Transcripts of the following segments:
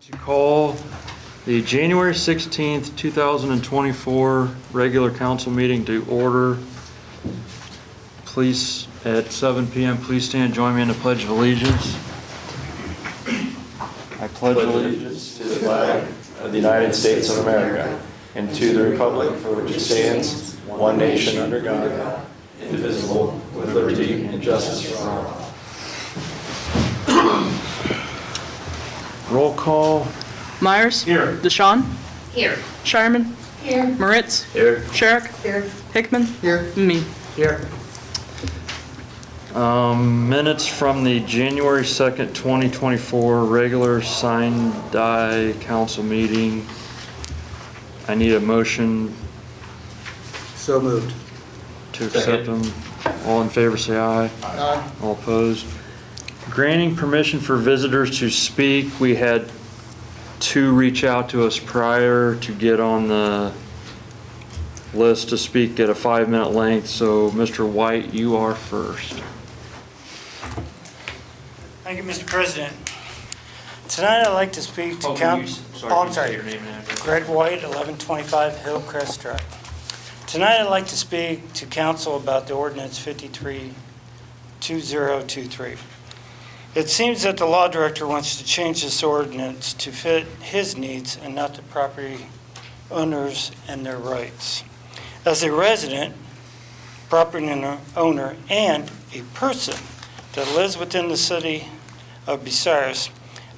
To call the January 16th, 2024 regular council meeting to order. Please, at 7 p.m., please stand and join me in the Pledge of Allegiance. I pledge allegiance to the flag of the United States of America and to the republic for which it stands, one nation under God, indivisible, with liberty and justice for all. Roll call. Myers. Here. Deshawn. Here. Shireman. Here. Moritz. Here. Sherrick. Here. Hickman. Here. And me. Here. Minutes from the January 2nd, 2024 regular signed die council meeting. I need a motion So moved. to accept them. All in favor say aye. Aye. All opposed. Granting permission for visitors to speak. We had two reach out to us prior to get on the list to speak at a 5-minute length. So Mr. White, you are first. Thank you, Mr. President. Tonight I'd like to speak to Greg White, 1125 Hillcrest Drive. Tonight I'd like to speak to council about the ordinance 532023. It seems that the law director wants to change this ordinance to fit his needs and not the property owners and their rights. As a resident, property owner, and a person that lives within the city of Bucyrus,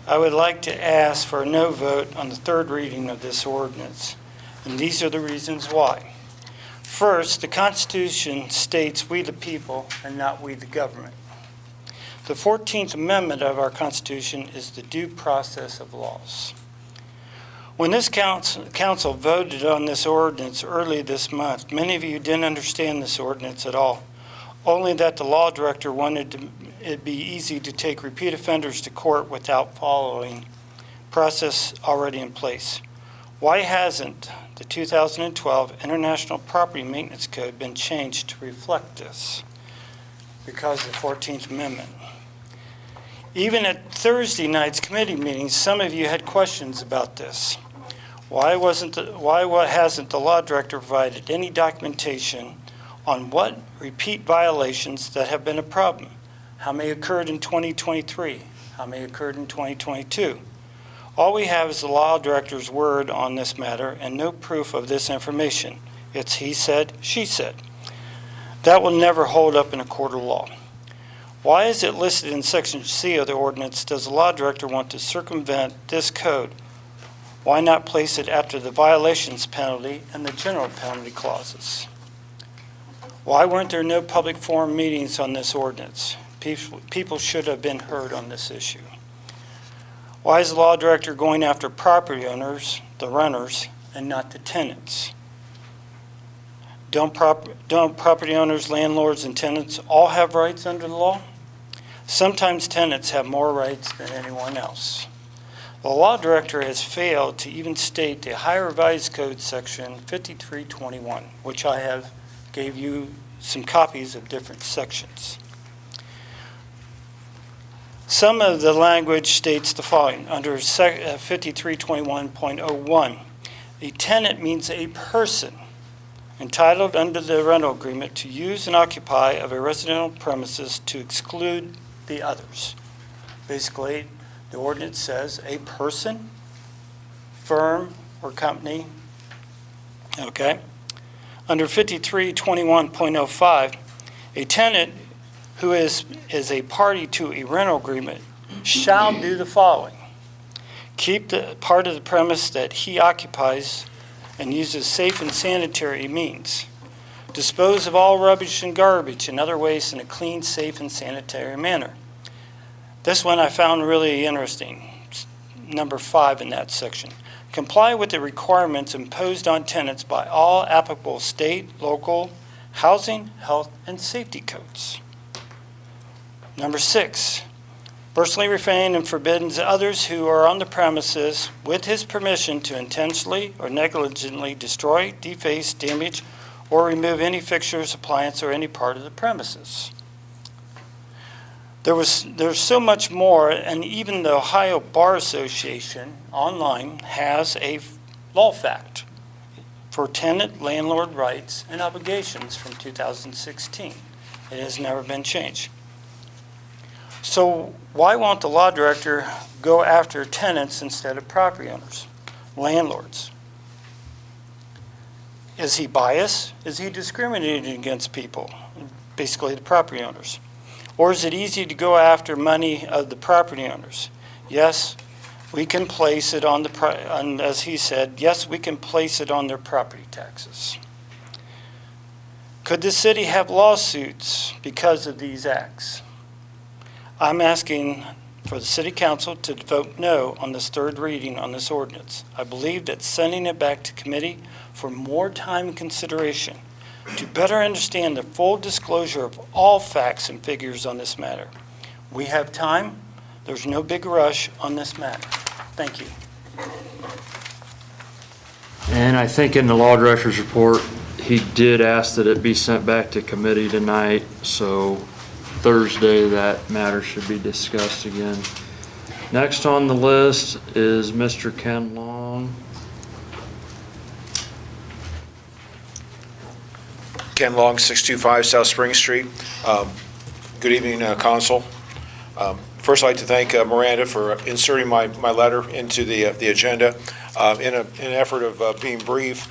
I would like to ask for a no vote on the third reading of this ordinance. And these are the reasons why. First, the Constitution states we the people and not we the government. The 14th Amendment of our Constitution is the due process of laws. When this council voted on this ordinance early this month, many of you didn't understand this ordinance at all, only that the law director wanted it be easy to take repeat offenders to court without following process already in place. Why hasn't the 2012 International Property Maintenance Code been changed to reflect this? Because of the 14th Amendment. Even at Thursday night's committee meetings, some of you had questions about this. Why hasn't the law director provided any documentation on what repeat violations that have been a problem? How many occurred in 2023? How many occurred in 2022? All we have is the law director's word on this matter and no proof of this information. It's he said, she said. That will never hold up in a court of law. Why is it listed in Section C of the ordinance? Does the law director want to circumvent this code? Why not place it after the violations penalty and the general penalty clauses? Why weren't there no public forum meetings on this ordinance? People should have been heard on this issue. Why is the law director going after property owners, the renters, and not the tenants? Don't property owners, landlords, and tenants all have rights under the law? Sometimes tenants have more rights than anyone else. The law director has failed to even state the Ohio Revised Code section 5321, which I have gave you some copies of different sections. Some of the language states the following. Under 5321.01, a tenant means a person entitled under the rental agreement to use and occupy of a residential premises to exclude the others. Basically, the ordinance says a person, firm, or company. Okay. Under 5321.05, a tenant who is a party to a rental agreement shall do the following. Keep the part of the premise that he occupies and uses safe and sanitary means. Dispose of all rubbish and garbage and other waste in a clean, safe, and sanitary manner. This one I found really interesting. Number 5 in that section. Comply with the requirements imposed on tenants by all applicable state, local, housing, health, and safety codes. Number 6. Personally refrain and forbids others who are on the premises with his permission to intentionally or negligently destroy, deface, damage, or remove any fixtures, appliance, or any part of the premises. There's so much more, and even the Ohio Bar Association online has a law fact for tenant landlord rights and obligations from 2016. It has never been changed. So why won't the law director go after tenants instead of property owners, landlords? Is he biased? Is he discriminating against people, basically the property owners? Or is it easy to go after money of the property owners? Yes, we can place it on as he said, yes, we can place it on their property taxes. Could the city have lawsuits because of these acts? I'm asking for the city council to vote no on this third reading on this ordinance. I believe that sending it back to committee for more time and consideration to better understand the full disclosure of all facts and figures on this matter. We have time. There's no big rush on this matter. Thank you. And I think in the law director's report, he did ask that it be sent back to committee tonight, so Thursday that matter should be discussed again. Next on the list is Mr. Ken Long. Ken Long, 625 South Spring Street. Good evening, Council. First, I'd like to thank Miranda for inserting my letter into the agenda. In an effort of being brief,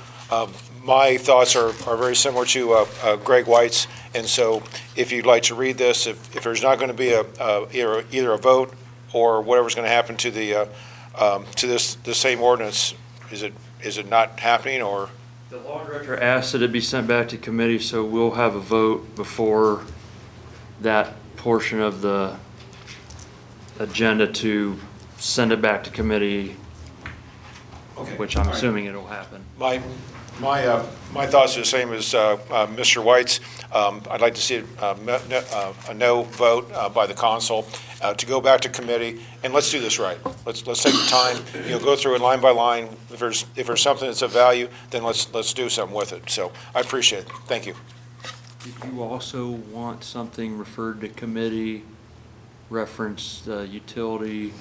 my thoughts are very similar to Greg White's, and so if you'd like to read this, if there's not going to be either a vote or whatever's going to happen to the same ordinance, is it not happening, or? The law director asked that it be sent back to committee, so we'll have a vote before that portion of the agenda to send it back to committee, Okay. which I'm assuming it'll happen. My thoughts are the same as Mr. White's. I'd like to see a no vote by the council to go back to committee, and let's do this right. Let's take the time, go through it line by line. If there's something that's of value, then let's do something with it. So I appreciate it. Thank you. Did you also want something referred to committee, reference utility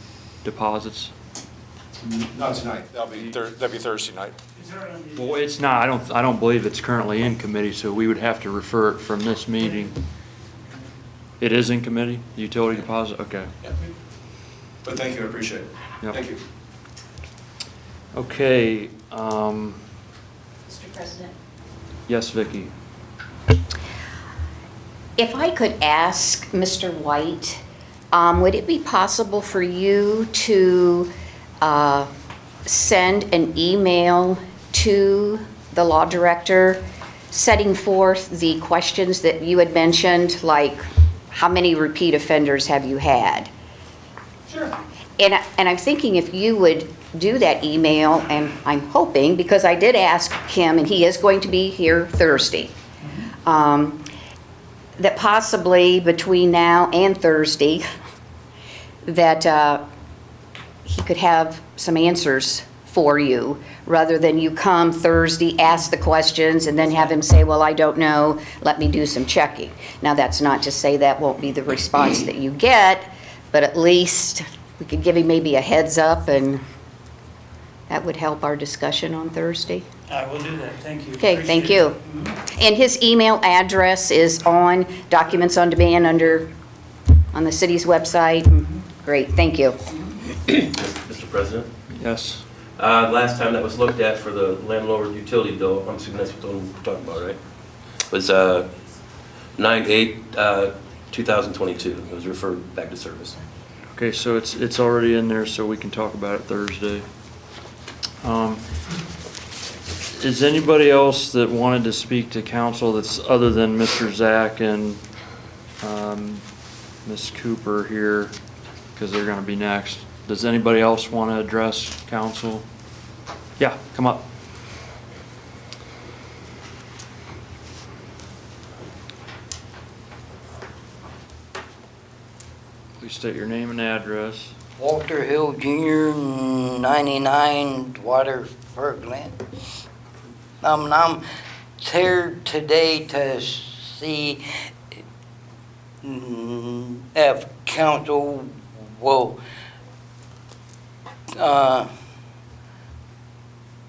deposits? Not tonight. That'll be Thursday night. Well, it's not. I don't believe it's currently in committee, so we would have to refer it from this meeting. It is in committee, the utility deposit? Okay. Yeah. But thank you, I appreciate it. Yep. Thank you. Okay. Mr. President? Yes, Vicki. If I could ask Mr. White, would it be possible for you to send an email to the law director setting forth the questions that you had mentioned, like how many repeat offenders have you had? Sure. And I'm thinking if you would do that email, and I'm hoping, because I did ask him, and he is going to be here Thursday, that possibly between now and Thursday, that he could have some answers for you, rather than you come Thursday, ask the questions, and then have him say, well, I don't know, let me do some checking. Now, that's not to say that won't be the response that you get, but at least we could give him maybe a heads up, and that would help our discussion on Thursday. I will do that. Thank you. Okay, thank Appreciate you. it. And his email address is on Documents on Demand on the city's website. Great, thank you. Mr. President, Yes. last time that was looked at for the landlord utility bill, I'm assuming that's what the one we're talking about, right? Was 9/8/2022. It was referred back to service. Okay, so it's already in there, so we can talk about it Thursday. Is anybody else that wanted to speak to council that's other than Mr. Zach and Ms. Cooper here, because they're going to be next? Does anybody else want to address council? Yeah, come up. Please state your name and address. Walter Hill Jr., 99 Waterford. I'm here today to see if council will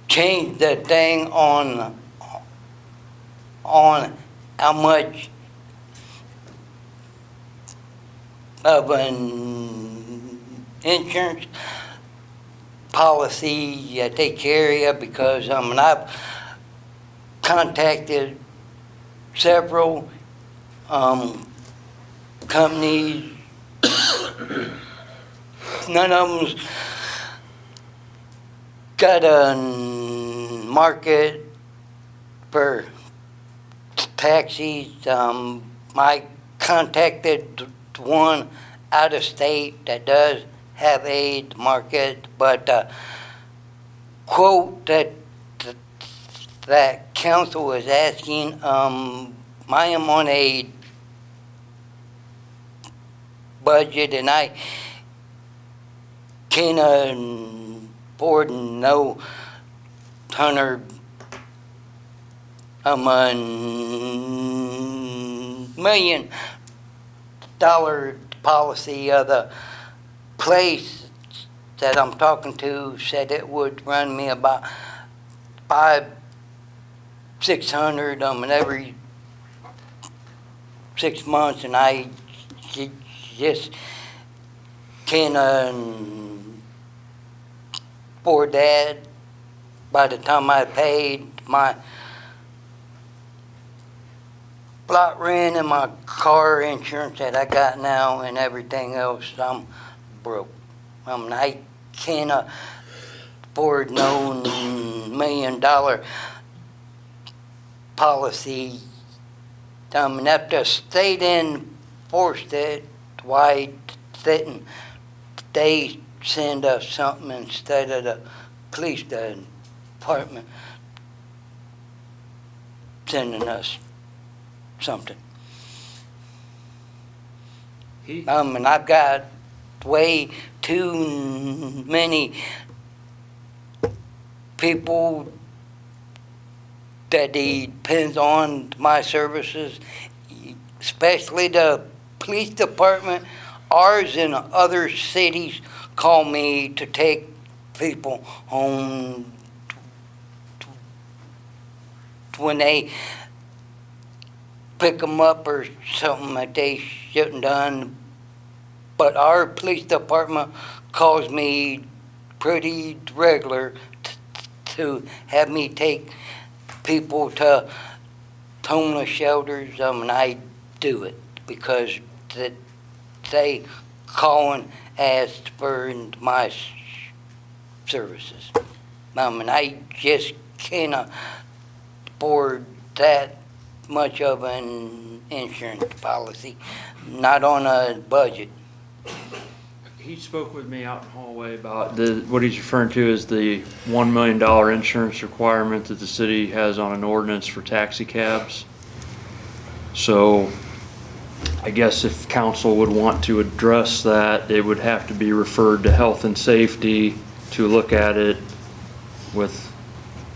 change the thing on how much of an insurance policy that they carry, because I've contacted several companies. None of them's got a market for taxis. I contacted one out of state that does have a market, but quote that council was asking, I am on a budget and I can't afford no $100 million policy. The place that I'm talking to said it would run me about $500-600 every 6 months, and I just can't afford that. By the time I paid my lot rent and my car insurance that I got now and everything else, I'm broke. I can't afford no $1 million policy. And if the state enforced it, why didn't they send us something instead of the police department sending us something? And I've got way too many people that depends on my services, especially the police department. Ours and other cities call me to take people home when they pick them up or something that they shouldn't done. But our police department calls me pretty regular to have me take people to homeless shelters, and I do it because they call and ask for my services. And I just can't afford that much of an insurance policy, not on a budget. He spoke with me out in the hallway about what he's referring to as the $1 million insurance requirement that the city has on an ordinance for taxi cabs. So I guess if council would want to address that, it would have to be referred to health and safety to look at it with,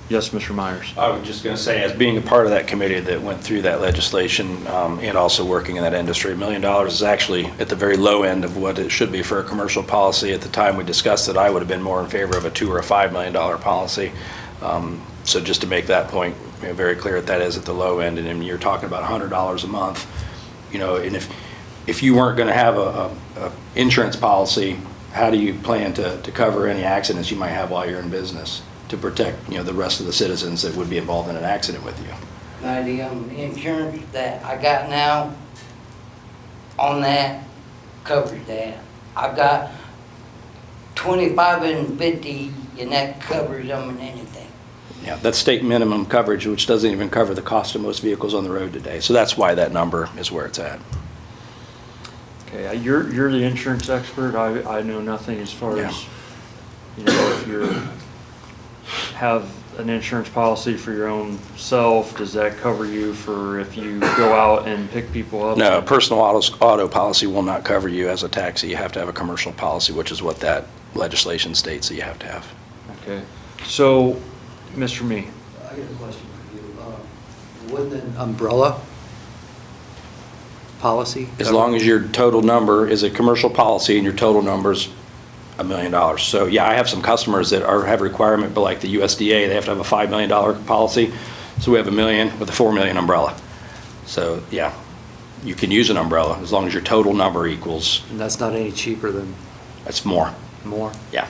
yes, Mr. Myers. I was just going to say, as being a part of that committee that went through that legislation and also working in that industry, $1 million is actually at the very low end of what it should be for a commercial policy. At the time we discussed it, I would have been more in favor of a $2 or a $5 million policy. So just to make that point very clear, that is at the low end. And then you're talking about $100 a month, and if you weren't going to have a insurance policy, how do you plan to cover any accidents you might have while you're in business to protect, the rest of the citizens that would be involved in an accident with you? Now, the insurance that I got now on that covers that. I've got 25 and 50, and that covers them in anything. Yeah, that's state minimum coverage, which doesn't even cover the cost of most vehicles on the road today. So that's why that number is where it's at. Okay, you're the insurance expert. I know nothing as far as, if you have an insurance policy for your own self, does that cover you for if you go out and pick people up? No, personal auto policy will not cover you as a taxi. You have to have a commercial policy, which is what that legislation states that you have to have. Okay, so, Mr. Me. I got a question for you. Wouldn't an umbrella policy? As long as your total number is a commercial policy and your total number's $1 million. So yeah, I have some customers that have requirement, but like the USDA, they have to have a $5 million policy. So we have $1 million with a $4 million umbrella. So yeah, you can use an umbrella as long as your total number equals, And that's not any cheaper than that's more. more? Yeah.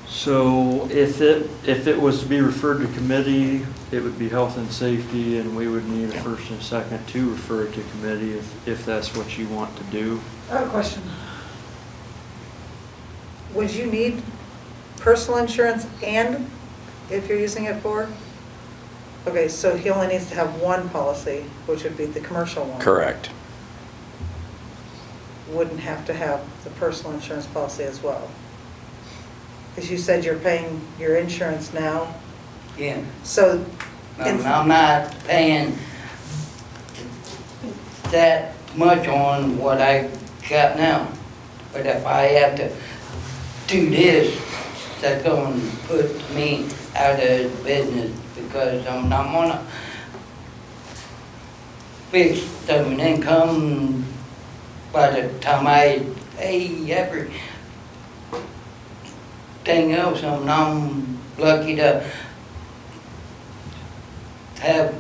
So if it was to be referred to committee, it would be health and safety, and we would need a first and second to refer it to committee if that's what you want to do. I have a question. Would you need personal insurance and if you're using it for? Okay, so he only needs to have one policy, which would be the commercial one. Correct. Wouldn't have to have the personal insurance policy as well. Because you said you're paying your insurance now, Yeah. so. I'm not paying that much on what I got now. But if I have to do this, that's going to put me out of business because I'm not gonna fix some income by the time I pay everything else. I'm lucky to have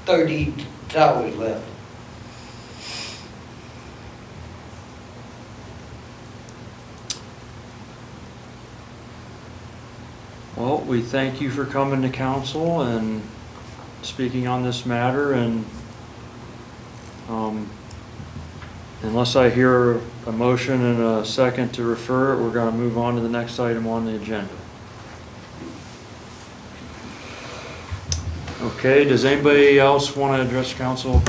$30 left. Well, we thank you for coming to council and speaking on this matter, and unless I hear a motion and a second to refer it, we're going to move on to the next item on the agenda. Okay, does anybody else want to address council?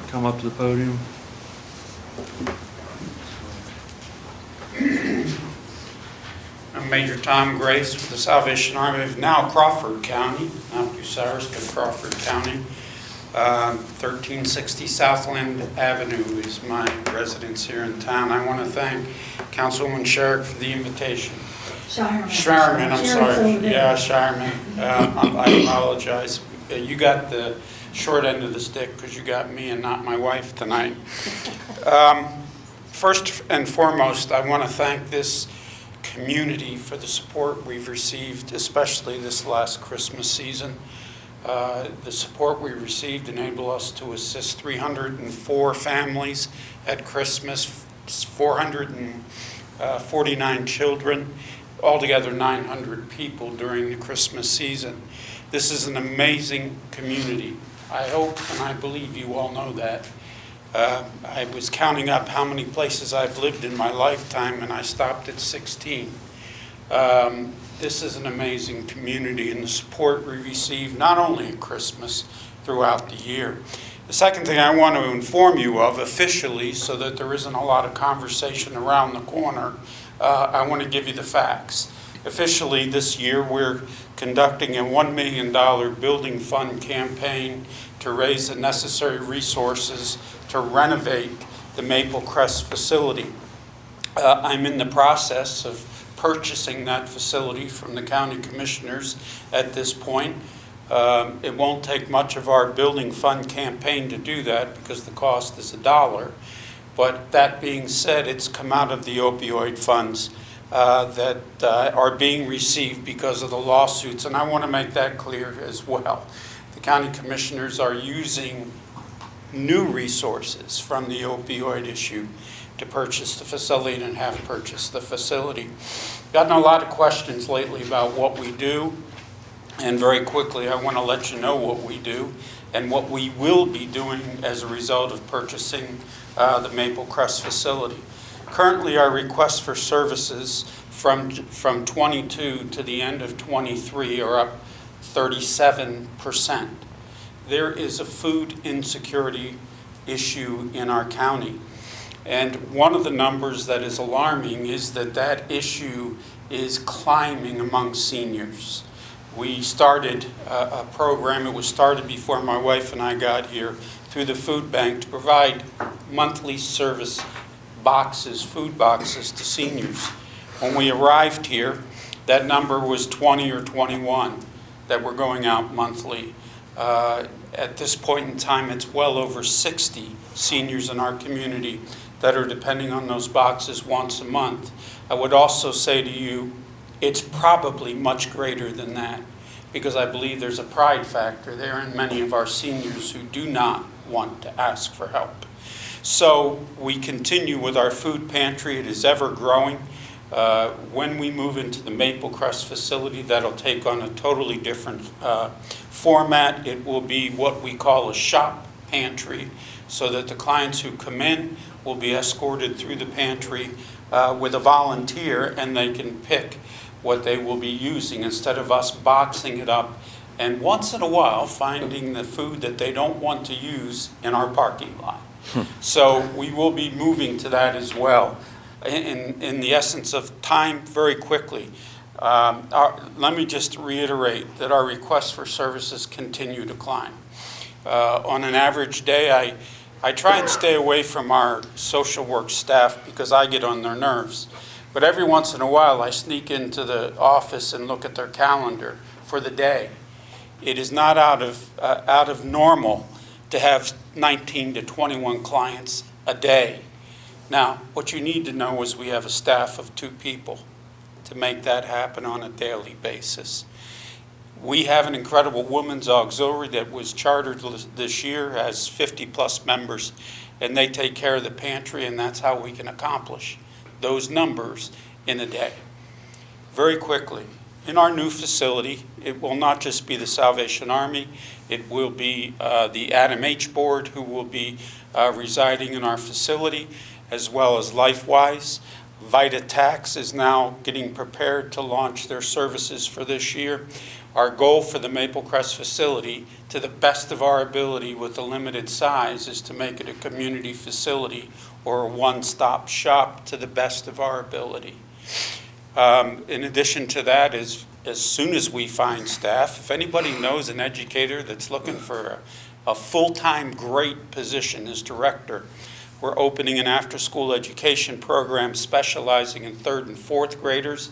Come up to the podium. I'm Major Tom Grace with the Salvation Army of now Crawford County, not Bucyrus, but Crawford County. 1360 Southland Avenue is my residence here in town. I want to thank Councilwoman Sherrick for the invitation. Shireman, I'm sorry. Yeah, Shireman. I apologize. You got the short end of the stick because you got me and not my wife tonight. First and foremost, I want to thank this community for the support we've received, especially this last Christmas season. The support we received enabled us to assist 304 families at Christmas, 449 children, altogether 900 people during the Christmas season. This is an amazing community. I hope and I believe you all know that. I was counting up how many places I've lived in my lifetime, and I stopped at 16. This is an amazing community, and the support we receive not only at Christmas, throughout the year. The second thing I want to inform you of officially, so that there isn't a lot of conversation around the corner, I want to give you the facts. Officially this year, we're conducting a $1 million building fund campaign to raise the necessary resources to renovate the Maple Crest facility. I'm in the process of purchasing that facility from the county commissioners at this point. It won't take much of our building fund campaign to do that because the cost is $1. But that being said, it's come out of the opioid funds that are being received because of the lawsuits. And I want to make that clear as well. The county commissioners are using new resources from the opioid issue to purchase the facility and have purchased the facility. Gotten a lot of questions lately about what we do, and very quickly I want to let you know what we do and what we will be doing as a result of purchasing the Maple Crest facility. Currently, our requests for services from 22 to the end of 23 are up 37%. There is a food insecurity issue in our county. And one of the numbers that is alarming is that that issue is climbing among seniors. We started a program, it was started before my wife and I got here, through the food bank to provide monthly service boxes, food boxes to seniors. When we arrived here, that number was 20 or 21 that were going out monthly. At this point in time, it's well over 60 seniors in our community that are depending on those boxes once a month. I would also say to you, it's probably much greater than that, because I believe there's a pride factor there in many of our seniors who do not want to ask for help. So we continue with our food pantry. It is ever growing. When we move into the Maple Crest facility, that'll take on a totally different format. It will be what we call a shop pantry, so that the clients who come in will be escorted through the pantry with a volunteer, and they can pick what they will be using instead of us boxing it up and once in a while finding the food that they don't want to use in our parking lot. So we will be moving to that as well. In the essence of time, very quickly, let me just reiterate that our requests for services continue to climb. On an average day, I try and stay away from our social work staff because I get on their nerves. But every once in a while, I sneak into the office and look at their calendar for the day. It is not out of normal to have 19 to 21 clients a day. Now, what you need to know is we have a staff of 2 people to make that happen on a daily basis. We have an incredible women's auxiliary that was chartered this year, has 50-plus members, and they take care of the pantry, and that's how we can accomplish those numbers in a day. Very quickly, in our new facility, it will not just be the Salvation Army, it will be the Adam H. Board who will be residing in our facility, as well as LifeWise. Vita Tax is now getting prepared to launch their services for this year. Our goal for the Maple Crest facility, to the best of our ability with the limited size, is to make it a community facility or a one-stop shop to the best of our ability. In addition to that, as soon as we find staff, if anybody knows an educator that's looking for a full-time great position as director, we're opening an after-school education program specializing in 3rd and 4th graders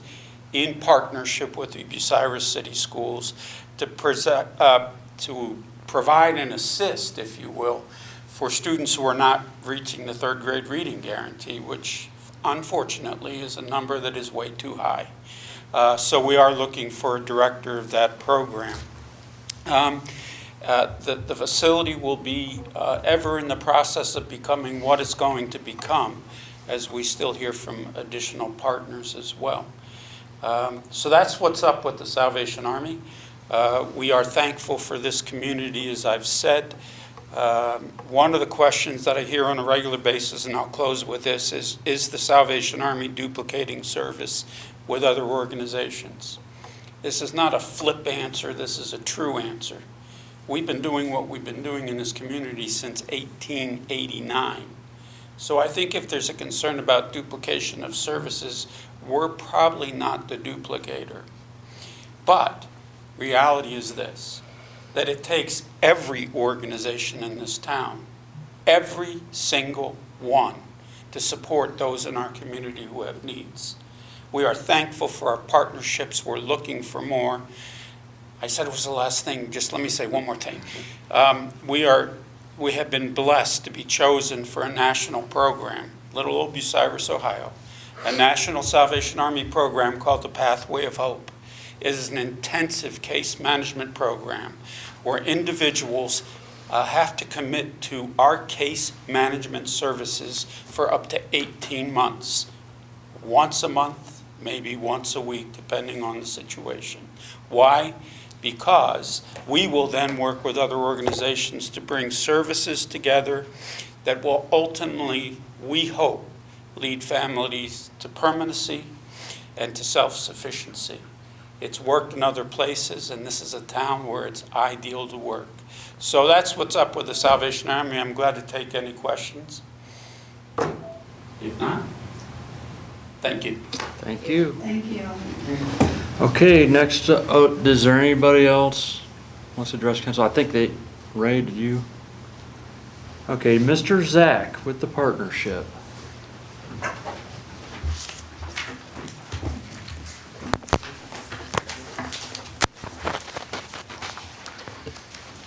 in partnership with the Bucyrus City Schools to provide and assist, if you will, for students who are not reaching the 3rd grade reading guarantee, which unfortunately is a number that is way too high. So we are looking for a director of that program. The facility will be ever in the process of becoming what it's going to become, as we still hear from additional partners as well. So that's what's up with the Salvation Army. We are thankful for this community, as I've said. One of the questions that I hear on a regular basis, and I'll close with this, is the Salvation Army duplicating service with other organizations? This is not a flip answer, this is a true answer. We've been doing what we've been doing in this community since 1889. So I think if there's a concern about duplication of services, we're probably not the duplicator. But reality is this, that it takes every organization in this town, every single one, to support those in our community who have needs. We are thankful for our partnerships. We're looking for more. I said it was the last thing. Just let me say one more thing. We have been blessed to be chosen for a national program, little old Bucyrus, Ohio, a national Salvation Army program called the Pathway of Hope. It is an intensive case management program where individuals have to commit to our case management services for up to 18 months. Once a month, maybe once a week, depending on the situation. Why? Because we will then work with other organizations to bring services together that will ultimately, we hope, lead families to permanency and to self-sufficiency. It's worked in other places, and this is a town where it's ideal to work. So that's what's up with the Salvation Army. I'm glad to take any questions. If not, thank you. Thank you. Thank you. Okay, next, is there anybody else wants to address council? I think Ray, did you? Okay, Mr. Zach with the partnership.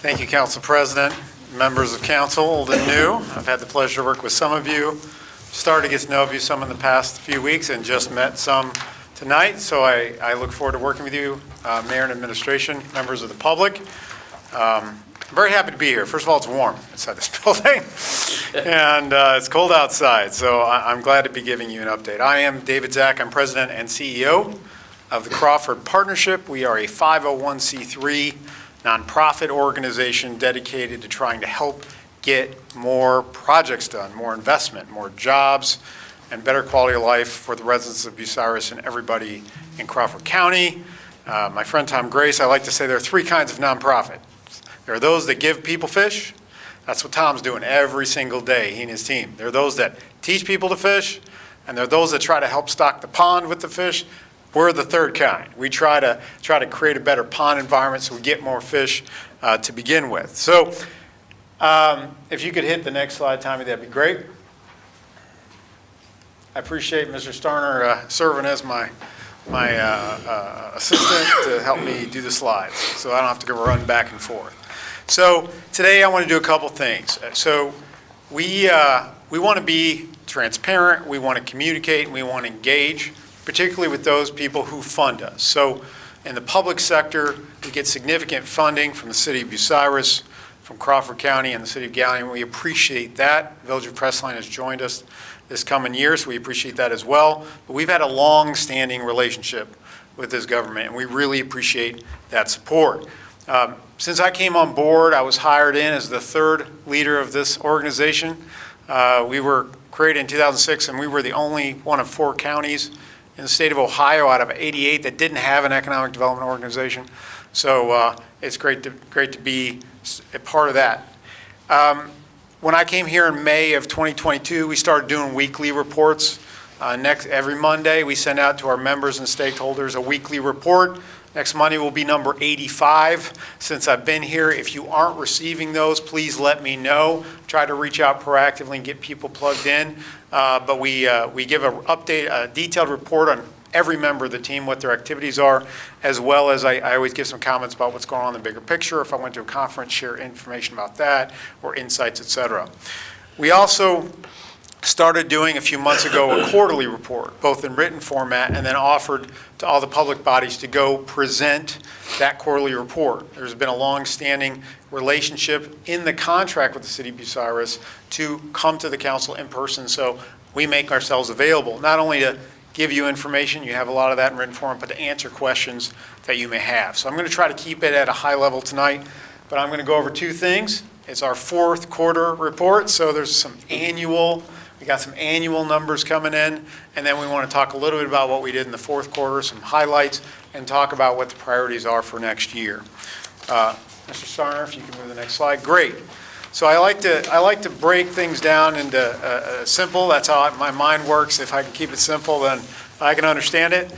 Thank you, Council President, members of council, old and new. I've had the pleasure to work with some of you, started to get to know you some in the past few weeks, and just met some tonight. So I look forward to working with you, Mayor and administration, members of the public. I'm very happy to be here. First of all, it's warm inside this building, and it's cold outside, so I'm glad to be giving you an update. I am David Zach. I'm President and CEO of the Crawford Partnership. We are a 501c3 nonprofit organization dedicated to trying to help get more projects done, more investment, more jobs, and better quality of life for the residents of Bucyrus and everybody in Crawford County. My friend Tom Grace, I like to say there are three kinds of nonprofit. There are those that give people fish. That's what Tom's doing every single day, he and his team. There are those that teach people to fish, and there are those that try to help stock the pond with the fish. We're the third kind. We try to create a better pond environment so we get more fish to begin with. So if you could hit the next slide, Tommy, that'd be great. I appreciate Mr. Starner serving as my assistant to help me do the slides, so I don't have to go run back and forth. So today I want to do a couple things. So we want to be transparent, we want to communicate, and we want to engage, particularly with those people who fund us. So in the public sector, we get significant funding from the city of Bucyrus, from Crawford County and the city of Gallion. We appreciate that. Village of Crestline has joined us this coming year, so we appreciate that as well. But we've had a long-standing relationship with this government, and we really appreciate that support. Since I came on board, I was hired in as the third leader of this organization. We were created in 2006, and we were the only one of 4 counties in the state of Ohio out of 88 that didn't have an economic development organization. So it's great to be a part of that. When I came here in May of 2022, we started doing weekly reports. Every Monday, we send out to our members and stakeholders a weekly report. Next Monday will be number 85. Since I've been here, if you aren't receiving those, please let me know. Try to reach out proactively and get people plugged in. But we give a detailed report on every member of the team, what their activities are, as well as I always give some comments about what's going on in the bigger picture. If I went to a conference, share information about that, or insights, et cetera. We also started doing a few months ago a quarterly report, both in written format and then offered to all the public bodies to go present that quarterly report. There's been a long-standing relationship in the contract with the city of Bucyrus to come to the council in person, so we make ourselves available, not only to give you information, you have a lot of that in written form, but to answer questions that you may have. So I'm going to try to keep it at a high level tonight, but I'm going to go over 2 things. It's our 4th quarter report, so there's we got some annual numbers coming in, and then we want to talk a little bit about what we did in the 4th quarter, some highlights, and talk about what the priorities are for next year. Mr. Starner, if you can move to the next slide. Great. So I like to break things down into simple. That's how my mind works. If I can keep it simple, then I can understand it.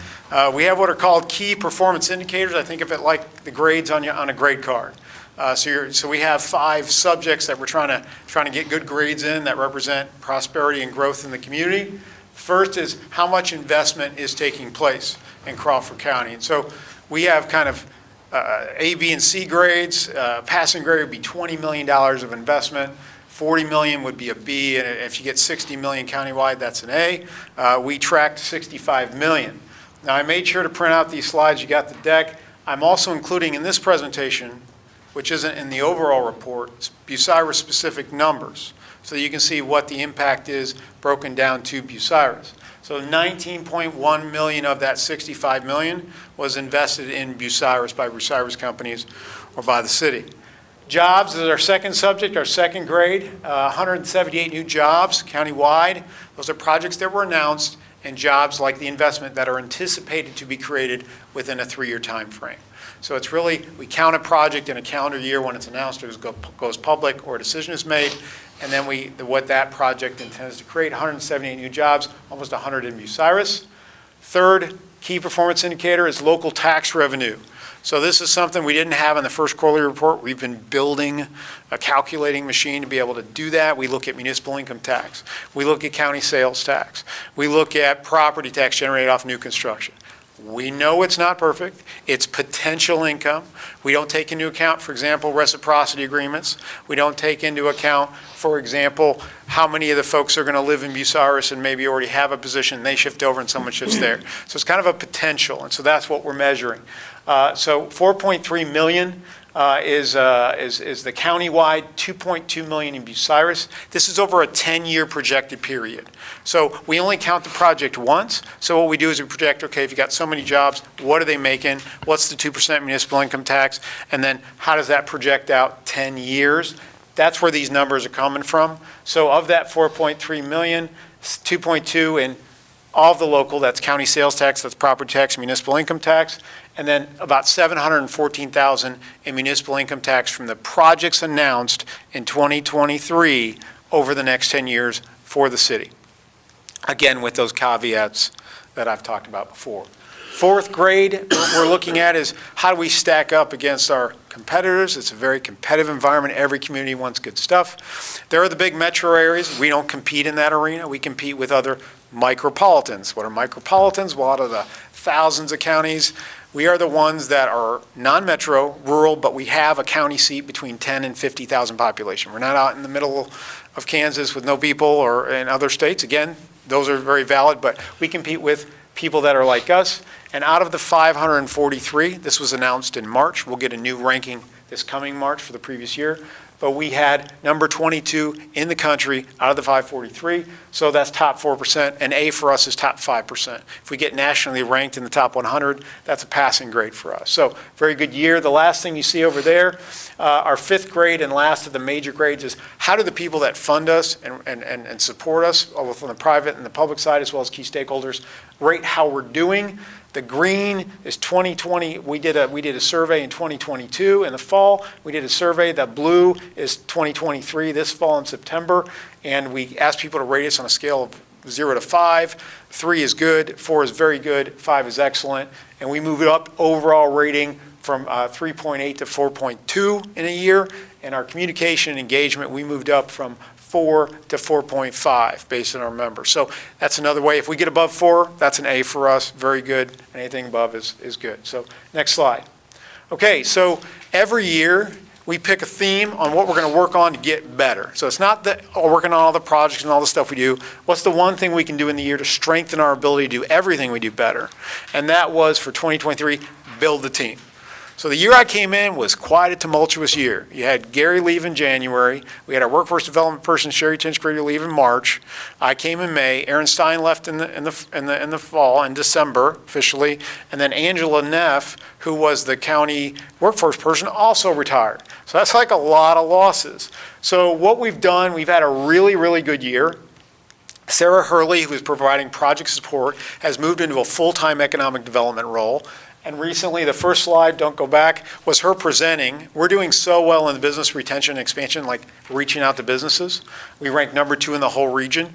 We have what are called key performance indicators. I think of it like the grades on a grade card. So we have 5 subjects that we're trying to get good grades in that represent prosperity and growth in the community. First is how much investment is taking place in Crawford County. And so we have kind of A, B, and C grades. Passing grade would be $20 million of investment. 40 million would be a B, and if you get 60 million countywide, that's an A. We tracked 65 million. Now, I made sure to print out these slides. You got the deck. I'm also including in this presentation, which isn't in the overall report, Bucyrus-specific numbers, so you can see what the impact is broken down to Bucyrus. So 19.1 million of that 65 million was invested in Bucyrus by Bucyrus companies or by the city. Jobs is our second subject, our second grade, 178 new jobs countywide. Those are projects that were announced and jobs like the investment that are anticipated to be created within a 3-year time frame. So it's really, we count a project in a calendar year when it's announced or goes public or a decision is made, and then what that project intends to create, 178 new jobs, almost 100 in Bucyrus. Third key performance indicator is local tax revenue. So this is something we didn't have in the first quarterly report. We've been building a calculating machine to be able to do that. We look at municipal income tax. We look at county sales tax. We look at property tax generated off new construction. We know it's not perfect. It's potential income. We don't take into account, for example, reciprocity agreements. We don't take into account, for example, how many of the folks are going to live in Bucyrus and maybe already have a position, and they shift over and someone shifts there. So it's kind of a potential, and so that's what we're measuring. So 4.3 million is the countywide, 2.2 million in Bucyrus. This is over a 10-year projected period. So we only count the project once. So what we do is we project, okay, if you got so many jobs, what are they making? What's the 2% municipal income tax? And then how does that project out 10 years? That's where these numbers are coming from. So of that 4.3 million, 2.2 in all of the local, that's county sales tax, that's property tax, municipal income tax, and then about 714,000 in municipal income tax from the projects announced in 2023 over the next 10 years for the city. Again, with those caveats that I've talked about before. Fourth grade, what we're looking at is how do we stack up against our competitors. It's a very competitive environment. Every community wants good stuff. There are the big metro areas. We don't compete in that arena. We compete with other micropolitans. What are micropolitans? Well, out of the thousands of counties, we are the ones that are non-metro, rural, but we have a county seat between 10 and 50,000 population. We're not out in the middle of Kansas with no people or in other states. Again, those are very valid, but we compete with people that are like us. And out of the 543, this was announced in March. We'll get a new ranking this coming March for the previous year. But we had number 22 in the country out of the 543. So that's top 4%. And A for us is top 5%. If we get nationally ranked in the top 100, that's a passing grade for us. So very good year. The last thing you see over there, our fifth grade and last of the major grades is how do the people that fund us and support us, both on the private and the public side, as well as key stakeholders, rate how we're doing. The green is 2020. We did a survey in 2022 in the fall. We did a survey. The blue is 2023 this fall in September. And we asked people to rate us on a scale of 0 to 5. 3 is good, 4 is very good, 5 is excellent. And we moved up overall rating from 3.8 to 4.2 in a year. And our communication and engagement, we moved up from 4 to 4.5 based on our members. So that's another way. If we get above 4, that's an A for us. Very good. Anything above is good. So next slide. Okay, so every year we pick a theme on what we're going to work on to get better. So it's not that working on all the projects and all the stuff we do. What's the one thing we can do in the year to strengthen our ability to do everything we do better? And that was for 2023, build the team. So the year I came in was quite a tumultuous year. You had Gary leave in January. We had our workforce development person, Sherry Tinchgrader, leave in March. I came in May. Aaron Stein left in the fall, in December, officially. And then Angela Neff, who was the county workforce person, also retired. So that's like a lot of losses. So what we've done, we've had a really, really good year. Sarah Hurley, who is providing project support, has moved into a full-time economic development role. And recently, the first slide, don't go back, was her presenting. We're doing so well in the business retention and expansion, like reaching out to businesses. We rank number 2 in the whole region.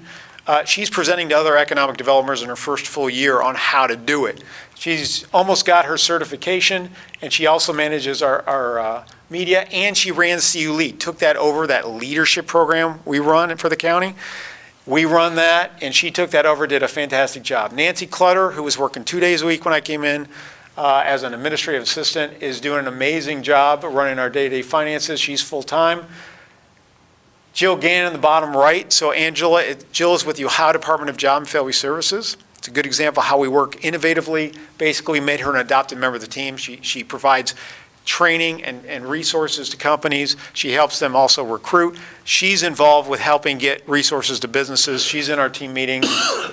She's presenting to other economic developers in her first full year on how to do it. She's almost got her certification, and she also manages our media, and she ran CU Lead, took that over, that leadership program we run for the county. We run that, and she took that over, did a fantastic job. Nancy Clutter, who was working 2 days a week when I came in, as an administrative assistant, is doing an amazing job running our day-to-day finances. She's full-time. Jill Gannon, the bottom right. So Jill is with the Ohio Department of Job and Family Services. It's a good example of how we work innovatively. Basically, we made her an adopted member of the team. She provides training and resources to companies. She helps them also recruit. She's involved with helping get resources to businesses. She's in our team meetings,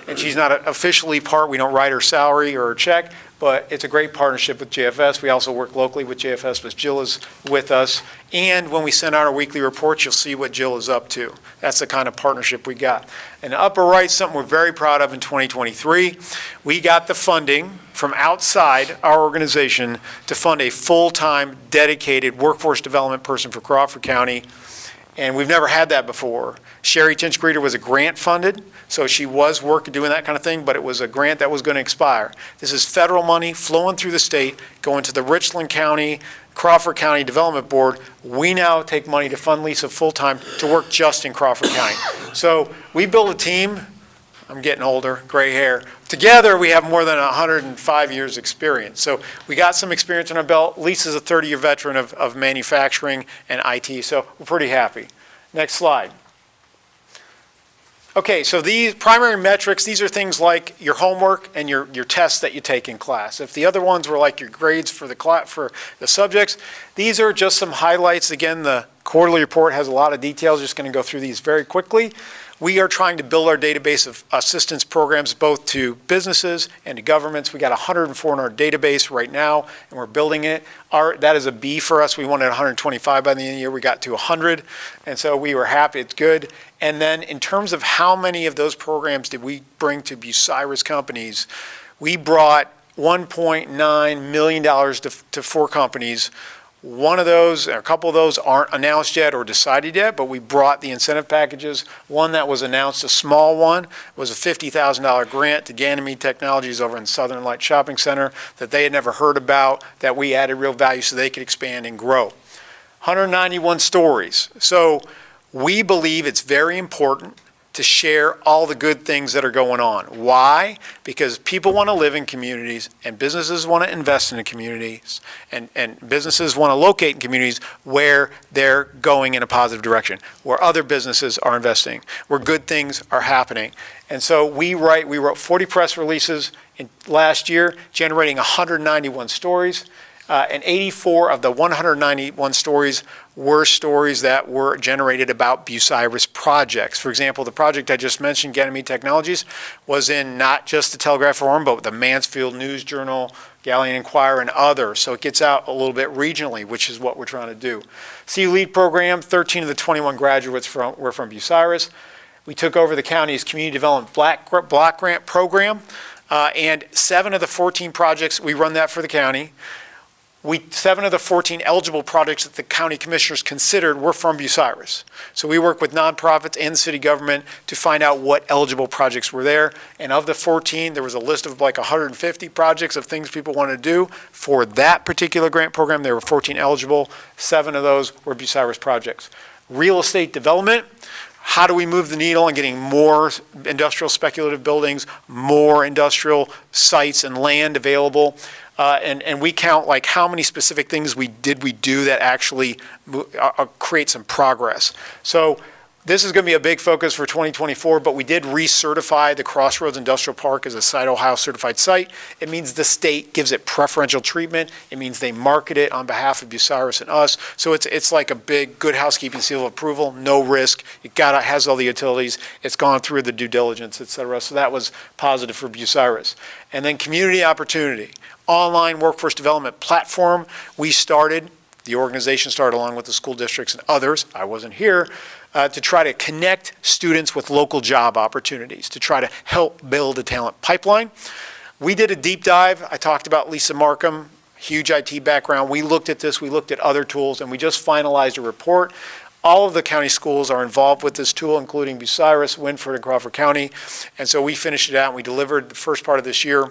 and she's not officially part. We don't write her salary or her check, but it's a great partnership with JFS. We also work locally with JFS, but Jill is with us. And when we send out our weekly reports, you'll see what Jill is up to. That's the kind of partnership we got. And the upper right, something we're very proud of in 2023, we got the funding from outside our organization to fund a full-time, dedicated workforce development person for Crawford County. And we've never had that before. Sherry Tinchgrader was a grant funded, so she was doing that kind of thing, but it was a grant that was going to expire. This is federal money flowing through the state, going to the Richland County, Crawford County Development Board. We now take money to fund Lisa full-time to work just in Crawford County. So we built a team. I'm getting older, gray hair. Together, we have more than 105 years' experience. So we got some experience on our belt. Lisa's a 30-year veteran of manufacturing and IT, so we're pretty happy. Next slide. Okay, so these primary metrics, these are things like your homework and your tests that you take in class. If the other ones were like your grades for the subjects, these are just some highlights. Again, the quarterly report has a lot of details. Just going to go through these very quickly. We are trying to build our database of assistance programs both to businesses and to governments. We got 104 in our database right now, and we're building it. That is a B for us. We wanted 125 by the end of the year. We got to 100, and so we were happy. It's good. And then in terms of how many of those programs did we bring to Bucyrus companies, we brought $1.9 million to 4 companies. One of those, or a couple of those aren't announced yet or decided yet, but we brought the incentive packages. One that was announced, a small one, was a $50,000 grant to Ganymede Technologies over in Southern Light Shopping Center that they had never heard about, that we added real value so they could expand and grow. 191 stories. So we believe it's very important to share all the good things that are going on. Why? Because people want to live in communities, and businesses want to invest in the communities, and businesses want to locate in communities where they're going in a positive direction, where other businesses are investing, where good things are happening. And so we wrote 40 press releases last year, generating 191 stories. And 84 of the 191 stories were stories that were generated about Bucyrus projects. For example, the project I just mentioned, Ganymede Technologies, was in not just the Telegraph Forum, but the Mansfield News Journal, Galleon Enquirer, and others. So it gets out a little bit regionally, which is what we're trying to do. CU LEAD program, 13 of the 21 graduates were from Bucyrus. We took over the county's Community Development Block Grant program, and 7 of the 14 projects, we run that for the county. 7 of the 14 eligible projects that the county commissioners considered were from Bucyrus. So we work with nonprofits and the city government to find out what eligible projects were there. And of the 14, there was a list of like 150 projects of things people wanted to do. For that particular grant program, there were 14 eligible. 7 of those were Bucyrus projects. Real estate development. How do we move the needle on getting more industrial speculative buildings, more industrial sites and land available? And we count like how many specific things we do that actually create some progress. So this is going to be a big focus for 2024, but we did recertify the Crossroads Industrial Park as a Site Ohio certified site. It means the state gives it preferential treatment. It means they market it on behalf of Bucyrus and us. So it's like a big good housekeeping seal of approval, no risk. It has all the utilities. It's gone through the due diligence, et cetera. So that was positive for Bucyrus. And then community opportunity. Online workforce development platform. The organization started along with the school districts and others, I wasn't here, to try to connect students with local job opportunities, to try to help build a talent pipeline. We did a deep dive. I talked about Lisa Markham, huge IT background. We looked at this, we looked at other tools, and we just finalized a report. All of the county schools are involved with this tool, including Bucyrus, Winford, and Crawford County. And so we finished it out, and we delivered the first part of this year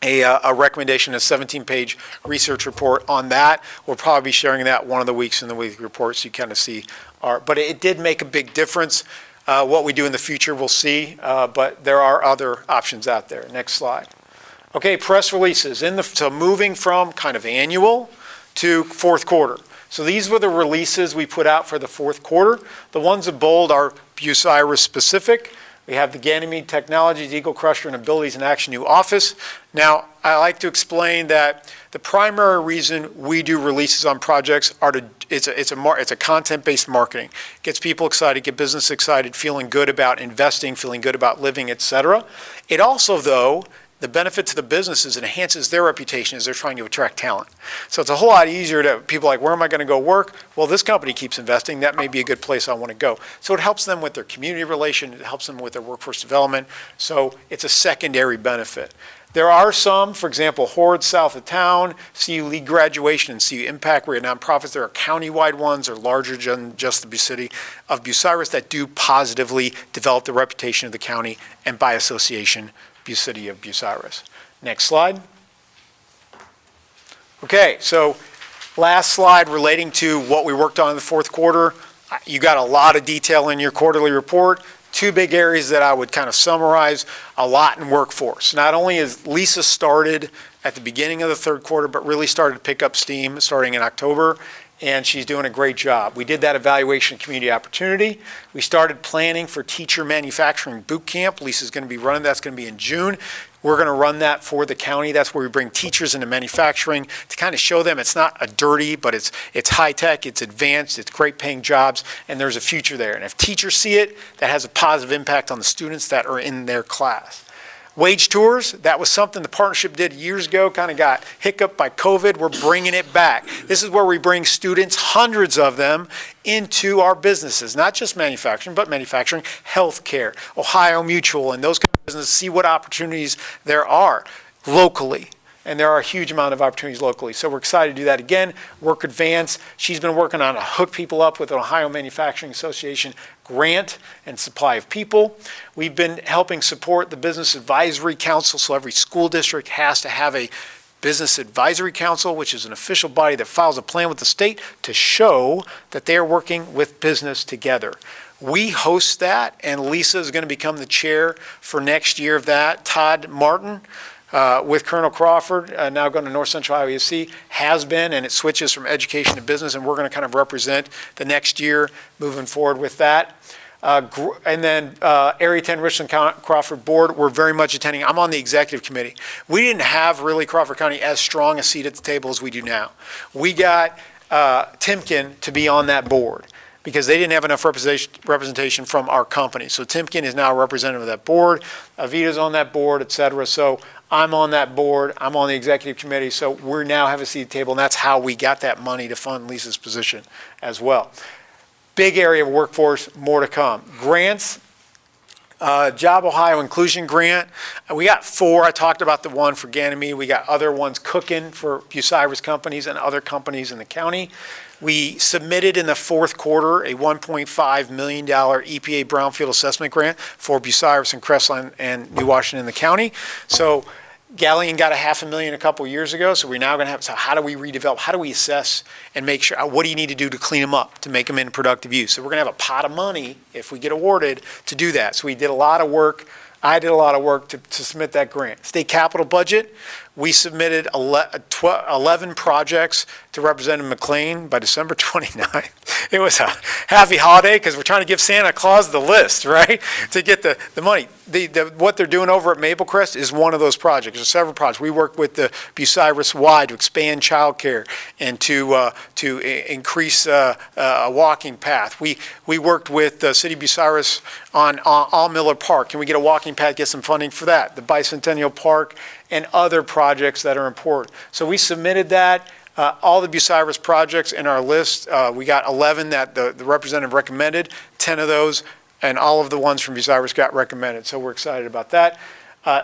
a recommendation, a 17-page research report on that. We'll probably be sharing that one of the weeks in the weekly report so you kind of see but it did make a big difference. What we do in the future, we'll see, but there are other options out there. Next slide. Okay, press releases. So moving from kind of annual to fourth quarter. So these were the releases we put out for the fourth quarter. The ones in bold are Bucyrus specific. We have the Ganymede Technologies, Eagle Crusher, and Abilities in Action new office. Now, I like to explain that the primary reason we do releases on projects it's a content-based marketing. It gets people excited, get business excited, feeling good about investing, feeling good about living, et cetera. It also, though, the benefit to the businesses, it enhances their reputation as they're trying to attract talent. So it's a whole lot easier to people like, where am I going to go work? Well, this company keeps investing. That may be a good place I want to go. So it helps them with their community relation. It helps them with their workforce development. So it's a secondary benefit. There are some, for example, Horde south of town, CU LEAD graduation, and CU Impact, where nonprofits, there are county-wide ones or larger than just the city of Bucyrus that do positively develop the reputation of the county and by association, City of Bucyrus. Next slide. Okay, so last slide relating to what we worked on in the fourth quarter. You got a lot of detail in your quarterly report. two big areas that I would kind of summarize: a lot in workforce. Not only has Lisa started at the beginning of the third quarter, but really started to pick up steam starting in October, and she's doing a great job. We did that evaluation community opportunity. We started planning for teacher manufacturing boot camp. Lisa's going to be running, that's going to be in June. We're going to run that for the county. That's where we bring teachers into manufacturing to kind of show them it's not a dirty, but it's high tech, it's advanced, it's great paying jobs, and there's a future there. And if teachers see it, that has a positive impact on the students that are in their class. Wage tours, that was something the partnership did years ago, kind of got hiccuped by COVID. We're bringing it back. This is where we bring students, hundreds of them, into our businesses, not just manufacturing, but manufacturing, healthcare, Ohio Mutual, and those kind of businesses, see what opportunities there are locally. And there are a huge amount of opportunities locally. So we're excited to do that again. Work Advance, she's been working on a hook people up with an Ohio Manufacturing Association grant and supply of people. We've been helping support the Business Advisory Council, so every school district has to have a Business Advisory Council, which is an official body that files a plan with the state to show that they are working with business together. We host that, and Lisa is going to become the chair for next year of that. Todd Martin, with Colonel Crawford, now going to North Central Iowa ESC, has been, and it switches from education to business, and we're going to kind of represent the next year moving forward with that. And then Area 10 Richland Crawford Board, we're very much attending. I'm on the executive committee. We didn't have really Crawford County as strong a seat at the table as we do now. We got Timken to be on that board, because they didn't have enough representation from our company. So Timken is now a representative of that board. Avita's on that board, et cetera. So I'm on that board. I'm on the executive committee. So we now have a seat at the table, and that's how we got that money to fund Lisa's position as well. Big area of workforce, more to come. Grants, Job Ohio Inclusion Grant. We got 4. I talked about the one for Ganymede. We got other ones cooking for Bucyrus companies and other companies in the county. We submitted in the fourth quarter a $1.5 million EPA Brownfield Assessment Grant for Bucyrus and Crestline and New Washington in the county. So Galion got $500,000 a couple years ago, so we're now going to have, so how do we redevelop, how do we assess and make sure, what do you need to do to clean them up, to make them in productive use? So we're going to have a pot of money, if we get awarded, to do that. So we did a lot of work. I did a lot of work to submit that grant. State capital budget, we submitted 11 projects to Representative McLean by December 29th. It was a happy holiday because we're trying to give Santa Claus the list, right, to get the money. What they're doing over at Maple Crest is one of those projects. There's several projects. We worked with the Bucyrus Y to expand childcare and to increase a walking path. We worked with the City of Bucyrus on All Miller Park. Can we get a walking path, get some funding for that? The Bicentennial Park and other projects that are important. So we submitted that. All the Bucyrus projects in our list, we got 11 that the representative recommended, 10 of those, and all of the ones from Bucyrus got recommended. So we're excited about that.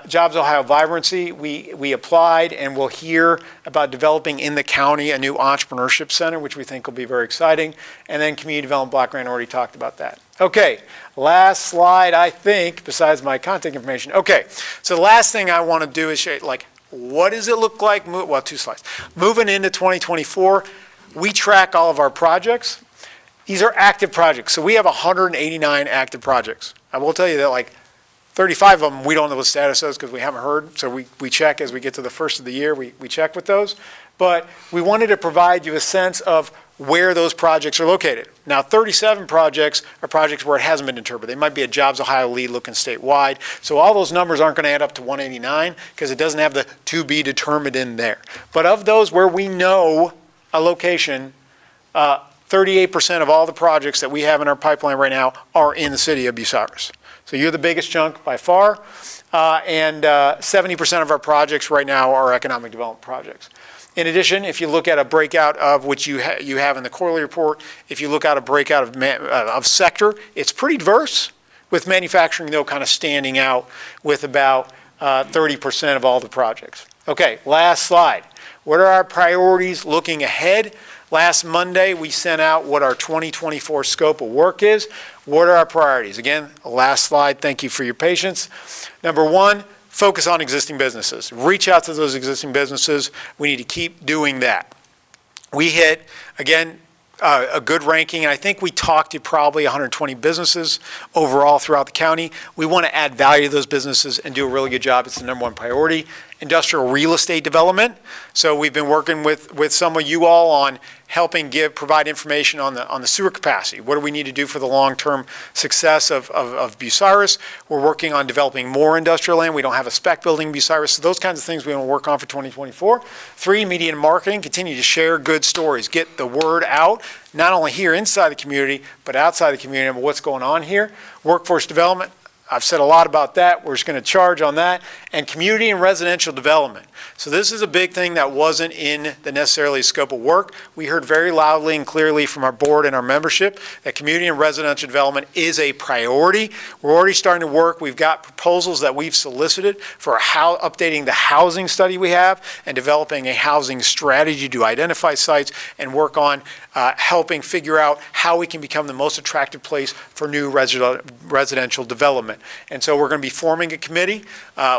Jobs Ohio Vibrancy, we applied, and we'll hear about developing in the county a new entrepreneurship center, which we think will be very exciting. And then Community Development Block Grant, already talked about that. Okay, last slide, I think, besides my contact information. Okay, so the last thing I want to do is show, like, what does it look like? Well, 2 slides. Moving into 2024, we track all of our projects. These are active projects. So we have 189 active projects. I will tell you that, like, 35 of them, we don't know what the status is because we haven't heard. So we check as we get to the first of the year, we check with those. But we wanted to provide you a sense of where those projects are located. Now, 37 projects are projects where it hasn't been determined. They might be a Jobs Ohio lead looking statewide. So all those numbers aren't going to add up to 189 because it doesn't have the to be determined in there. But of those where we know a location, 38% of all the projects that we have in our pipeline right now are in the city of Bucyrus. So you're the biggest chunk by far. And 70% of our projects right now are economic development projects. In addition, if you look at a breakout of which you have in the quarterly report, if you look at a breakout of sector, it's pretty diverse, with manufacturing, though, kind of standing out with about 30% of all the projects. Okay, last slide. What are our priorities looking ahead? Last Monday, we sent out what our 2024 scope of work is. What are our priorities? Again, last slide. Thank you for your patience. Number 1, focus on existing businesses. Reach out to those existing businesses. We need to keep doing that. We hit, again, a good ranking, and I think we talked to probably 120 businesses overall throughout the county. We want to add value to those businesses and do a really good job. It's the number one priority. Industrial real estate development. So we've been working with some of you all on helping provide information on the sewer capacity. What do we need to do for the long-term success of Bucyrus? We're working on developing more industrial land. We don't have a spec building in Bucyrus. So those kinds of things we want to work on for 2024. 3, media and marketing. Continue to share good stories. Get the word out, not only here inside the community, but outside the community about what's going on here. Workforce development. I've said a lot about that. We're just going to charge on that. And community and residential development. So this is a big thing that wasn't in the necessarily scope of work. We heard very loudly and clearly from our board and our membership that community and residential development is a priority. We're already starting to work. We've got proposals that we've solicited for updating the housing study we have and developing a housing strategy to identify sites and work on helping figure out how we can become the most attractive place for new residential development. And so we're going to be forming a committee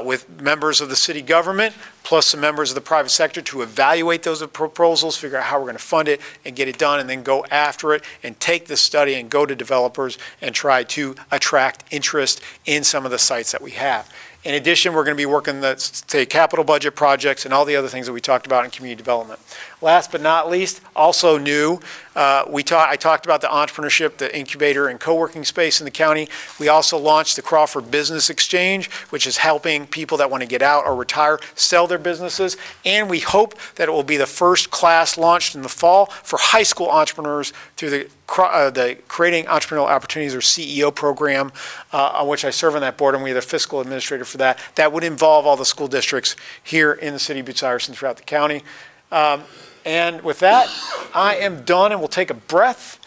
with members of the city government, plus some members of the private sector to evaluate those proposals, figure out how we're going to fund it and get it done, and then go after it and take this study and go to developers and try to attract interest in some of the sites that we have. In addition, we're going to be working the state capital budget projects and all the other things that we talked about in community development. Last but not least, also new, I talked about the entrepreneurship, the incubator and co-working space in the county. We also launched the Crawford Business Exchange, which is helping people that want to get out or retire sell their businesses. And we hope that it will be the first class launched in the fall for high school entrepreneurs through the Creating Entrepreneurial Opportunities, or CEO program, on which I serve on that board, and we are the fiscal administrator for that. That would involve all the school districts here in the city of Bucyrus and throughout the county. And with that, I am done, and we'll take a breath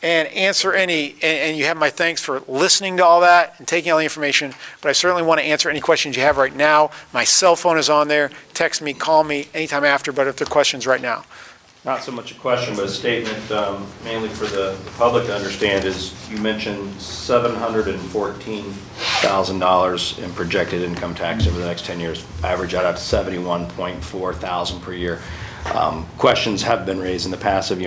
and answer any, and you have my thanks for listening to all that and taking all the information, but I certainly want to answer any questions you have right now. My cell phone is on there. Text me, call me anytime after, but if there are questions right now. Not so much a question, but a statement, mainly for the public to understand, is you mentioned $714,000 in projected income tax over the next 10 years, average out to $71.4 thousand per year. Questions have been raised in the past of,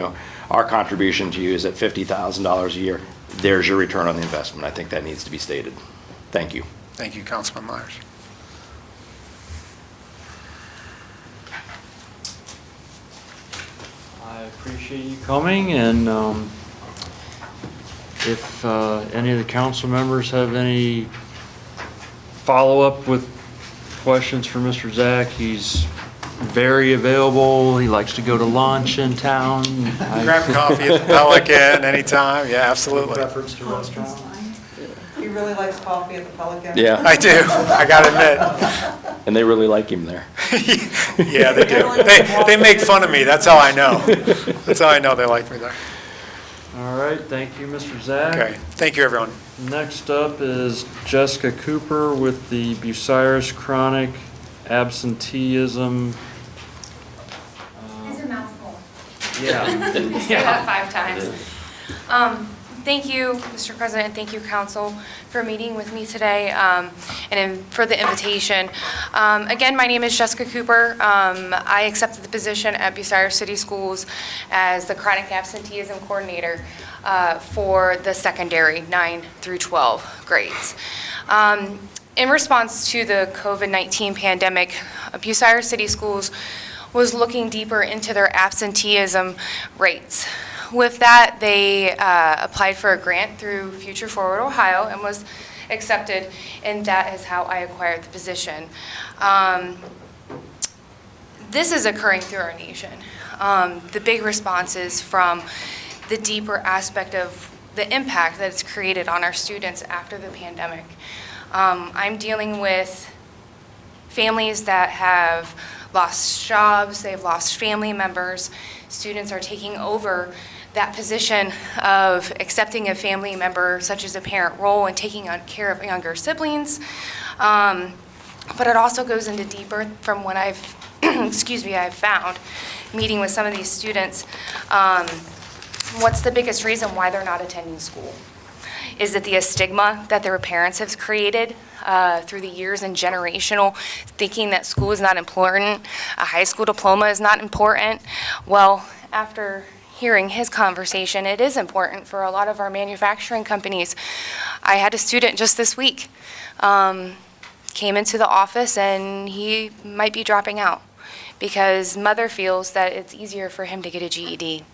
our contribution to you is at $50,000 a year. There's your return on the investment. I think that needs to be stated. Thank you. Thank you, Councilman Myers. I appreciate you coming, and if any of the council members have any follow-up with questions for Mr. Zach, he's very available. He likes to go to lunch in town. Grab coffee at the Pelican anytime. Yeah, absolutely. Preference to restaurant? He really likes coffee at the Pelican. Yeah. I do. I got to admit. And they really like him there. Yeah, they do. They make fun of me. That's how I know. That's how I know they like me there. All right, thank you, Mr. Zach. Okay, thank you, everyone. Next up is Jessica Cooper with the Bucyrus Chronic Absenteeism. It's a mouthful. Yeah. Say that 5 times. Thank you, Mr. President, thank you, Council, for meeting with me today and for the invitation. Again, my name is Jessica Cooper. I accepted the position at Bucyrus City Schools as the Chronic Absenteeism Coordinator for the secondary 9 through 12 grades. In response to the COVID-19 pandemic, Bucyrus City Schools was looking deeper into their absenteeism rates. With that, they applied for a grant through Future Forward Ohio and was accepted, and that is how I acquired the position. This is occurring through our nation. The big responses from the deeper aspect of the impact that it's created on our students after the pandemic. I'm dealing with families that have lost jobs, they've lost family members. Students are taking over that position of accepting a family member, such as a parent role, and taking on care of younger siblings. But it also goes into deeper from what I've, I've found, meeting with some of these students. What's the biggest reason why they're not attending school? Is it the stigma that their parents have created through the years and generational thinking that school is not important, a high school diploma is not important? Well, after hearing his conversation. It is important for a lot of our manufacturing companies. I had a student just this week, came into the office and he might be dropping out because mother feels that it's easier for him to get a GED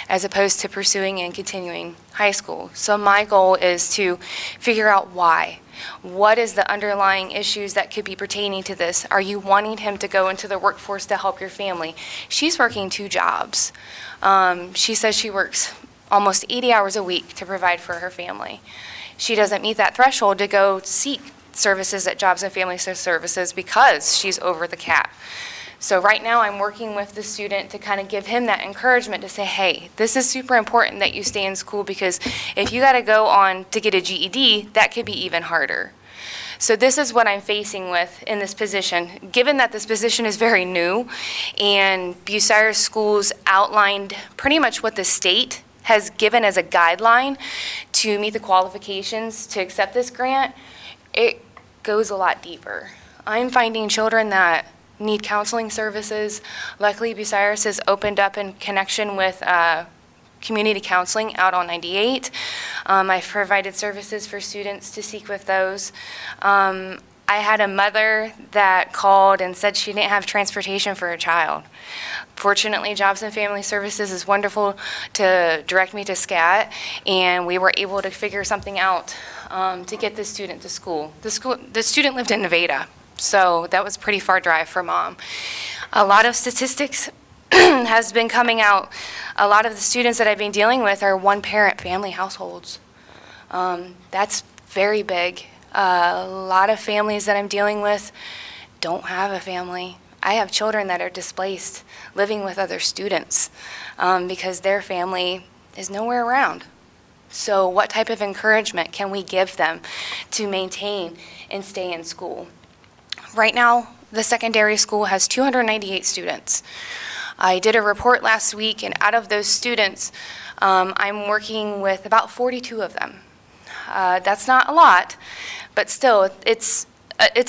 as opposed to pursuing and continuing high school. So my goal is to figure out why. What is the underlying issues that could be pertaining to this? Are you wanting him to go into the workforce to help your family? She's working 2 jobs. She says she works almost 80 hours a week to provide for her family. She doesn't meet that threshold to go seek services at Jobs and Family Services because she's over the cap. So right now I'm working with the student to kind of give him that encouragement to say, hey, this is super important that you stay in school because if you got to go on to get a GED, that could be even harder. So this is what I'm facing with in this position. Given that this position is very new and Bucyrus Schools outlined pretty much what the state has given as a guideline to meet the qualifications to accept this grant, it goes a lot deeper. I'm finding children that need counseling services. Luckily, Bucyrus has opened up in connection with community counseling out on 98. I've provided services for students to seek with those. I had a mother that called and said she didn't have transportation for a child. Fortunately, Jobs and Family Services is wonderful to direct me to SCAT, and we were able to figure something out to get the student to school. The student lived in Nevada, so that was a pretty far drive for mom. A lot of statistics has been coming out. A lot of the students that I've been dealing with are one-parent family households. That's very big. A lot of families that I'm dealing with don't have a family. I have children that are displaced, living with other students because their family is nowhere around. So what type of encouragement can we give them to maintain and stay in school? Right now, the secondary school has 298 students. I did a report last week, and out of those students, I'm working with about 42 of them. That's not a lot, but still, it's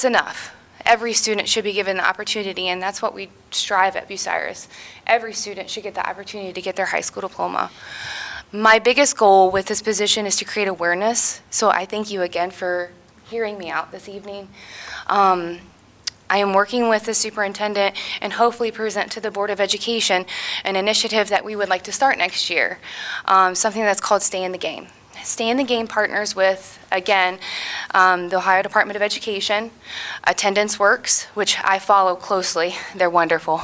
enough. Every student should be given the opportunity, and that's what we strive at Bucyrus. Every student should get the opportunity to get their high school diploma. My biggest goal with this position is to create awareness, so I thank you again for hearing me out this evening. I am working with the superintendent and hopefully present to the Board of Education an initiative that we would like to start next year, something that's called Stay in the Game. Stay in the Game partners with, again, the Ohio Department of Education, Attendance Works, which I follow closely. They're wonderful.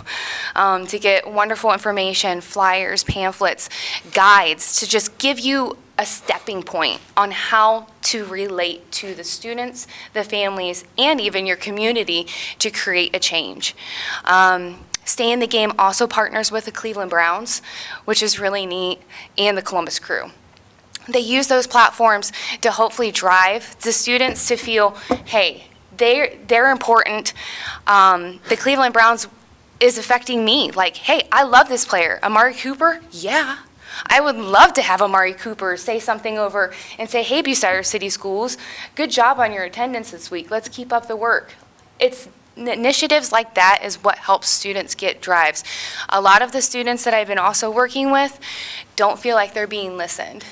To get wonderful information, flyers, pamphlets, guides, to just give you a stepping point on how to relate to the students, the families, and even your community to create a change. Stay in the Game also partners with the Cleveland Browns, which is really neat, and the Columbus Crew. They use those platforms to hopefully drive the students to feel, hey, they're important. The Cleveland Browns is affecting me. Like, hey, I love this player. Amari Cooper? Yeah. I would love to have Amari Cooper say something over and say, hey, Bucyrus City Schools, good job on your attendance this week. Let's keep up the work. It's initiatives like that is what helps students get drives. A lot of the students that I've been also working with don't feel like they're being listened.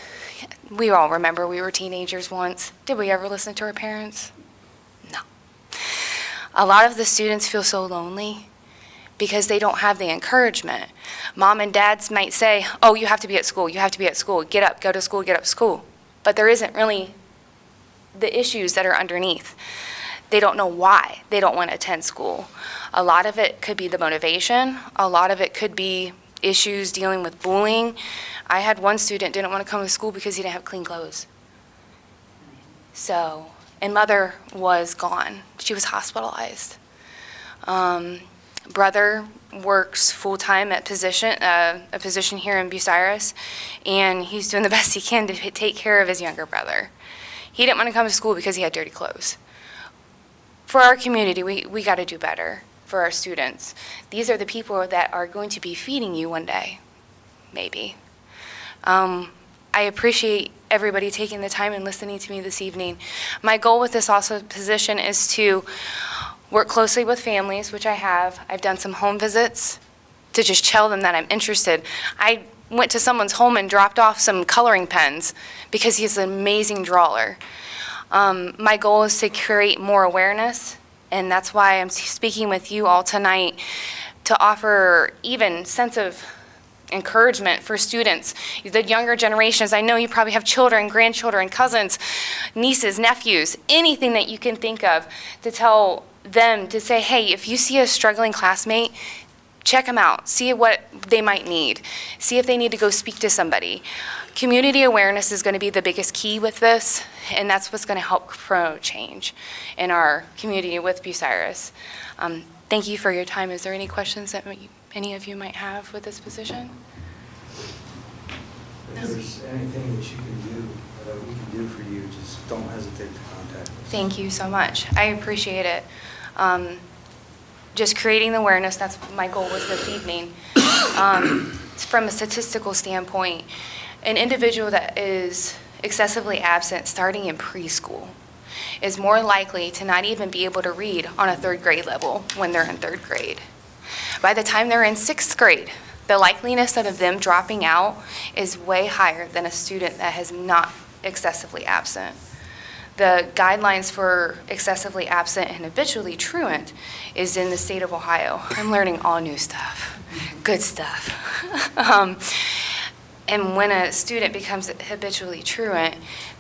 We all remember we were teenagers once. Did we ever listen to our parents? No. A lot of the students feel so lonely because they don't have the encouragement. Mom and dads might say, oh, you have to be at school, you have to be at school, get up, go to school, get up to school. But there isn't really the issues that are underneath. They don't know why they don't want to attend school. A lot of it could be the motivation. A lot of it could be issues dealing with bullying. I had one student didn't want to come to school because he didn't have clean clothes. So, and mother was gone. She was hospitalized. Brother works full-time at a position here in Bucyrus, and he's doing the best he can to take care of his younger brother. He didn't want to come to school because he had dirty clothes. For our community, we got to do better for our students. These are the people that are going to be feeding you one day, maybe. I appreciate everybody taking the time and listening to me this evening. My goal with this also position is to work closely with families, which I have. I've done some home visits to just tell them that I'm interested. I went to someone's home and dropped off some coloring pens because he's an amazing drawer. My goal is to create more awareness, and that's why I'm speaking with you all tonight to offer even sense of encouragement for students, the younger generations. I know you probably have children, grandchildren, cousins, nieces, nephews, anything that you can think of to tell them to say, hey, if you see a struggling classmate, check them out, see what they might need, see if they need to go speak to somebody. Community awareness is going to be the biggest key with this, and that's what's going to help promote change in our community with Bucyrus. Thank you for your time. Is there any questions that any of you might have with this position? If there's anything that you can do, that we can do for you, just don't hesitate to contact us. Thank you so much. I appreciate it. Just creating the awareness, that's my goal was this evening. From a statistical standpoint, an individual that is excessively absent starting in preschool is more likely to not even be able to read on a third grade level when they're in third grade. By the time they're in sixth grade, the likeliness of them dropping out is way higher than a student that has not excessively absent. The guidelines for excessively absent and habitually truant is in the state of Ohio. I'm learning all new stuff, good stuff. And when a student becomes habitually truant,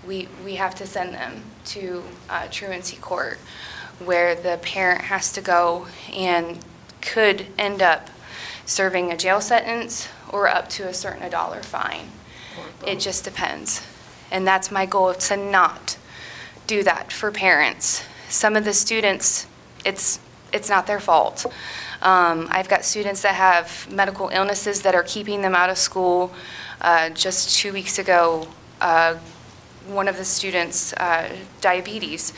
we have to send them to truancy court, where the parent has to go and could end up serving a jail sentence or up to a certain $1 fine. It just depends. And that's my goal, to not do that for parents. Some of the students, it's not their fault. I've got students that have medical illnesses that are keeping them out of school. Just 2 weeks ago, one of the students, diabetes,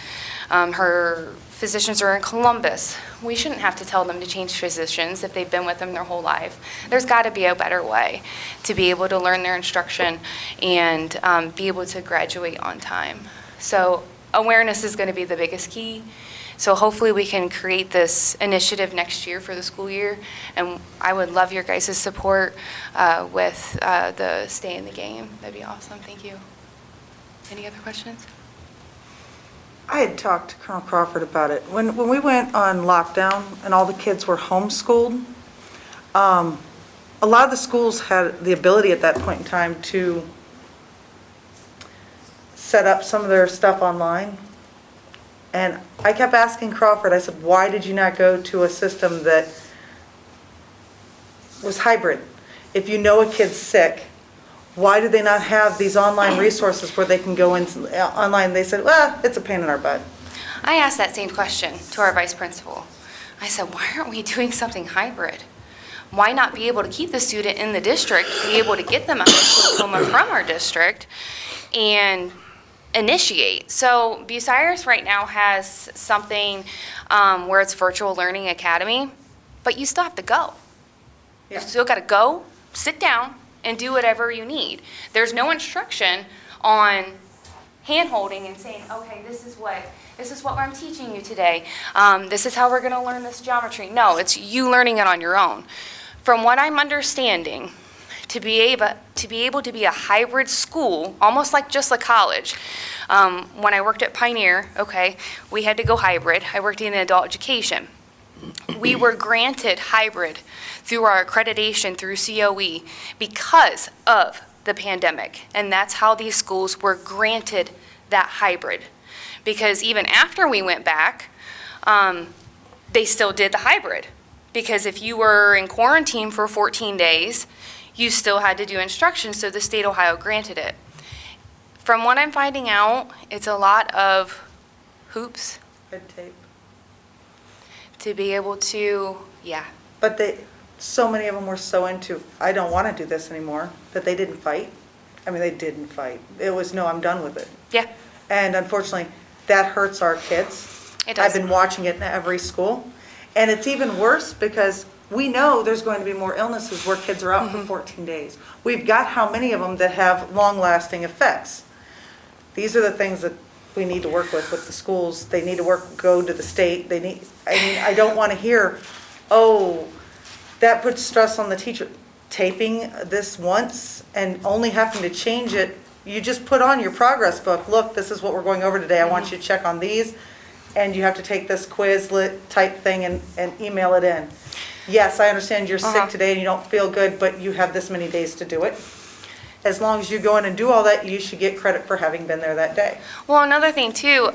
her physicians are in Columbus. We shouldn't have to tell them to change physicians if they've been with them their whole life. There's got to be a better way to be able to learn their instruction and be able to graduate on time. So awareness is going to be the biggest key. So hopefully we can create this initiative next year for the school year, and I would love your guys' support with the Stay in the Game. That'd be awesome. Thank you. Any other questions? I had talked to Colonel Crawford about it. When we went on lockdown and all the kids were homeschooled, a lot of the schools had the ability at that point in time to set up some of their stuff online. And I kept asking Crawford, I said, why did you not go to a system that was hybrid? If you know a kid's sick, why do they not have these online resources where they can go in online? They said, well, it's a pain in our butt. I asked that same question to our vice principal. I said, why aren't we doing something hybrid? Why not be able to keep the student in the district, be able to get them a high school diploma from our district, and initiate? So Bucyrus right now has something where it's Virtual Learning Academy, but you still have to go. Yeah. You still got to go, sit down, and do whatever you need. There's no instruction on hand-holding and saying, okay, this is what I'm teaching you today. This is how we're going to learn this geometry. No, it's you learning it on your own. From what I'm understanding, to be able to be a hybrid school, almost like just a college. When I worked at Pioneer, okay, we had to go hybrid. I worked in adult education. We were granted hybrid through our accreditation through COE because of the pandemic. And that's how these schools were granted that hybrid. Because even after we went back, they still did the hybrid. Because if you were in quarantine for 14 days, you still had to do instruction, so the state of Ohio granted it. From what I'm finding out, it's a lot of hoops. Red tape. To be able to, yeah. But so many of them were so into, I don't want to do this anymore, that they didn't fight. I mean, they didn't fight. It was, no, I'm done with it. Yeah. And unfortunately, that hurts our kids. It does. I've been watching it in every school. And it's even worse because we know there's going to be more illnesses where kids are out for 14 days. We've got how many of them that have long-lasting effects. These are the things that we need to work with the schools. They need to go to the state. I don't want to hear, oh, that puts stress on the teacher. taping this once and only having to change it. You just put on your progress book, look, this is what we're going over today, I want you to check on these, and you have to take this Quizlet type thing and email it in. Yes, I understand you're sick today and you don't feel good, but you have this many days to do it. As long as you go in and do all that, you should get credit for having been there that day. Well, another thing too,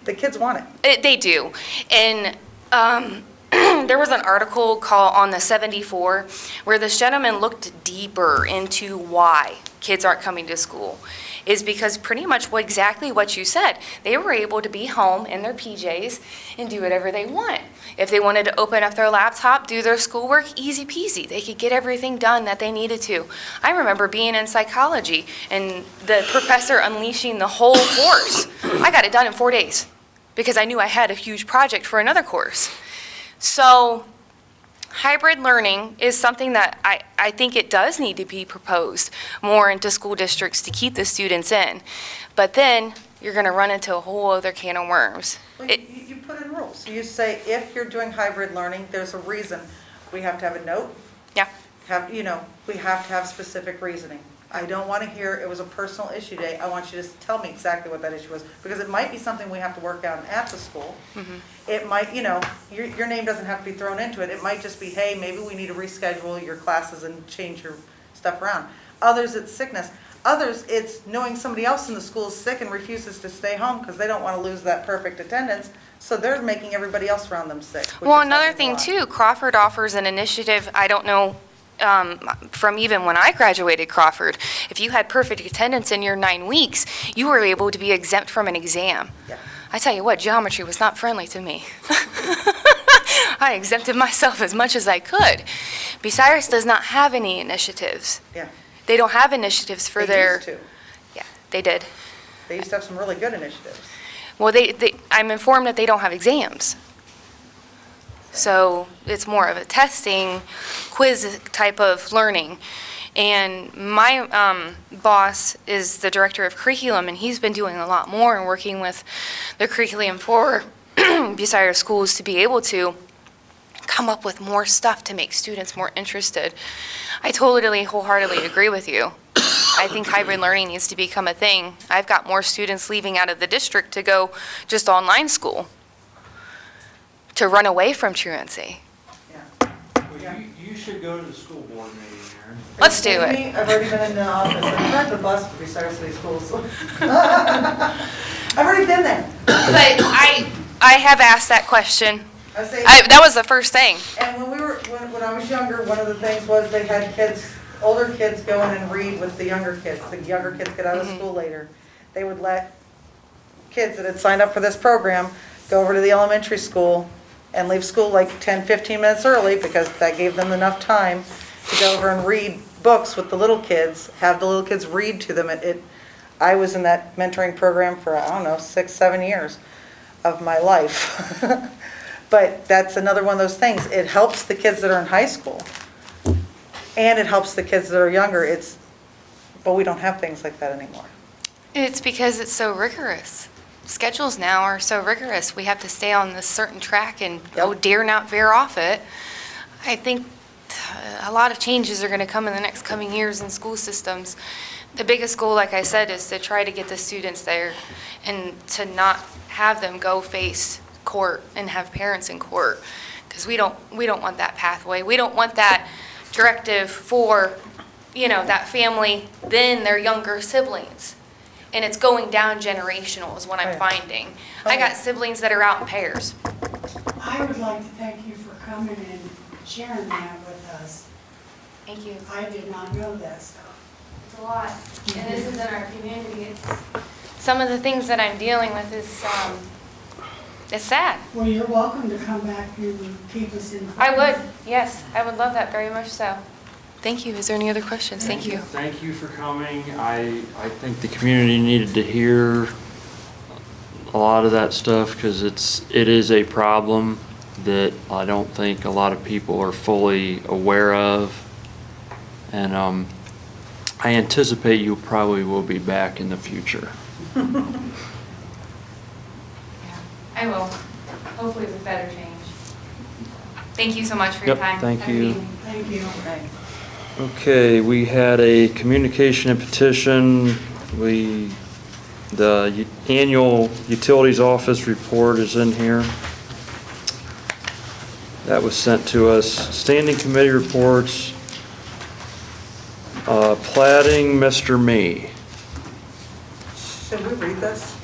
The kids want it. They do. And there was an article called On the 74 where this gentleman looked deeper into why kids aren't coming to school. Is because pretty much exactly what you said. They were able to be home in their PJs and do whatever they want. If they wanted to open up their laptop, do their schoolwork, easy peasy. They could get everything done that they needed to. I remember being in psychology and the professor unleashing the whole course. I got it done in 4 days because I knew I had a huge project for another course. So hybrid learning is something that I think it does need to be proposed more into school districts to keep the students in. But then you're going to run into a whole other can of worms. Well, you put in rules. You say if you're doing hybrid learning, there's a reason. We have to have a note. Yeah. We have to have specific reasoning. I don't want to hear it was a personal issue day. I want you to tell me exactly what that issue was, because it might be something we have to work out at the school. It might, your name doesn't have to be thrown into it. It might just be, hey, maybe we need to reschedule your classes and change your stuff around. Others, it's sickness. Others, it's knowing somebody else in the school is sick and refuses to stay home because they don't want to lose that perfect attendance, so they're making everybody else around them sick. Well, another thing too, Crawford offers an initiative, I don't know, from even when I graduated Crawford, if you had perfect attendance in your 9 weeks, you were able to be exempt from an exam. Yeah. I tell you what, geometry was not friendly to me. I exempted myself as much as I could. Bucyrus does not have any initiatives. Yeah. They don't have initiatives for They used to. Yeah, they did. They used to have some really good initiatives. Well, I'm informed that they don't have exams. So it's more of a testing, quiz type of learning. And my boss is the director of curriculum, and he's been doing a lot more and working with the curriculum for Bucyrus schools to be able to come up with more stuff to make students more interested. I totally, wholeheartedly agree with you. I think hybrid learning needs to become a thing. I've got more students leaving out of the district to go just online school, to run away from truancy. Well, you should go to the school board meeting, Aaron. Let's do it. I've already been in the office. I've tried the bus for Bucyrus City Schools. I've already been there. But I have asked that question. That was the first thing. And when I was younger, one of the things was they had older kids go in and read with the younger kids. The younger kids get out of school later. They would let kids that had signed up for this program go over to the elementary school and leave school like 10, 15 minutes early, because that gave them enough time to go over and read books with the little kids, have the little kids read to them. I was in that mentoring program for, 6, 7 years of my life. But that's another one of those things. It helps the kids that are in high school, and it helps the kids that are younger. But we don't have things like that anymore. It's because it's so rigorous. Schedules now are so rigorous. We have to stay on this certain track and dare not veer off it. I think a lot of changes are going to come in the next coming years in school systems. The biggest goal, like I said, is to try to get the students there and to not have them go face court and have parents in court, because we don't want that pathway. We don't want that directive for, that family, then their younger siblings. And it's going down generational is what I'm finding. I got siblings that are out in pairs. I would like to thank you for coming and sharing that with us. Thank you. I did not know that stuff. It's a lot. And this is in our community. Some of the things that I'm dealing with is, it's sad. Well, you're welcome to come back and keep us informed. I would, yes. I would love that very much so. Thank you. Is there any other questions? Thank you. Thank you for coming. I think the community needed to hear a lot of that stuff, because it is a problem that I don't think a lot of people are fully aware of. And I anticipate you probably will be back in the future. I will. Hopefully with better change. Thank you so much for your time. Thank Have a good you. evening. Thank you. Right. Okay, we had a communication and petition. The annual utilities office report is in here. That was sent to us. Standing committee reports. Plating, Mr. Me. Should we read this?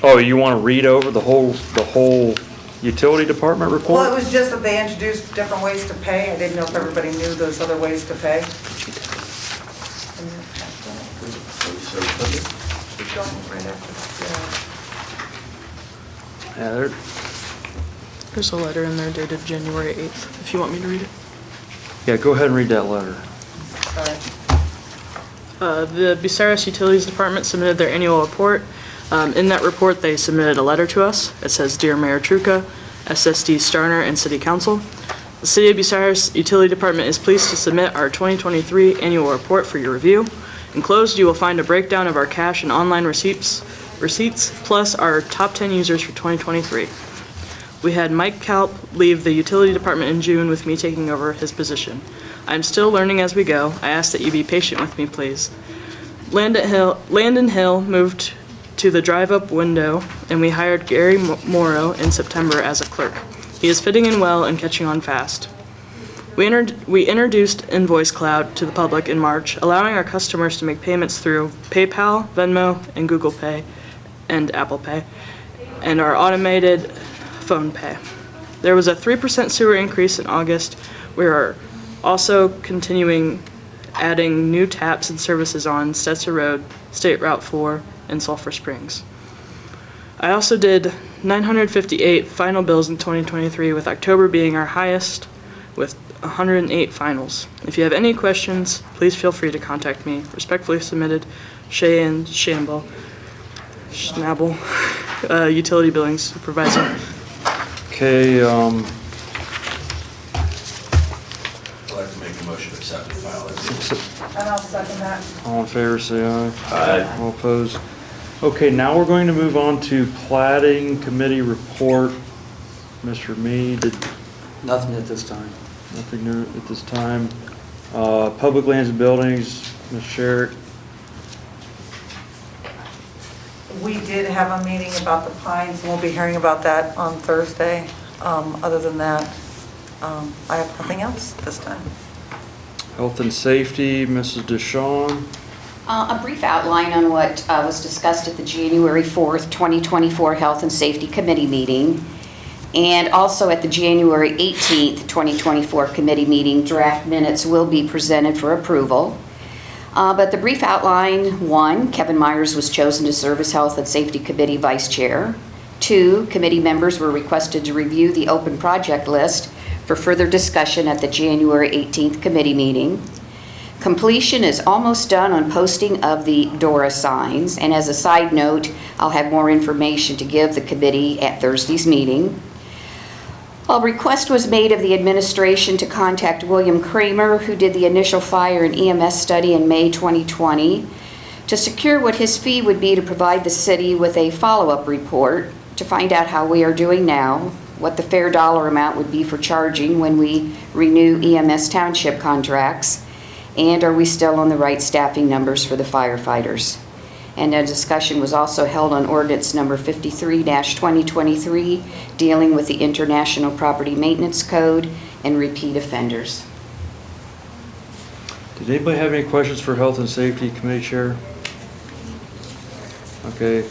Oh, you want to read over the whole utility department report? Well, it was just that they introduced different ways to pay. I didn't know if everybody knew those other ways to pay. Keep going right after Yeah, There's a letter in there dated January 8th, if you want me to read it. yeah, go ahead and read that letter. Sorry. The Bucyrus Utilities Department submitted their annual report. In that report, they submitted a letter to us. It says, "Dear Mayor Truka, SSD Starner, and City Council, the City of Bucyrus Utility Department is pleased to submit our 2023 annual report for your review. Enclosed, you will find a breakdown of our cash and online receipts, plus our top 10 users for 2023. We had Mike Kalp leave the utility department in June with me taking over his position. I'm still learning as we go. I ask that you be patient with me, please. Landon Hill moved to the drive-up window, and we hired Gary Morrow in September as a clerk. He is fitting in well and catching on fast. We introduced Invoice Cloud to the public in March, allowing our customers to make payments through PayPal, Venmo, and Google Pay, and Apple Pay, and our automated phone pay. There was a 3% sewer increase in August. We are also continuing adding new taps and services on Stetzer Road, State Route 4, and Sulphur Springs. I also did 958 final bills in 2023, with October being our highest, with 108 finals. If you have any questions, please feel free to contact me. Respectfully submitted, Cheyenne Schnabel, Utility Billing Supervisor." Okay, I'd like to make a motion to accept and file as And I'll second that. all in favor, say aye. Aye. All opposed? Okay, now we're going to move on to plating committee report. Mr. Mead, Nothing at this time. nothing new at this time. Public lands and buildings, Ms. Sherrick. We did have a meeting about the pines, and we'll be hearing about that on Thursday. Other than that, I have nothing else this time. Health and safety, Mrs. DeShawn. A brief outline on what was discussed at the January 4th, 2024 Health and Safety Committee meeting, and also at the January 18th, 2024 committee meeting. Draft minutes will be presented for approval. But the brief outline: 1, Kevin Myers was chosen to serve as Health and Safety Committee Vice Chair. 2, committee members were requested to review the open project list for further discussion at the January 18th committee meeting. Completion is almost done on posting of the DORA signs, and as a side note, I'll have more information to give the committee at Thursday's meeting. A request was made of the administration to contact William Kramer, who did the initial fire and EMS study in May 2020, to secure what his fee would be to provide the city with a follow-up report to find out how we are doing now, what the fair dollar amount would be for charging when we renew EMS township contracts, and are we still on the right staffing numbers for the firefighters. And a discussion was also held on ordinance number 53-2023, dealing with the International Property Maintenance Code and repeat offenders. Did anybody have any questions for Health and Safety Committee Chair? Okay,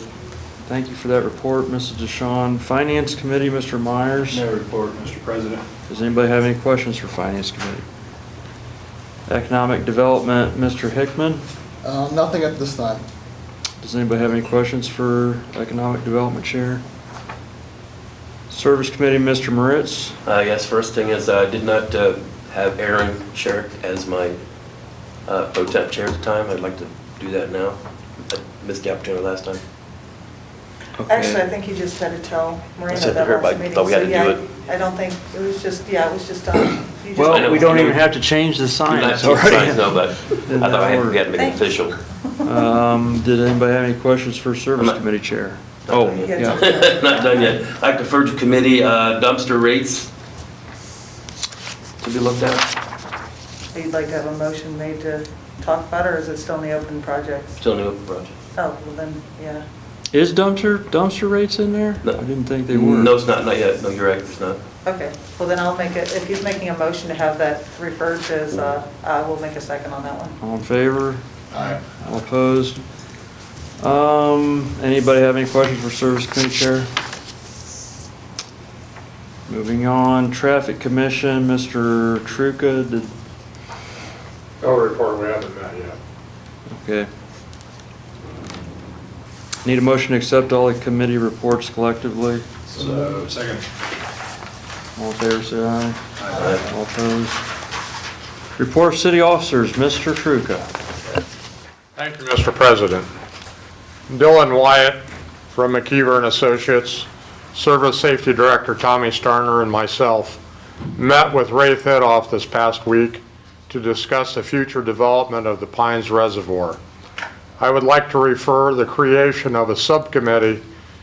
thank you for that report, Mrs. DeShawn. Finance Committee, Mr. Myers. No report, Mr. President. Does anybody have any questions for Finance Committee? Economic Development, Mr. Hickman. Nothing at this time. Does anybody have any questions for Economic Development Chair? Service Committee, Mr. Moritz. Yes, first thing is I did not have Aaron Sherrick as my pro temp chair at the time. I'd like to do that now. I missed the opportunity last time. Okay. Actually, I think you just had to tell Miranda said to that her, last but I meeting. thought we had So, to yeah, do it. I don't think, it was just done. You just- Well, I know, we don't I know. even have to change the You don't have signs. to change the already. signs, no, but I thought we had to make it official. Did anybody have any questions for Service not- Committee Chair? Not Oh, done yet. yeah. Not done yet. I'd like to defer to committee dumpster rates to be looked at. You'd like to have a motion made to talk about, or is it still in the open projects? Still new open project. Oh, well then, yeah. Is dumpster rates in there? No. I didn't think they were. No, it's not yet. No, you're right, it's not. Okay, well then I'll make it, if he's making a motion to have that referred to as, I will make a second on that one. All in favor? Aye. All opposed? Anybody have any questions for Service Committee Chair? Moving on, Traffic Commission, Mr. Truka, did, No report, we haven't met yet. okay. Need a motion to accept all the committee reports collectively? So, second. All in favor, say aye. Aye. All opposed? Report of city officers, Mr. Truka. Thank you, Mr. President. Dylan Wyatt from McKeever and Associates, Service Safety Director Tommy Starner, and myself met with Ray Thidoff this past week to discuss the future development of the Pines Reservoir. I would like to refer the creation of a subcommittee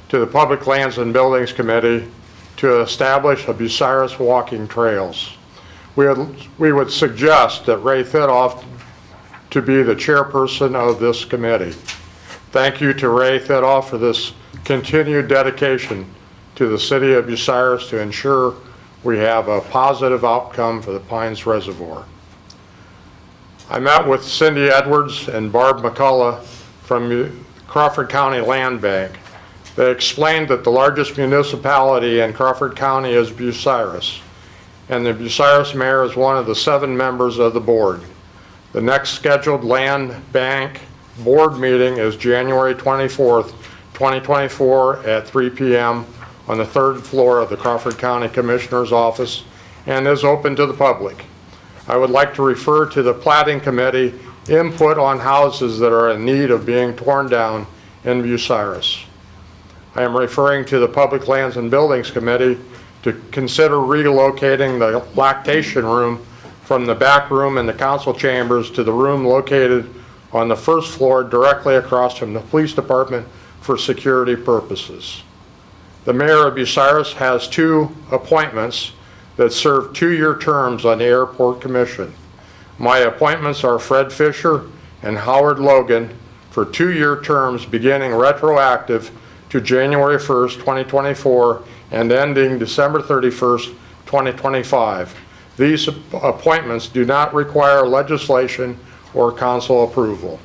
to the Public Lands and Buildings Committee to establish a Bucyrus walking trails. We would suggest that Ray Thidoff to be the chairperson of this committee. Thank you to Ray Thidoff for this continued dedication to the city of Bucyrus to ensure we have a positive outcome for the Pines Reservoir. I met with Cindy Edwards and Barb McCullough from Crawford County Land Bank. They explained that the largest municipality in Crawford County is Bucyrus, and the Bucyrus mayor is one of the 7 members of the board. The next scheduled land bank board meeting is January 24th, 2024 at 3 p.m. on the 3rd floor of the Crawford County Commissioner's office and is open to the public. I would like to refer to the Platting Committee input on houses that are in need of being torn down in Bucyrus. I am referring to the Public Lands and Buildings Committee to consider relocating the lactation room from the back room in the council chambers to the room located on the 1st floor directly across from the police department for security purposes. The mayor of Bucyrus has 2 appointments that serve 2-year terms on the Airport Commission. My appointments are Fred Fisher and Howard Logan for 2-year terms beginning retroactive to January 1st, 2024 and ending December 31st, 2025. These appointments do not require legislation or council approval.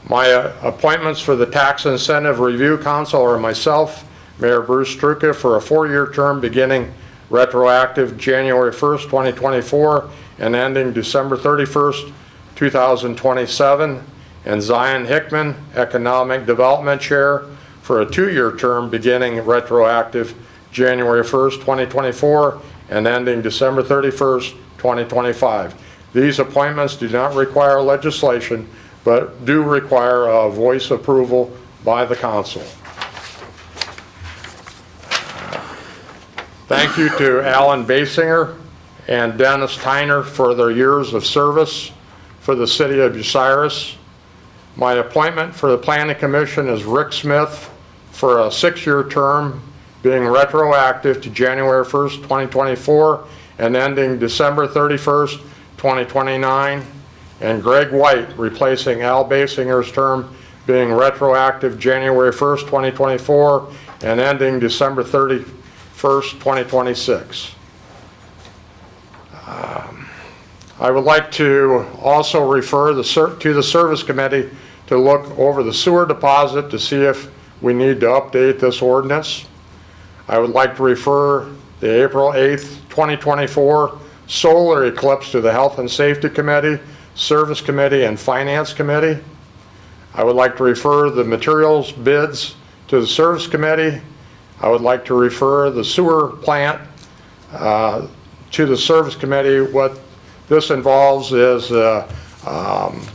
My appointments for the Tax Incentive Review Council are myself, Mayor Bruce Truka, for a 4-year term beginning retroactive January 1st, 2024 and ending December 31st, 2027, and Zion Hickman, Economic Development Chair, for a 2-year term beginning retroactive January 1st, 2024 and ending December 31st, 2025. These appointments do not require legislation, but do require a voice approval by the council. Thank you to Alan Basinger and Dennis Tyner for their years of service for the city of Bucyrus. My appointment for the Planning Commission is Rick Smith for a 6-year term being retroactive to January 1st, 2024 and ending December 31st, 2029, and Greg White replacing Al Basinger's term being retroactive January 1st, 2024 and ending December 31st, 2026. I would like to also refer to the Service Committee to look over the sewer deposit to see if we need to update this ordinance. I would like to refer the April 8th, 2024 solar eclipse to the Health and Safety Committee, Service Committee, and Finance Committee. I would like to refer the materials bids to the Service Committee. I would like to refer the sewer plant to the Service Committee. What this involves is I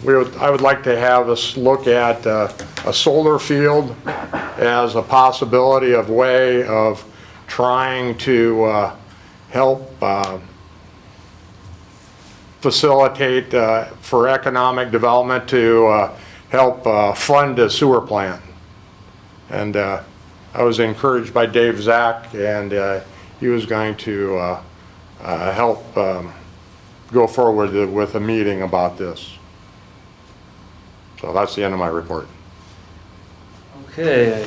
would like to have us look at a solar field as a possibility of way of trying to help facilitate for economic development to help fund a sewer plant. And I was encouraged by Dave Zach, and he was going to help go forward with a meeting about this. So that's the end of my report. Okay,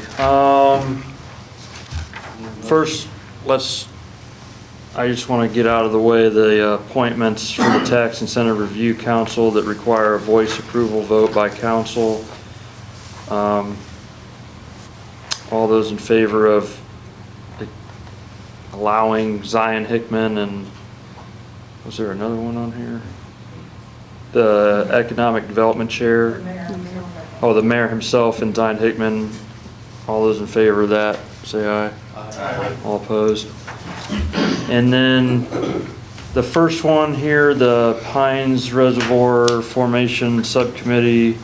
first, I just want to get out of the way the appointments for the Tax Incentive Review Council that require a voice approval vote by council. All those in favor of allowing Zion Hickman and, was there another one on here? The Economic Development Chair? Oh, the mayor himself and Zion Hickman. All those in favor of that, say aye. Aye. All opposed? And then the first one here, the Pines Reservoir Formation Subcommittee,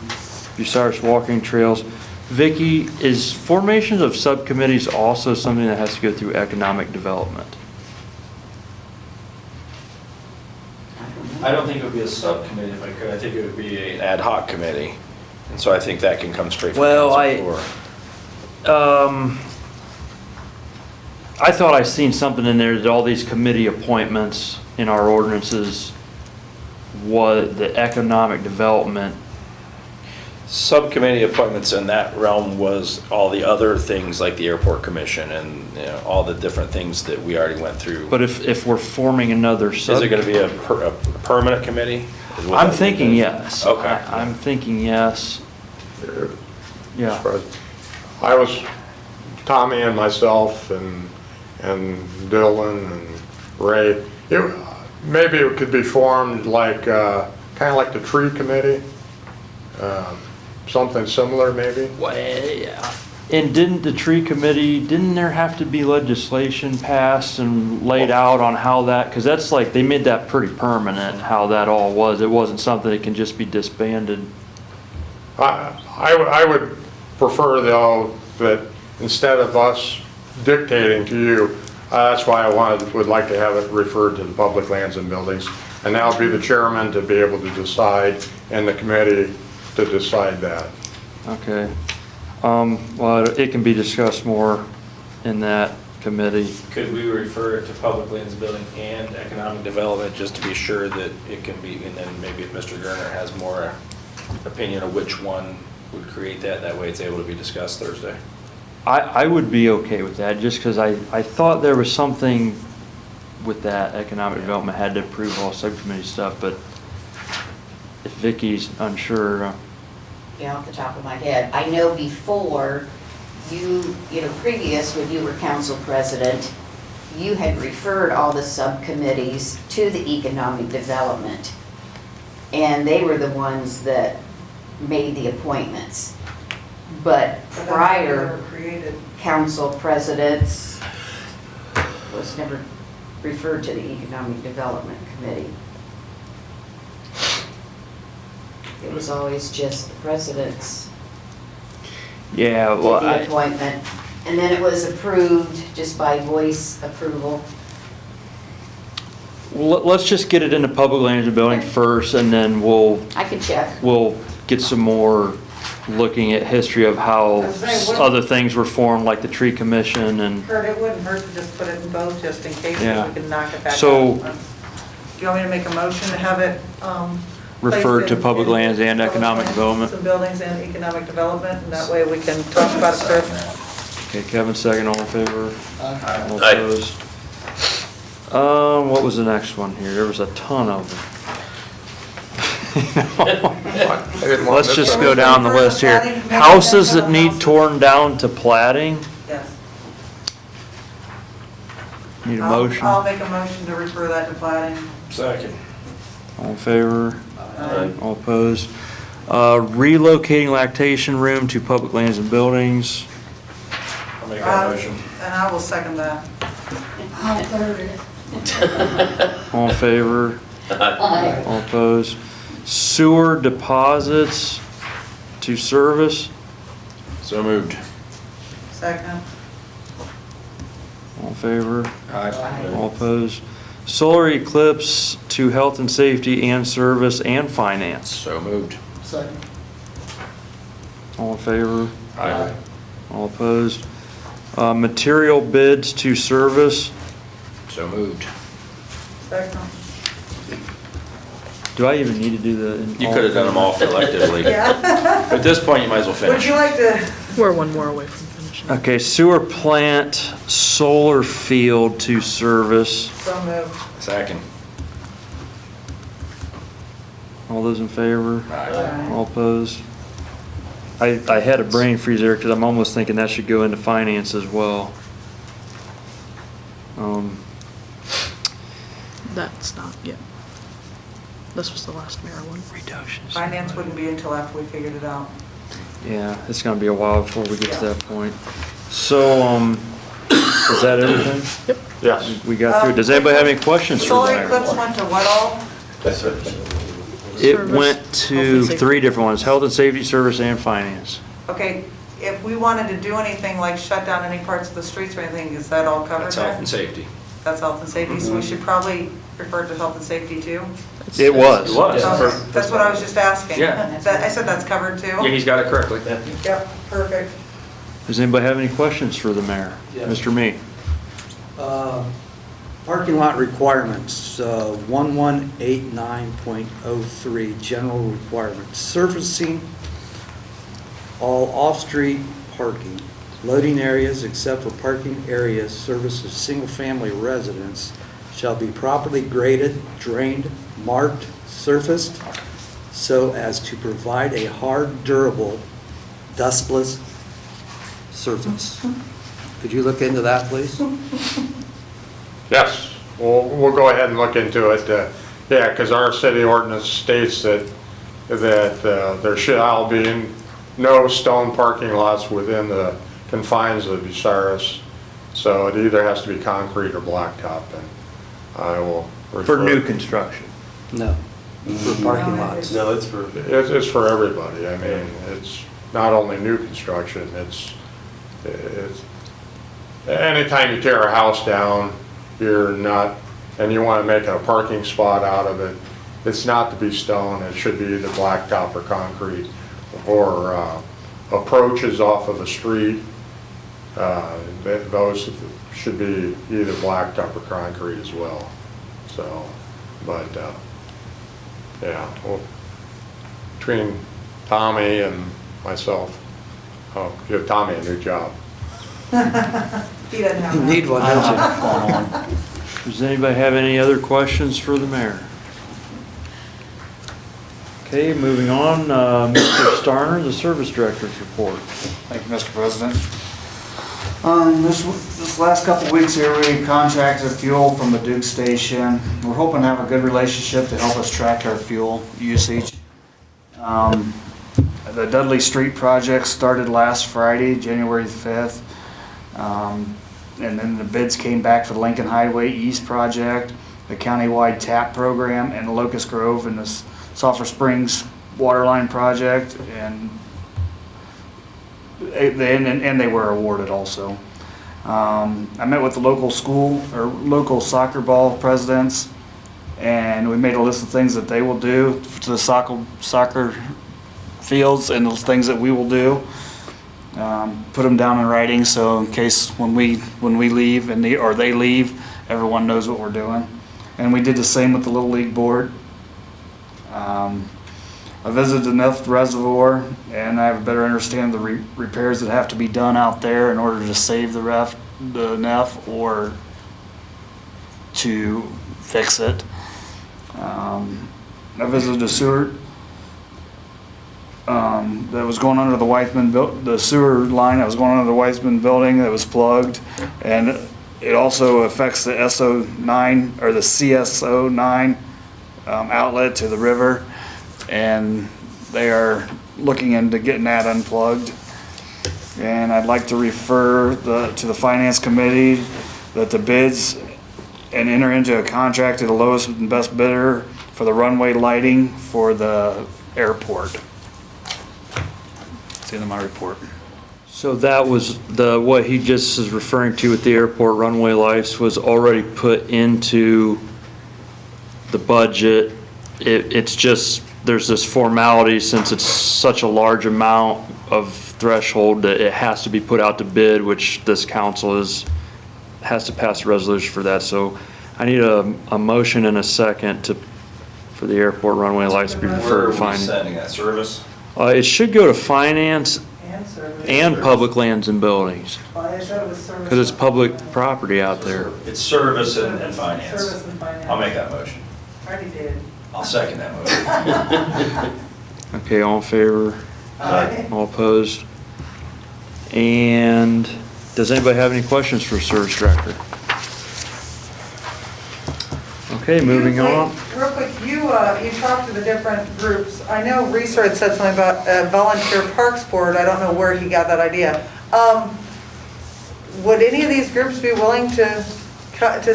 Bucyrus Walking Trails. Vicki, is formations of subcommittees also something that has to go through economic development? I don't think it would be a subcommittee if I could. I think it would be an ad hoc committee. And so I think that can come straight from council floor. I thought I seen something in there that all these committee appointments in our ordinances, what the economic development. Subcommittee appointments in that realm was all the other things like the airport commission and, you know, all the different things that we already went through. But if we're forming another Is it going to be a permanent committee? I'm thinking yes. Okay. I'm thinking yes. Yeah. I was, Tommy and myself and Dylan and Ray, maybe it could be formed like, kind of like the tree committee, something similar maybe. Well, yeah. And didn't the tree committee, didn't there have to be legislation passed and laid out on how that, because that's like, they made that pretty permanent, how that all was. It wasn't something that can just be disbanded. I would prefer though that instead of us dictating to you, that's why I would like to have it referred to the Public Lands and Buildings. And that would be the chairman to be able to decide and the committee to decide that. Okay. Well, it can be discussed more in that committee. Could we refer it to Public Lands and Building and Economic Development just to be sure that it can be, and then maybe if Mr. Gerner has more opinion of which one would create that way it's able to be discussed Thursday? I would be okay with that, just because I thought there was something with that economic development had to approve all subcommittee stuff, but if Vicky's unsure. Yeah, off the top of my head. I know before, previous when you were council president, you had referred all the subcommittees to the economic development. And they were the ones that made the appointments. But prior council presidents was never referred to the economic development committee. It was always just the president's. Yeah, well, the appointment. And then it was approved just by voice approval. Well, let's just get it into Public Lands and Building first, and then I can check. we'll get some more looking at history of how other things were formed, like the tree commission and. Kurt, it wouldn't hurt to just put it in both, just in case we Yeah. can knock it back So- out. Do you want me to make a motion to have it Referred placed to in- Public in Lands and Public Economic Lands Development? and Buildings and Economic Development, and that way we can talk about it further. Okay, Kevin, second, all in favor? All Aye. opposed? What was the next one here? There was a ton of them. Let's just go down the list here. Houses that need torn down to platting, Yes. need a motion? I'll make a motion to refer that to plating. Second. All in favor? All opposed? Relocating lactation room to Public Lands and Buildings. I'll make that motion. And I will second that. I'll third it. All in favor? Aye. All opposed? Sewer deposits to service. So moved. Second. All in favor? Aye. All opposed? Solar eclipse to health and safety and service and finance. So moved. Second. All in favor? Aye. All opposed? Material bids to service. So moved. Second. Do I even need to do the? You could have done them all collectively. Yeah. At this point, you might as well Would finish. you like to, We're one more away from finishing. Okay, sewer plant, solar field to service. so moved. Second. All those in favor? Aye. All opposed? I had a brain freeze there because I'm almost thinking that should go into finance as well. That's not, yeah. This was the last mayor one. Reductions. Finance wouldn't be until after we figured it out. Yeah, it's gonna be a while before we get to that point. So, is that everything? Yep. Yes. We got through. Does anybody have any questions for Solar the mayor? eclipse went to what all? It Service, went health to and safety. 3 different ones, health and safety, service, and finance. Okay, if we wanted to do anything like shut down any parts of the streets or anything, is that all covered That's there? health and safety. That's health and safety, so we should probably refer to health and safety too? It was. It was. Okay, that's what I was just asking. Yeah. I said that's covered too? Yeah, he's got it correctly. Yep, perfect. Does anybody have any questions for the mayor? Yeah. Mr. Me? Parking lot requirements, 1189.03, general requirements. Surfacing all off-street parking. Loading areas except for parking areas services single-family residents shall be properly graded, drained, marked, surfaced, so as to provide a hard, durable, dustless surface. Could you look into that, please? Yes, we'll go ahead and look into it. Yeah, because our city ordinance states that there shall be no stone parking lots within the confines of Bucyrus. So it either has to be concrete or blacktop, and I will refer. For new construction? No, for parking lots. No, it's for, It's for everybody. I mean, it's not only new construction, it's anytime you tear a house down, you're not, and you want to make a parking spot out of it, it's not to be stone. It should be either blacktop or concrete, or approaches off of a street. Those should be either blacktop or concrete as well. So, but yeah, well, between Tommy and myself, I'll give Tommy a new job. He doesn't have that. Need one, don't you? Does anybody have any other questions for the mayor? Okay, moving on, Mr. Starner, the service director's report. Thank you, Mr. President. This last couple of weeks here, we contracted fuel from the Duke Station. We're hoping to have a good relationship to help us track our fuel usage. The Dudley Street project started last Friday, January 5th. And then the bids came back for the Lincoln Highway East project, the countywide TAP program, and the Locust Grove and the Sulphur Springs Waterline project, and they were awarded also. I met with the local local soccer ball presidents, and we made a list of things that they will do to the soccer fields and the things that we will do. Put them down in writing, so in case when we leave or they leave, everyone knows what we're doing. And we did the same with the Little League board. I visited the Neff Reservoir, and I have a better understanding of the repairs that have to be done out there in order to save the Neff or to fix it. I visited the sewer that was going under the Weissman the sewer line that was going under the Weissman building that was plugged, and it also affects the SO9 or the CSO9 outlet to the river, and they are looking into getting that unplugged. And I'd like to refer to the finance committee that the bids and enter into a contract to the lowest and best bidder for the runway lighting for the airport. That's the end of my report. So that was what he just is referring to with the airport runway lights was already put into the budget. It's just, there's this formality since it's such a large amount of threshold that it has to be put out to bid, which this council has to pass a resolution for that. So I need a motion and a second for for the airport runway lights be Where referred are to we finance. sending that service? It should go to finance And service. and public lands and buildings, Well, I thought it was service. because it's public property out there. It's service and finance. Service and finance. I'll make that motion. Already did. I'll second that motion. Okay, all in favor? Aye. All opposed? And does anybody have any questions for Service Director? Okay, moving on. Real quick, you talked to the different groups. I know Reeser had said something about volunteer parks board. I don't know where he got that idea. Would any of these groups be willing to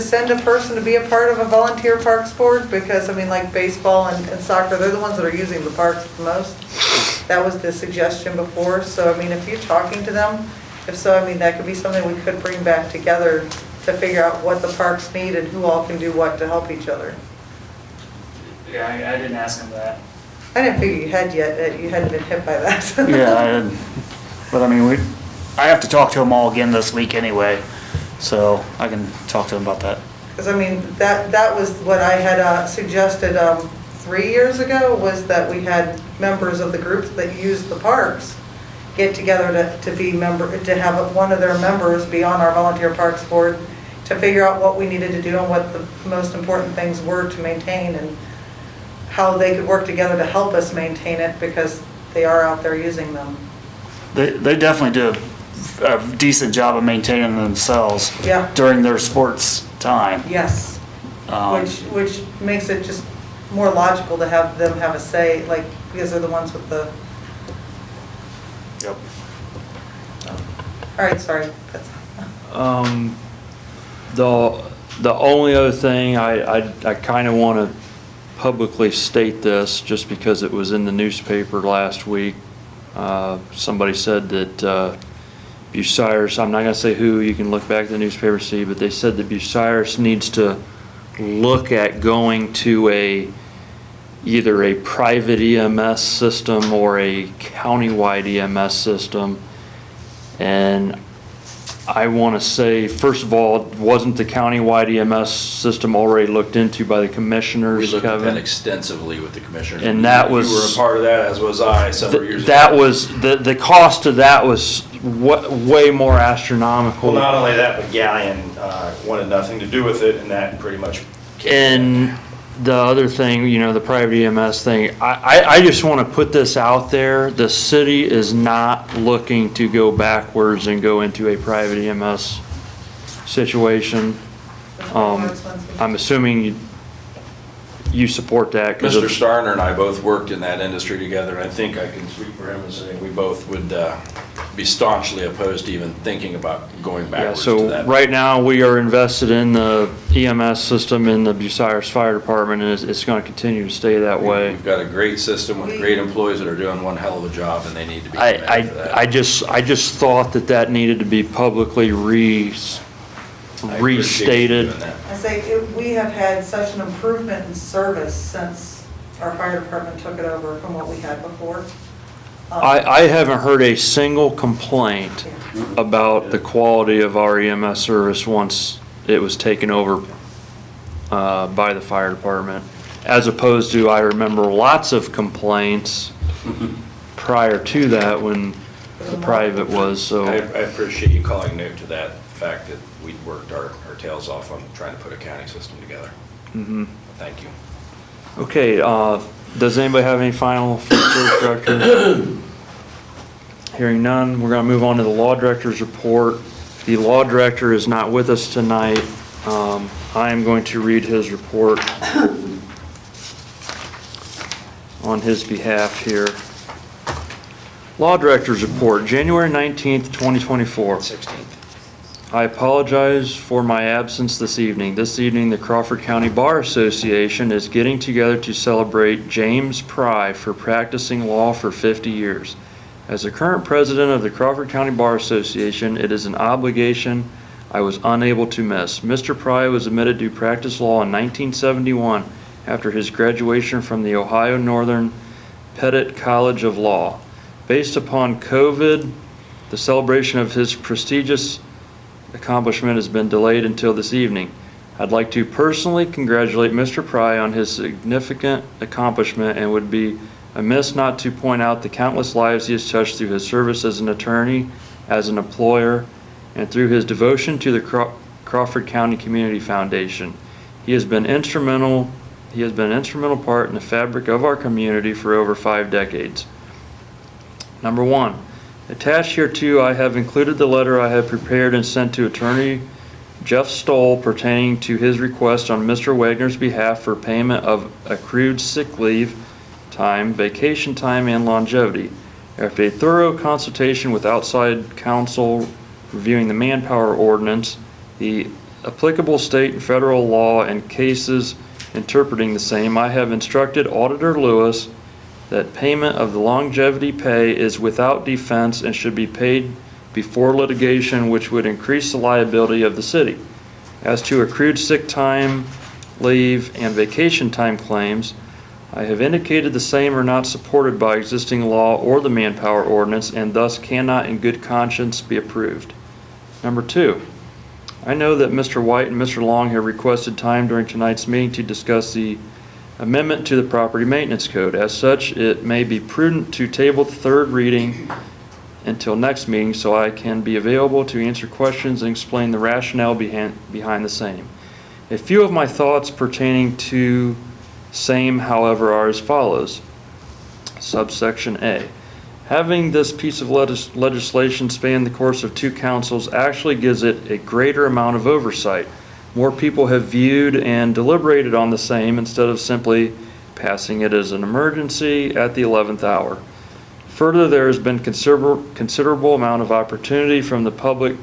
send a person to be a part of a volunteer parks board? Because, I mean, like baseball and soccer, they're the ones that are using the parks the most. That was the suggestion before. So, I mean, if you're talking to them, if so, I mean, that could be something we could bring back together to figure out what the parks need and who all can do what to help each other. Yeah, I didn't ask him that. I didn't figure you had yet, you hadn't been hit by that. Yeah, I didn't. But I mean, I have to talk to them all again this week anyway, so I can talk to them about that. Because, I mean, that was what I had suggested 3 years ago, was that we had members of the groups that use the parks get together to have one of their members be on our volunteer parks board to figure out what we needed to do and what the most important things were to maintain and how they could work together to help us maintain it, because they are out there using them. They definitely do a decent job of maintaining themselves Yeah. during their sports time. Yes, which makes it just more logical to have them have a say, like, because they're the ones with the. Yep. All right, sorry. The only other thing, I kind of want to publicly state this, just because it was in the newspaper last week. Somebody said that Bucyrus, I'm not going to say who, you can look back at the newspaper and see, but they said that Bucyrus needs to look at going to either a private EMS system or a countywide EMS system. And I want to say, first of all, wasn't the countywide EMS system already looked into by the commissioners, We looked at that Kevin? extensively with the commissioners. And that was. You were a part of that, as was I, several years ago. That was, the cost of that was way more astronomical. Well, not only that, but Galleon wanted nothing to do with it, and that pretty much And the other thing, the private EMS thing, I just want to put this out there. The city is not looking to go backwards and go into a private EMS situation. I'm assuming you support that. Mr. Starner and I both worked in that industry together, and I think I can speak for him and say we both would be staunchly opposed to even thinking about going Yeah, backwards to so that. right now, we are invested in the EMS system in the Bucyrus Fire Department, and it's going to continue to stay that way. We've got a great system with great employees that are doing one hell of a job, and they need to be commended for that. I just thought that needed to be publicly restated. I say, we have had such an improvement in service since our fire department took it over from what we had before. I haven't heard a single complaint about the quality of our EMS service once it was taken over by the fire department, as opposed to, I remember lots of complaints prior to that when the private was, so. I appreciate you calling note to that fact that we worked our tails off on trying to put a county system together. Thank you. Okay, does anybody have any final for the Service Director? Hearing none, we're going to move on to the Law Director's report. The Law Director is not with us tonight. I am going to read his report on his behalf here. Law Director's report, January 19th, 2024. 16th. I apologize for my absence this evening. This evening, the Crawford County Bar Association is getting together to celebrate James Pry for practicing law for 50 years. As the current president of the Crawford County Bar Association, it is an obligation I was unable to miss. Mr. Pry was admitted to practice law in 1971 after his graduation from the Ohio Northern Pettit College of Law. Based upon COVID, the celebration of his prestigious accomplishment has been delayed until this evening. I'd like to personally congratulate Mr. Pry on his significant accomplishment and would be amiss not to point out the countless lives he has touched through his service as an attorney, as an employer, and through his devotion to the Crawford County Community Foundation. He has been instrumental part in the fabric of our community for over 5 decades. Number 1, attached here too, I have included the letter I have prepared and sent to Attorney Jeff Stoll pertaining to his request on Mr. Wagner's behalf for payment of accrued sick leave time, vacation time, and longevity. After a thorough consultation with outside counsel reviewing the manpower ordinance, the applicable state and federal law, and cases interpreting the same, I have instructed Auditor Lewis that payment of the longevity pay is without defense and should be paid before litigation, which would increase the liability of the city. As to accrued sick time, leave, and vacation time claims, I have indicated the same are not supported by existing law or the manpower ordinance and thus cannot in good conscience be approved. Number 2, I know that Mr. White and Mr. Long have requested time during tonight's meeting to discuss the amendment to the property maintenance code. As such, it may be prudent to table the 3rd reading until next meeting so I can be available to answer questions and explain the rationale behind the same. A few of my thoughts pertaining to same, however, are as follows. Subsection A. Having this piece of legislation span the course of 2 councils actually gives it a greater amount of oversight. More people have viewed and deliberated on the same instead of simply passing it as an emergency at the 11th hour. Further, there has been considerable amount of opportunity from the public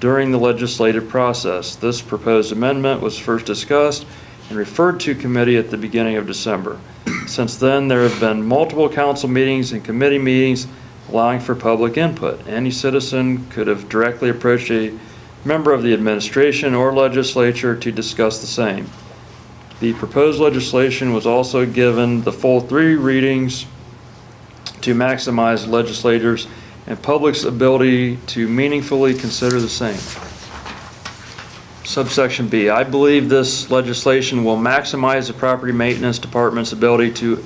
during the legislative process. This proposed amendment was first discussed and referred to committee at the beginning of December. Since then, there have been multiple council meetings and committee meetings allowing for public input. Any citizen could have directly approached a member of the administration or legislature to discuss the same. The proposed legislation was also given the full 3 readings to maximize legislators and public's ability to meaningfully consider the same. Subsection B, I believe this legislation will maximize the property maintenance department's ability to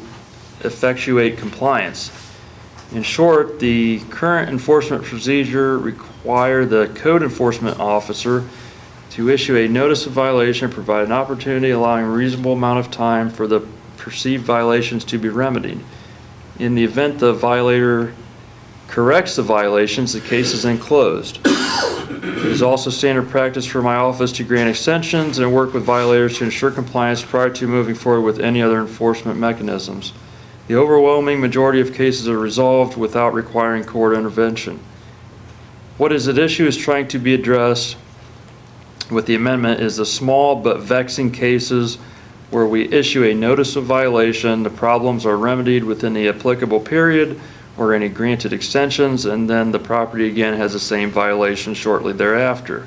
effectuate compliance. In short, the current enforcement procedure require the code enforcement officer to issue a notice of violation, provide an opportunity allowing a reasonable amount of time for the perceived violations to be remedied. In the event the violator corrects the violations, the case is then closed. It is also standard practice for my office to grant extensions and work with violators to ensure compliance prior to moving forward with any other enforcement mechanisms. The overwhelming majority of cases are resolved without requiring court intervention. What is at issue is trying to be addressed with the amendment is the small but vexing cases where we issue a notice of violation, the problems are remedied within the applicable period or any granted extensions, and then the property again has the same violation shortly thereafter.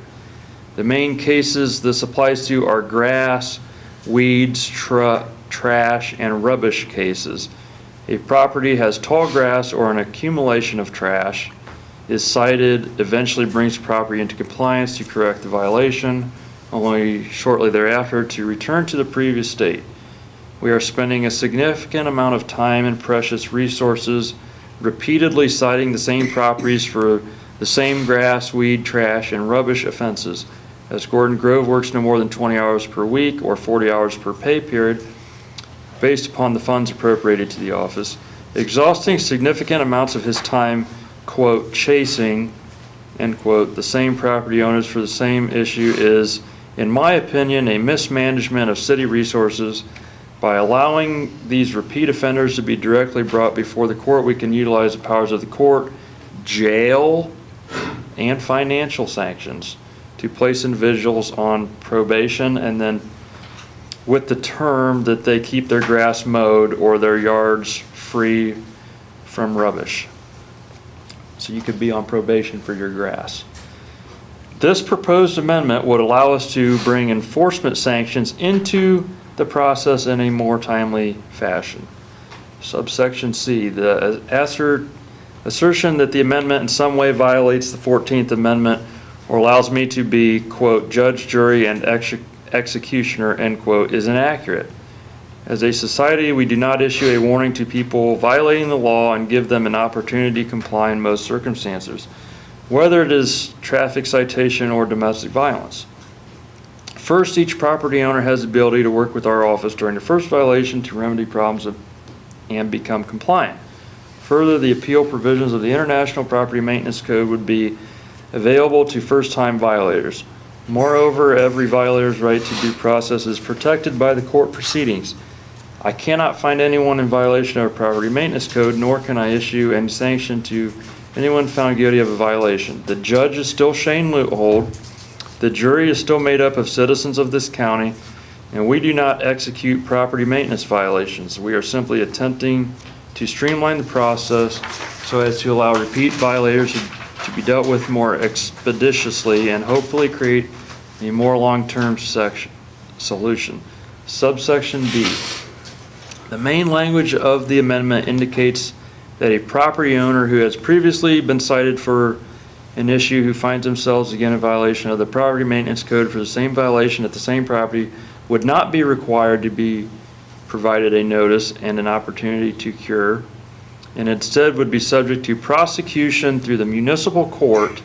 The main cases this applies to are grass, weeds, trash, and rubbish cases. A property has tall grass or an accumulation of trash, is cited, eventually brings property into compliance to correct the violation, only shortly thereafter to return to the previous state. We are spending a significant amount of time and precious resources repeatedly citing the same properties for the same grass, weed, trash, and rubbish offenses. As Gordon Grove works no more than 20 hours per week or 40 hours per pay period based upon the funds appropriated to the office, exhausting significant amounts of his time, quote, chasing, end quote, the same property owners for the same issue is, in my opinion, a mismanagement of city resources. By allowing these repeat offenders to be directly brought before the court, we can utilize the powers of the court, jail, and financial sanctions to place individuals on probation, and then with the term that they keep their grass mowed or their yards free from rubbish. So you could be on probation for your grass. This proposed amendment would allow us to bring enforcement sanctions into the process in a more timely fashion. Subsection C, the assertion that the amendment in some way violates the 14th Amendment or allows me to be, quote, judge, jury, and executioner, end quote, is inaccurate. As a society, we do not issue a warning to people violating the law and give them an opportunity to comply in most circumstances, whether it is traffic citation or domestic violence. First, each property owner has the ability to work with our office during the first violation to remedy problems and become compliant. Further, the appeal provisions of the International Property Maintenance Code would be available to first-time violators. Moreover, every violator's right to due process is protected by the court proceedings. I cannot find anyone in violation of a property maintenance code, nor can I issue any sanction to anyone found guilty of a violation. The judge is still Shane Luthold. The jury is still made up of citizens of this county, and we do not execute property maintenance violations. We are simply attempting to streamline the process so as to allow repeat violators to be dealt with more expeditiously and hopefully create a more long-term solution. Subsection B. The main language of the amendment indicates that a property owner who has previously been cited for an issue who finds themselves again in violation of the property maintenance code for the same violation at the same property would not be required to be provided a notice and an opportunity to cure, and instead would be subject to prosecution through the municipal court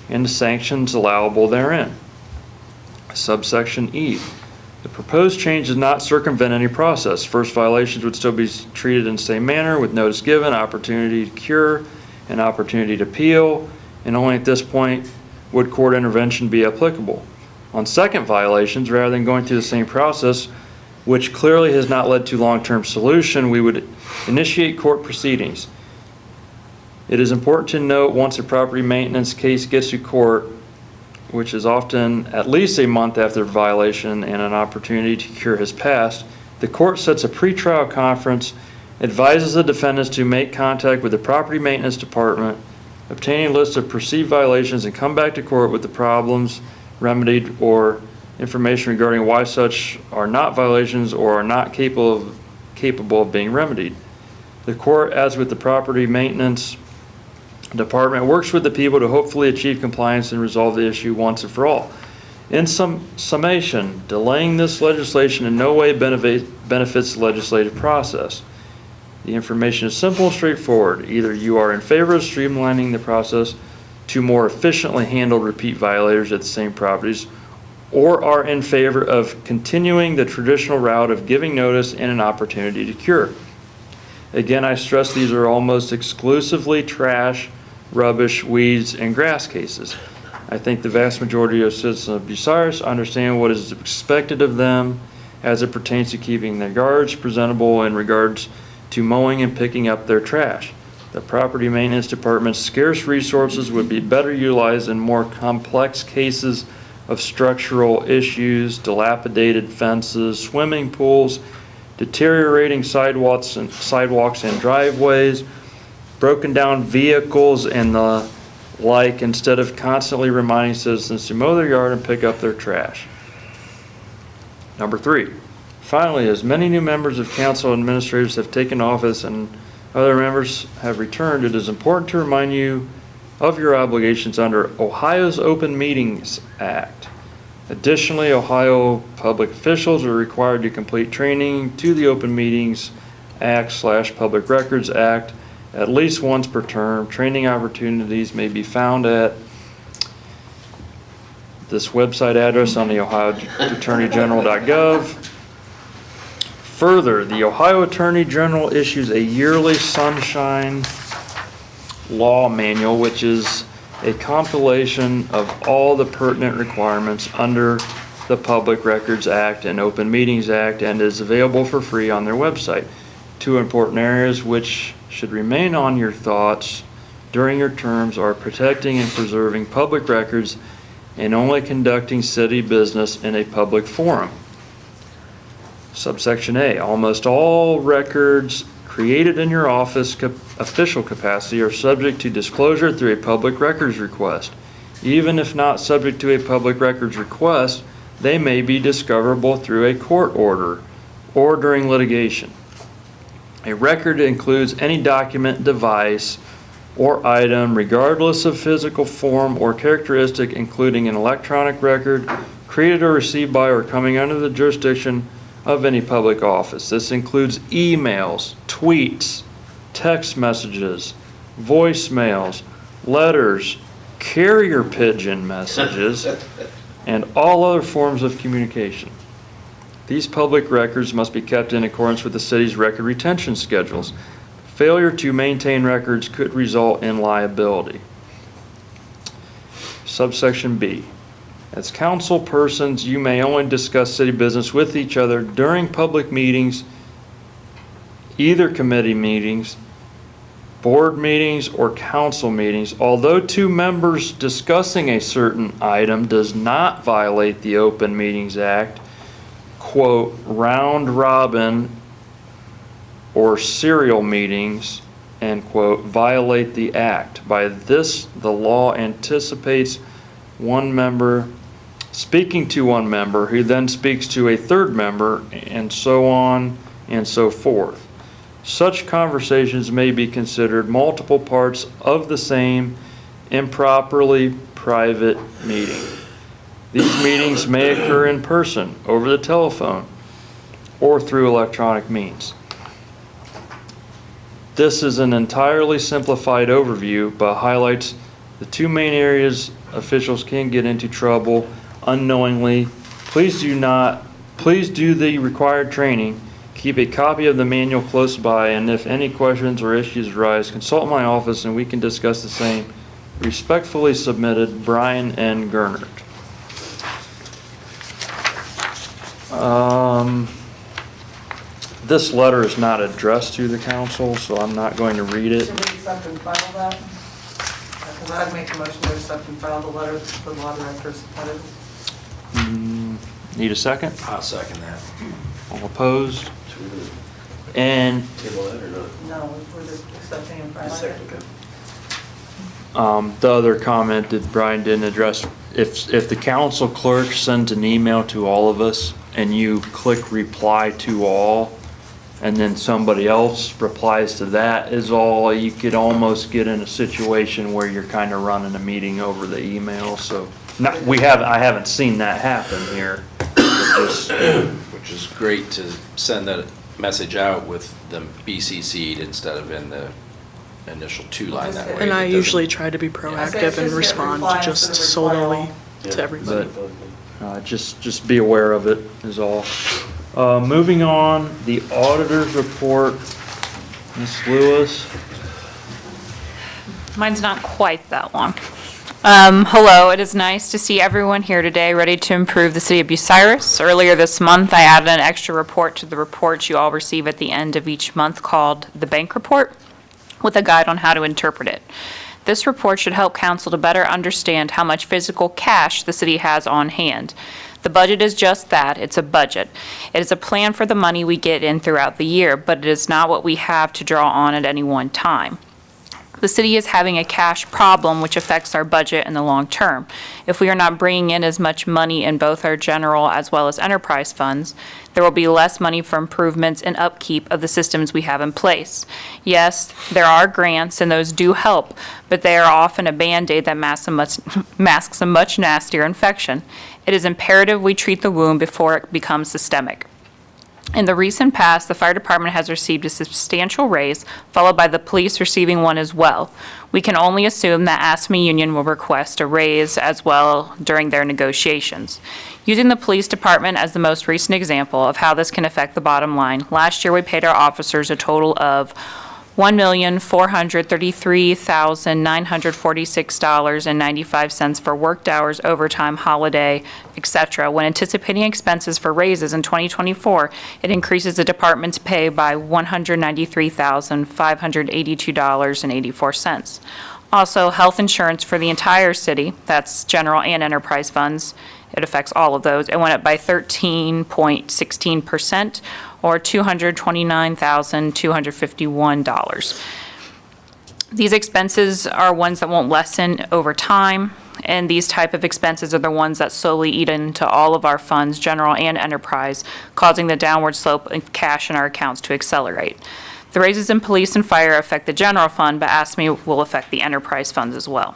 and the sanctions allowable therein. Subsection E. The proposed change does not circumvent any process. First violations would still be treated in the same manner with notice given, opportunity to cure, and opportunity to appeal, and only at this point would court intervention be applicable. On second violations, rather than going through the same process, which clearly has not led to long-term solution, we would initiate court proceedings. It is important to note once a property maintenance case gets to court, which is often at least a month after the violation and an opportunity to cure has passed, the court sets a pretrial conference, advises the defendants to make contact with the property maintenance department, obtain a list of perceived violations, and come back to court with the problems remedied or information regarding why such are not violations or are not capable of being remedied. The court, as with the property maintenance department, works with the people to hopefully achieve compliance and resolve the issue once and for all. In summation, delaying this legislation in no way benefits the legislative process. The information is simple and straightforward. Either you are in favor of streamlining the process to more efficiently handle repeat violators at the same properties, or are in favor of continuing the traditional route of giving notice and an opportunity to cure. Again, I stress these are almost exclusively trash, rubbish, weeds, and grass cases. I think the vast majority of citizens of Bucyrus understand what is expected of them as it pertains to keeping their yards presentable in regards to mowing and picking up their trash. The property maintenance department's scarce resources would be better utilized in more complex cases of structural issues, dilapidated fences, swimming pools, deteriorating sidewalks and driveways, broken down vehicles and the like, instead of constantly reminding citizens to mow their yard and pick up their trash. Number 3, finally, as many new members of council and administrators have taken office and other members have returned, it is important to remind you of your obligations under Ohio's Open Meetings Act. Additionally, Ohio public officials are required to complete training to the Open Meetings Act/Public Records Act at least once per term. Training opportunities may be found at this website address on the ohioattorneygeneral.gov. Further, the Ohio Attorney General issues a yearly Sunshine Law Manual, which is a compilation of all the pertinent requirements under the Public Records Act and Open Meetings Act, and is available for free on their website. 2 important areas which should remain on your thoughts during your terms are protecting and preserving public records and only conducting city business in a public forum. Subsection A, almost all records created in your office official capacity are subject to disclosure through a public records request. Even if not subject to a public records request, they may be discoverable through a court order or during litigation. A record includes any document, device, or item, regardless of physical form or characteristic, including an electronic record, created or received by or coming under the jurisdiction of any public office. This includes emails, tweets, text messages, voicemails, letters, carrier pigeon messages, and all other forms of communication. These public records must be kept in accordance with the city's record retention schedules. Failure to maintain records could result in liability. Subsection B. As council persons, you may only discuss city business with each other during public meetings, either committee meetings, board meetings, or council meetings. Although two members discussing a certain item does not violate the Open Meetings Act, quote, round robin or serial meetings, end quote, violate the act. By this, the law anticipates one member speaking to one member who then speaks to a third member, and so on and so forth. Such conversations may be considered multiple parts of the same improperly private meeting. These meetings may occur in person, over the telephone, or through electronic means. This is an entirely simplified overview, but highlights the two main areas officials can get into trouble unknowingly. Please do the required training. Keep a copy of the manual close by, and if any questions or issues arise, consult my office and we can discuss the same. Respectfully submitted, Brian N. Gernert. This letter is not addressed to the council, so I'm not going to read it. Should we accept and file that? Because I'd make a motion to accept and file the letter the law director submitted. Need a second? I'll second that. All opposed? And Table that or not? No, we're just accepting and filing Just it. second, okay. the other comment that Brian didn't address, if the council clerk sends an email to all of us and you click reply to all, and then somebody else replies to that is all, you could almost get in a situation where you're kind of running a meeting over the email, so. I haven't seen that happen here. Which is great to send that message out with them BCC'd instead of in the initial two-line that way. And I It usually doesn't- try to be Yeah, so proactive it's and just respond reply just instead of reply solely all. to everybody. Just be aware of it is all. Moving on, the auditor's report, Ms. Lewis. Mine's not quite that long. Hello, it is nice to see everyone here today ready to improve the city of Bucyrus. Earlier this month, I added an extra report to the reports you all receive at the end of each month called the Bank Report, with a guide on how to interpret it. This report should help council to better understand how much physical cash the city has on hand. The budget is just that, it's a budget. It is a plan for the money we get in throughout the year, but it is not what we have to draw on at any one time. The city is having a cash problem which affects our budget in the long term. If we are not bringing in as much money in both our general as well as enterprise funds, there will be less money for improvements and upkeep of the systems we have in place. Yes, there are grants and those do help, but they are often a Band-Aid that masks a much nastier infection. It is imperative we treat the wound before it becomes systemic. In the recent past, the fire department has received a substantial raise, followed by the police receiving one as well. We can only assume that ASME Union will request a raise as well during their negotiations. Using the police department as the most recent example of how this can affect the bottom line, last year we paid our officers a total of $1,433,946.95 for worked hours, overtime, holiday, etc. When anticipating expenses for raises in 2024, it increases the department's pay by $193,582.84. Also, health insurance for the entire city, that's general and enterprise funds, it affects all of those. It went up by 13.16%, or $229,251. These expenses are ones that won't lessen over time, and these type of expenses are the ones that slowly eat into all of our funds, general and enterprise, causing the downward slope of cash in our accounts to accelerate. The raises in police and fire affect the general fund, but ASME will affect the enterprise funds as well.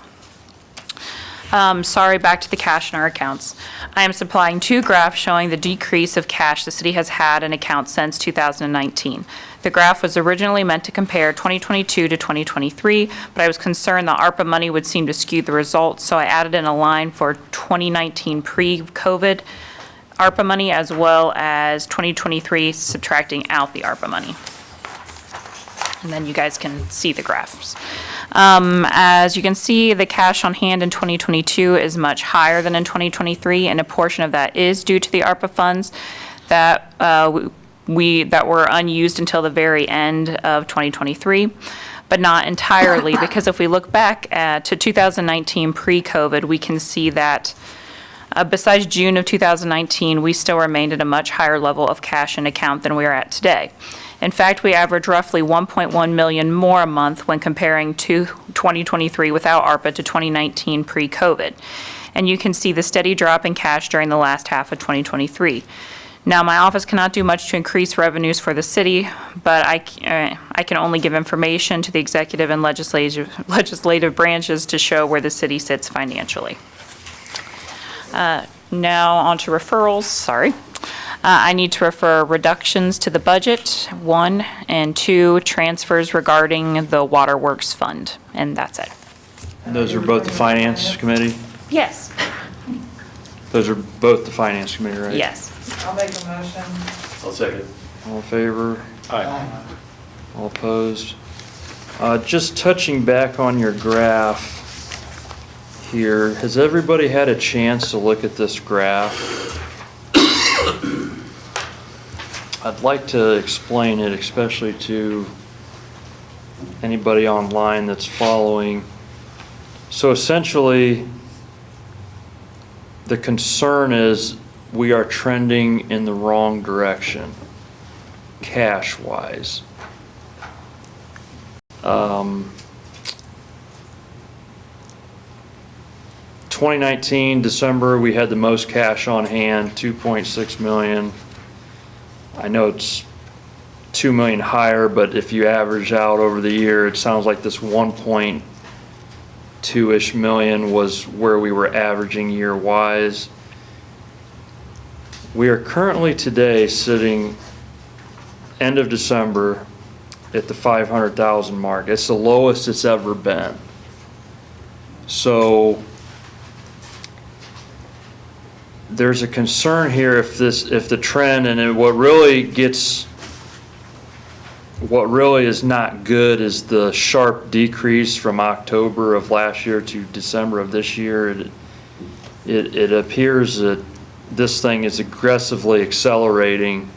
Sorry, back to the cash in our accounts. I am supplying two graphs showing the decrease of cash the city has had in accounts since 2019. The graph was originally meant to compare 2022 to 2023, but I was concerned the ARPA money would seem to skew the results, so I added in a line for 2019 pre-COVID ARPA money as well as 2023 subtracting out the ARPA money. And then you guys can see the graphs. As you can see, the cash on hand in 2022 is much higher than in 2023, and a portion of that is due to the ARPA funds that that were unused until the very end of 2023, but not entirely, because if we look back to 2019 pre-COVID, we can see that besides June of 2019, we still remained at a much higher level of cash in account than we are at today. In fact, we average roughly 1.1 million more a month when comparing to 2023 without ARPA to 2019 pre-COVID. And you can see the steady drop in cash during the last half of 2023. Now, my office cannot do much to increase revenues for the city, but I can only give information to the executive and legislative branches to show where the city sits financially. Now on to referrals, sorry. I need to refer reductions to the budget, 1, and 2, transfers regarding the Waterworks Fund, and that's it. And those are both the Finance Committee? Yes. Those are both the Finance Committee, right? Yes. I'll make a motion. I'll second. All in favor? Aye. All opposed? Just touching back on your graph here, has everybody had a chance to look at this graph? I'd like to explain it, especially to anybody online that's following. So essentially, the concern is we are trending in the wrong direction, cash-wise. 2019, December, we had the most cash on hand, 2.6 million. I know it's 2 million higher, but if you average out over the year, it sounds like this 1.2-ish million was where we were averaging year-wise. We are currently today sitting end of December at the 500,000 mark. It's the lowest it's ever been. So there's a concern here if the trend, and what really is not good is the sharp decrease from October of last year to December of this year. It appears that this thing is aggressively accelerating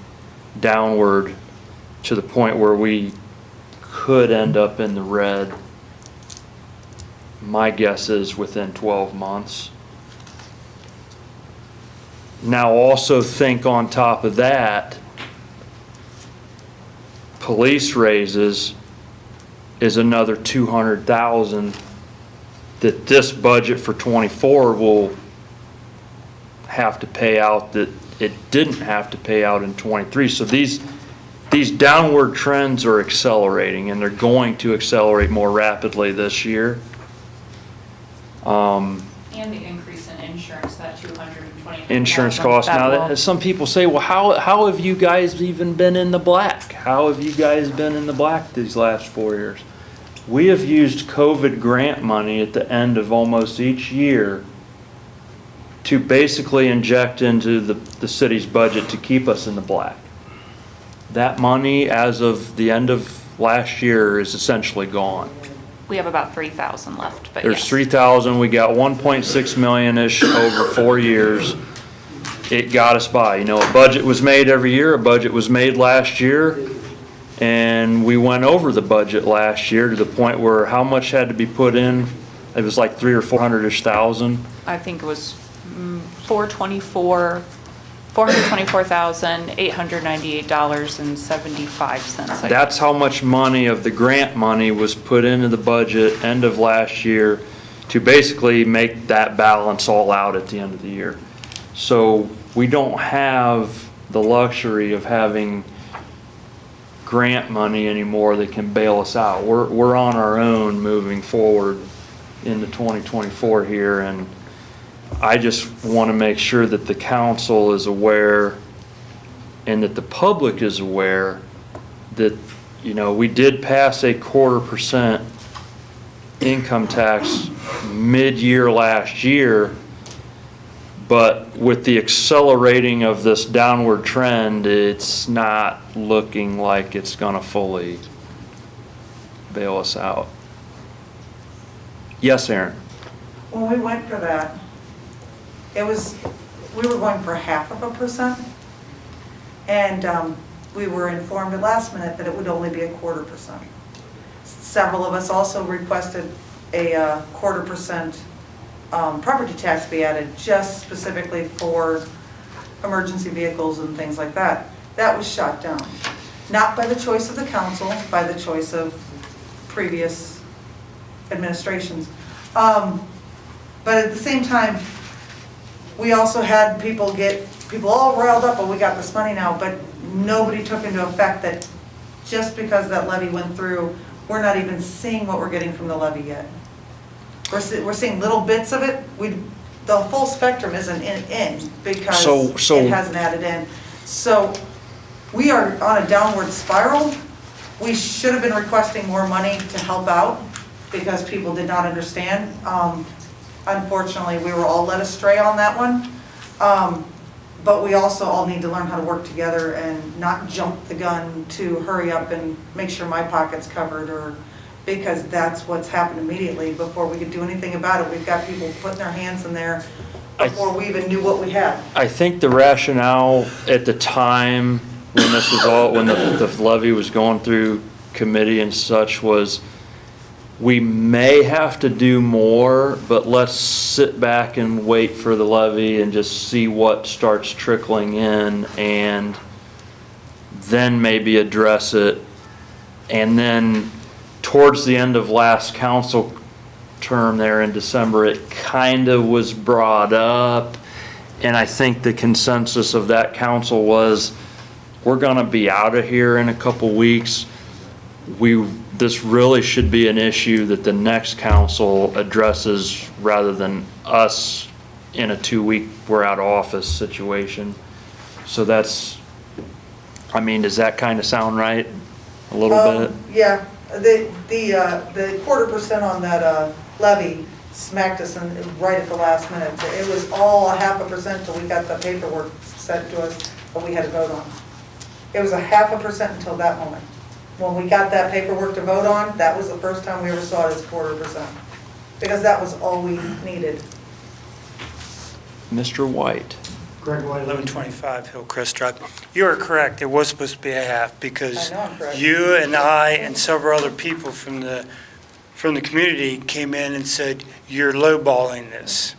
downward to the point where we could end up in the red. My guess is within 12 months. Now also think on top of that, police raises is another 200,000 that this budget for 24 will have to pay out that it didn't have to pay out in 23. So these downward trends are accelerating, and they're going to accelerate more rapidly this year. And the increase in insurance, that 220. Insurance costs. Now, some people say, well, how have you guys even been in the black? How have you guys been in the black these last 4 years? We have used COVID grant money at the end of almost each year to basically inject into the city's budget to keep us in the black. That money, as of the end of last year, is essentially gone. We have about 3,000 left, but There's yes. 3,000, we got 1.6 million-ish over 4 years. It got us by. You know, a budget was made every year, a budget was made last year, and we went over the budget last year to the point where how much had to be put in? It was like 300 or 400-ish thousand. I think it was $424,898.75. That's how much money of the grant money was put into the budget end of last year to basically make that balance all out at the end of the year. So we don't have the luxury of having grant money anymore that can bail us out. We're on our own moving forward into 2024 here, and I just want to make sure that the council is aware and that the public is aware that, we did pass a 1/4% income tax mid-year last year, but with the accelerating of this downward trend, it's not looking like it's gonna fully bail us out. Yes, Aaron? When we went for that, we were going for 0.5%. And we were informed at last minute that it would only be a 1/4%. Several of us also requested a 1/4% property tax be added, just specifically for emergency vehicles and things like that. That was shot down. Not by the choice of the council, by the choice of previous administrations. But at the same time, we also had people all riled up, we got this money now, but nobody took into effect that just because that levy went through, we're not even seeing what we're getting from the levy yet. We're seeing little bits of it. The full spectrum isn't in because it hasn't added in. So we are on a downward spiral. We should have been requesting more money to help out because people did not understand. Unfortunately, we were all led astray on that one. But we also all need to learn how to work together and not jump the gun to hurry up and make sure my pocket's covered, because that's what's happened immediately before we could do anything about it. We've got people putting their hands in there before we even knew what we had. I think the rationale at the time when this was when the levy was going through committee and such was, we may have to do more, but let's sit back and wait for the levy and just see what starts trickling in and then maybe address it. And then towards the end of last council term there in December, it kind of was brought up. And I think the consensus of that council was, we're gonna be out of here in a couple weeks. This really should be an issue that the next council addresses rather than us in a 2-week we're out of office situation. So does that kind of sound right? A little bit? Yeah, the 1/4% on that levy smacked us right at the last minute. It was all 0.5% till we got the paperwork sent to us that we had to vote on. It was 0.5% until that moment. When we got that paperwork to vote on, that was the first time we ever saw it as 1/4%. Because that was all we needed. Mr. White. Greg White, 1125 Hillcrest Drive. You are correct, it was supposed to be a half because I know I'm correct. you and I and several other people from the community came in and said, you're lowballing this.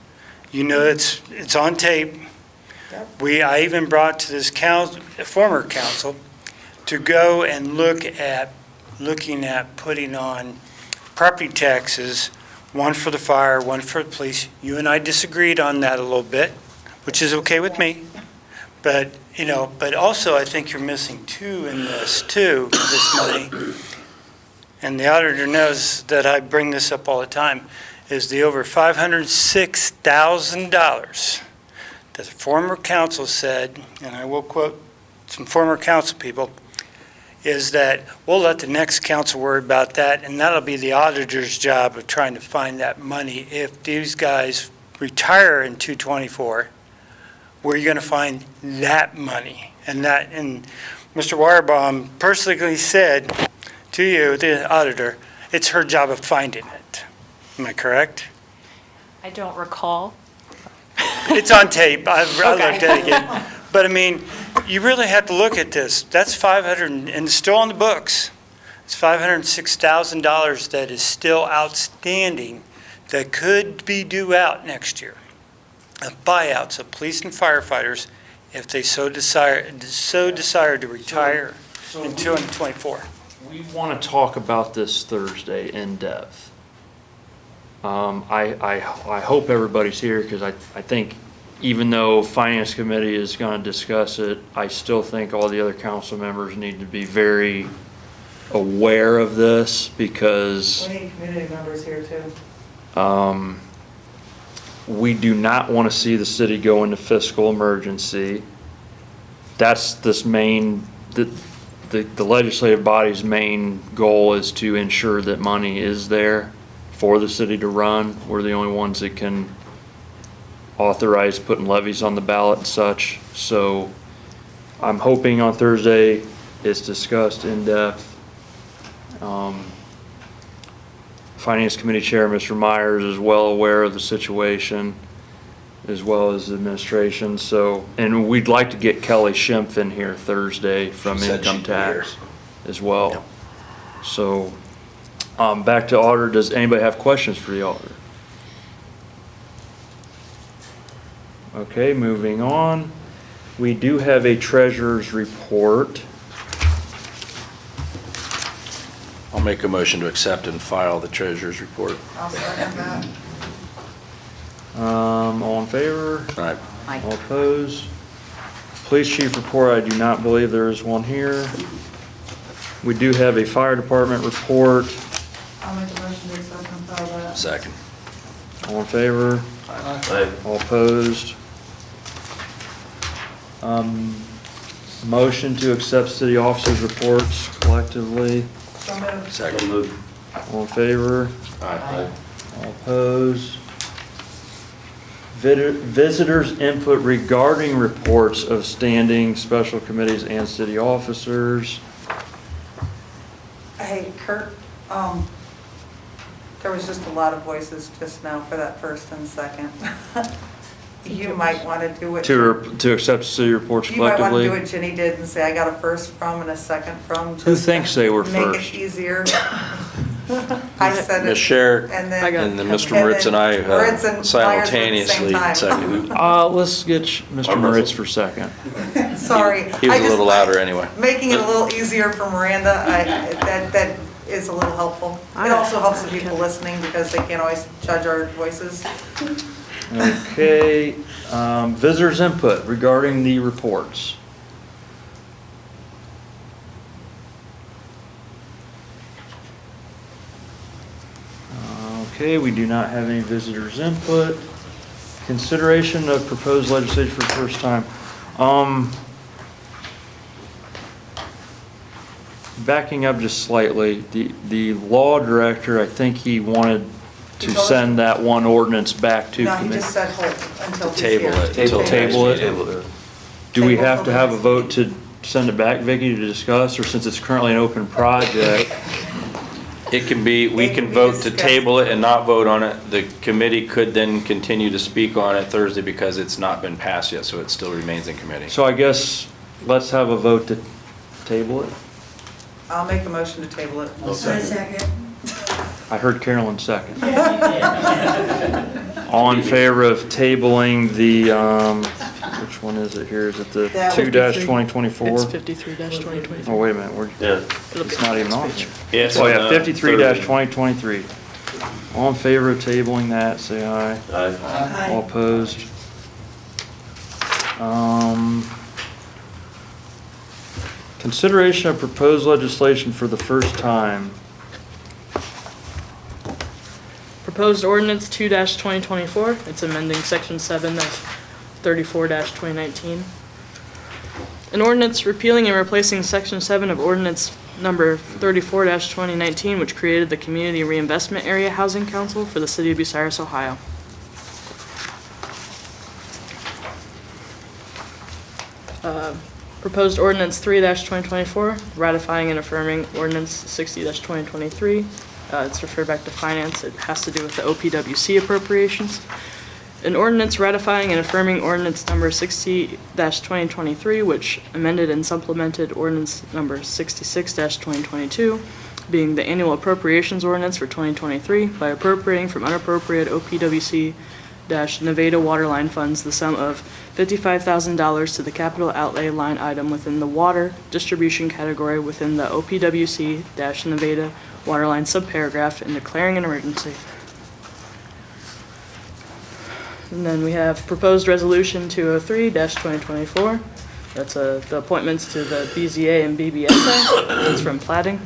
It's on tape. Yep. I even brought to this former council to go and looking at putting on property taxes, one for the fire, one for the police. You and I disagreed on that a little bit, which is okay with me. But also I think you're missing two in this too, this money. And the auditor knows that I bring this up all the time, is the over $506,000 that the former council said, and I will quote some former council people, is that we'll let the next council worry about that, and that'll be the auditor's job of trying to find that money. If these guys retire in 224, where are you going to find that money? And Mr. Wirebaum personally said to you, the auditor, it's her job of finding it. Am I correct? I don't recall. It's on tape. I looked at it again. But you really have to look at this. That's $500, and it's still on the books. It's $506,000 that is still outstanding that could be due out next year. Buyouts of police and firefighters if they so desire to retire in 2024. We want to talk about this Thursday in depth. I hope everybody's here because I think even though Finance Committee is going to discuss it, I still think all the other council members need to be very aware of this because We need community members here too. we do not want to see the city go into fiscal emergency. That's this main, the legislative body's main goal is to ensure that money is there for the city to run. We're the only ones that can authorize putting levies on the ballot and such. So I'm hoping on Thursday it's discussed in depth. Finance Committee Chair, Mr. Myers, is well aware of the situation, as well as the administration. So, and we'd like to get Kelly Schimpf in here Thursday from She said income she'd be here. tax as well. So, back to auditor. Does anybody have questions for the auditor? Okay, moving on. We do have a treasurer's report. I'll make a motion to accept and file the treasurer's report. I'll second that. All in favor? Aye. All opposed? Police chief report, I do not believe there is one here. We do have a fire department report. I'll make a motion to accept and file that. Second. All in favor? Aye. All opposed? Motion to accept city officers' reports collectively. So moved. Second. Move. All in favor? Aye. All opposed? Visitors' input regarding reports of standing special committees and city officers. Hey, Kurt, there was just a lot of voices just now for that first and second. You might want to do it. To accept city reports You might want to collectively. do what Jenny did and say, I got a first from and a second from. Who just thinks to they were Make first? it easier. I said it. Ms. Sherrick And then. and then Mr. Moritz and I Moritz and Myers were at the simultaneously same time. seconded. Let's get Mr. Moritz for second. Sorry. He was I a just- little louder anyway. Making it a little easier for Miranda, that is a little helpful. It also helps the people listening because they can't always judge our voices. Okay, visitors' input regarding the reports. Okay, we do not have any visitors' input. Consideration of proposed legislation for the first time. Backing up just slightly, the law director, I think he wanted to send that one ordinance back to No, he committee. just said hold until he's Table here. it. Until Table it? Table it. Do we Table have till to have a next vote to send it back, Vicky, to discuss, or since it's currently an open project? It can be, we It can can be vote to discussed. table it and not vote on it. The committee could then continue to speak on it Thursday because it's not been passed yet, so it still remains in committee. So I guess let's have a vote to table it. I'll make a motion to table it. I second. I heard Carolyn second. All in favor of tabling the, which one is it here? Is it the That- 2-2024? It's 53-2023. Oh, wait a minute, Yeah. it's not even on here. Yeah, it's Oh, on yeah, the 53-2023. All in favor of tabling that, say aye. Aye. All opposed? Consideration of proposed legislation for the first time. Proposed ordinance 2-2024, it's amending section 7 of 34-2019. An ordinance repealing and replacing section 7 of ordinance number 34-2019, which created the Community Reinvestment Area Housing Council for the city of Bucyrus, Ohio. Proposed ordinance 3-2024, ratifying and affirming ordinance 60-2023. It's referred back to finance. It has to do with the OPWC appropriations. An ordinance ratifying and affirming ordinance number 60-2023, which amended and supplemented ordinance number 66-2022, being the annual appropriations ordinance for 2023 by appropriating from unappropriated OPWC-Nevada waterline funds the sum of $55,000 to the capital outlay line item within the water distribution category within the OPWC-Nevada waterline subparagraph and declaring an emergency. And then we have proposed resolution 203-2024. That's the appointments to the BZA and BBSA. It's from plating.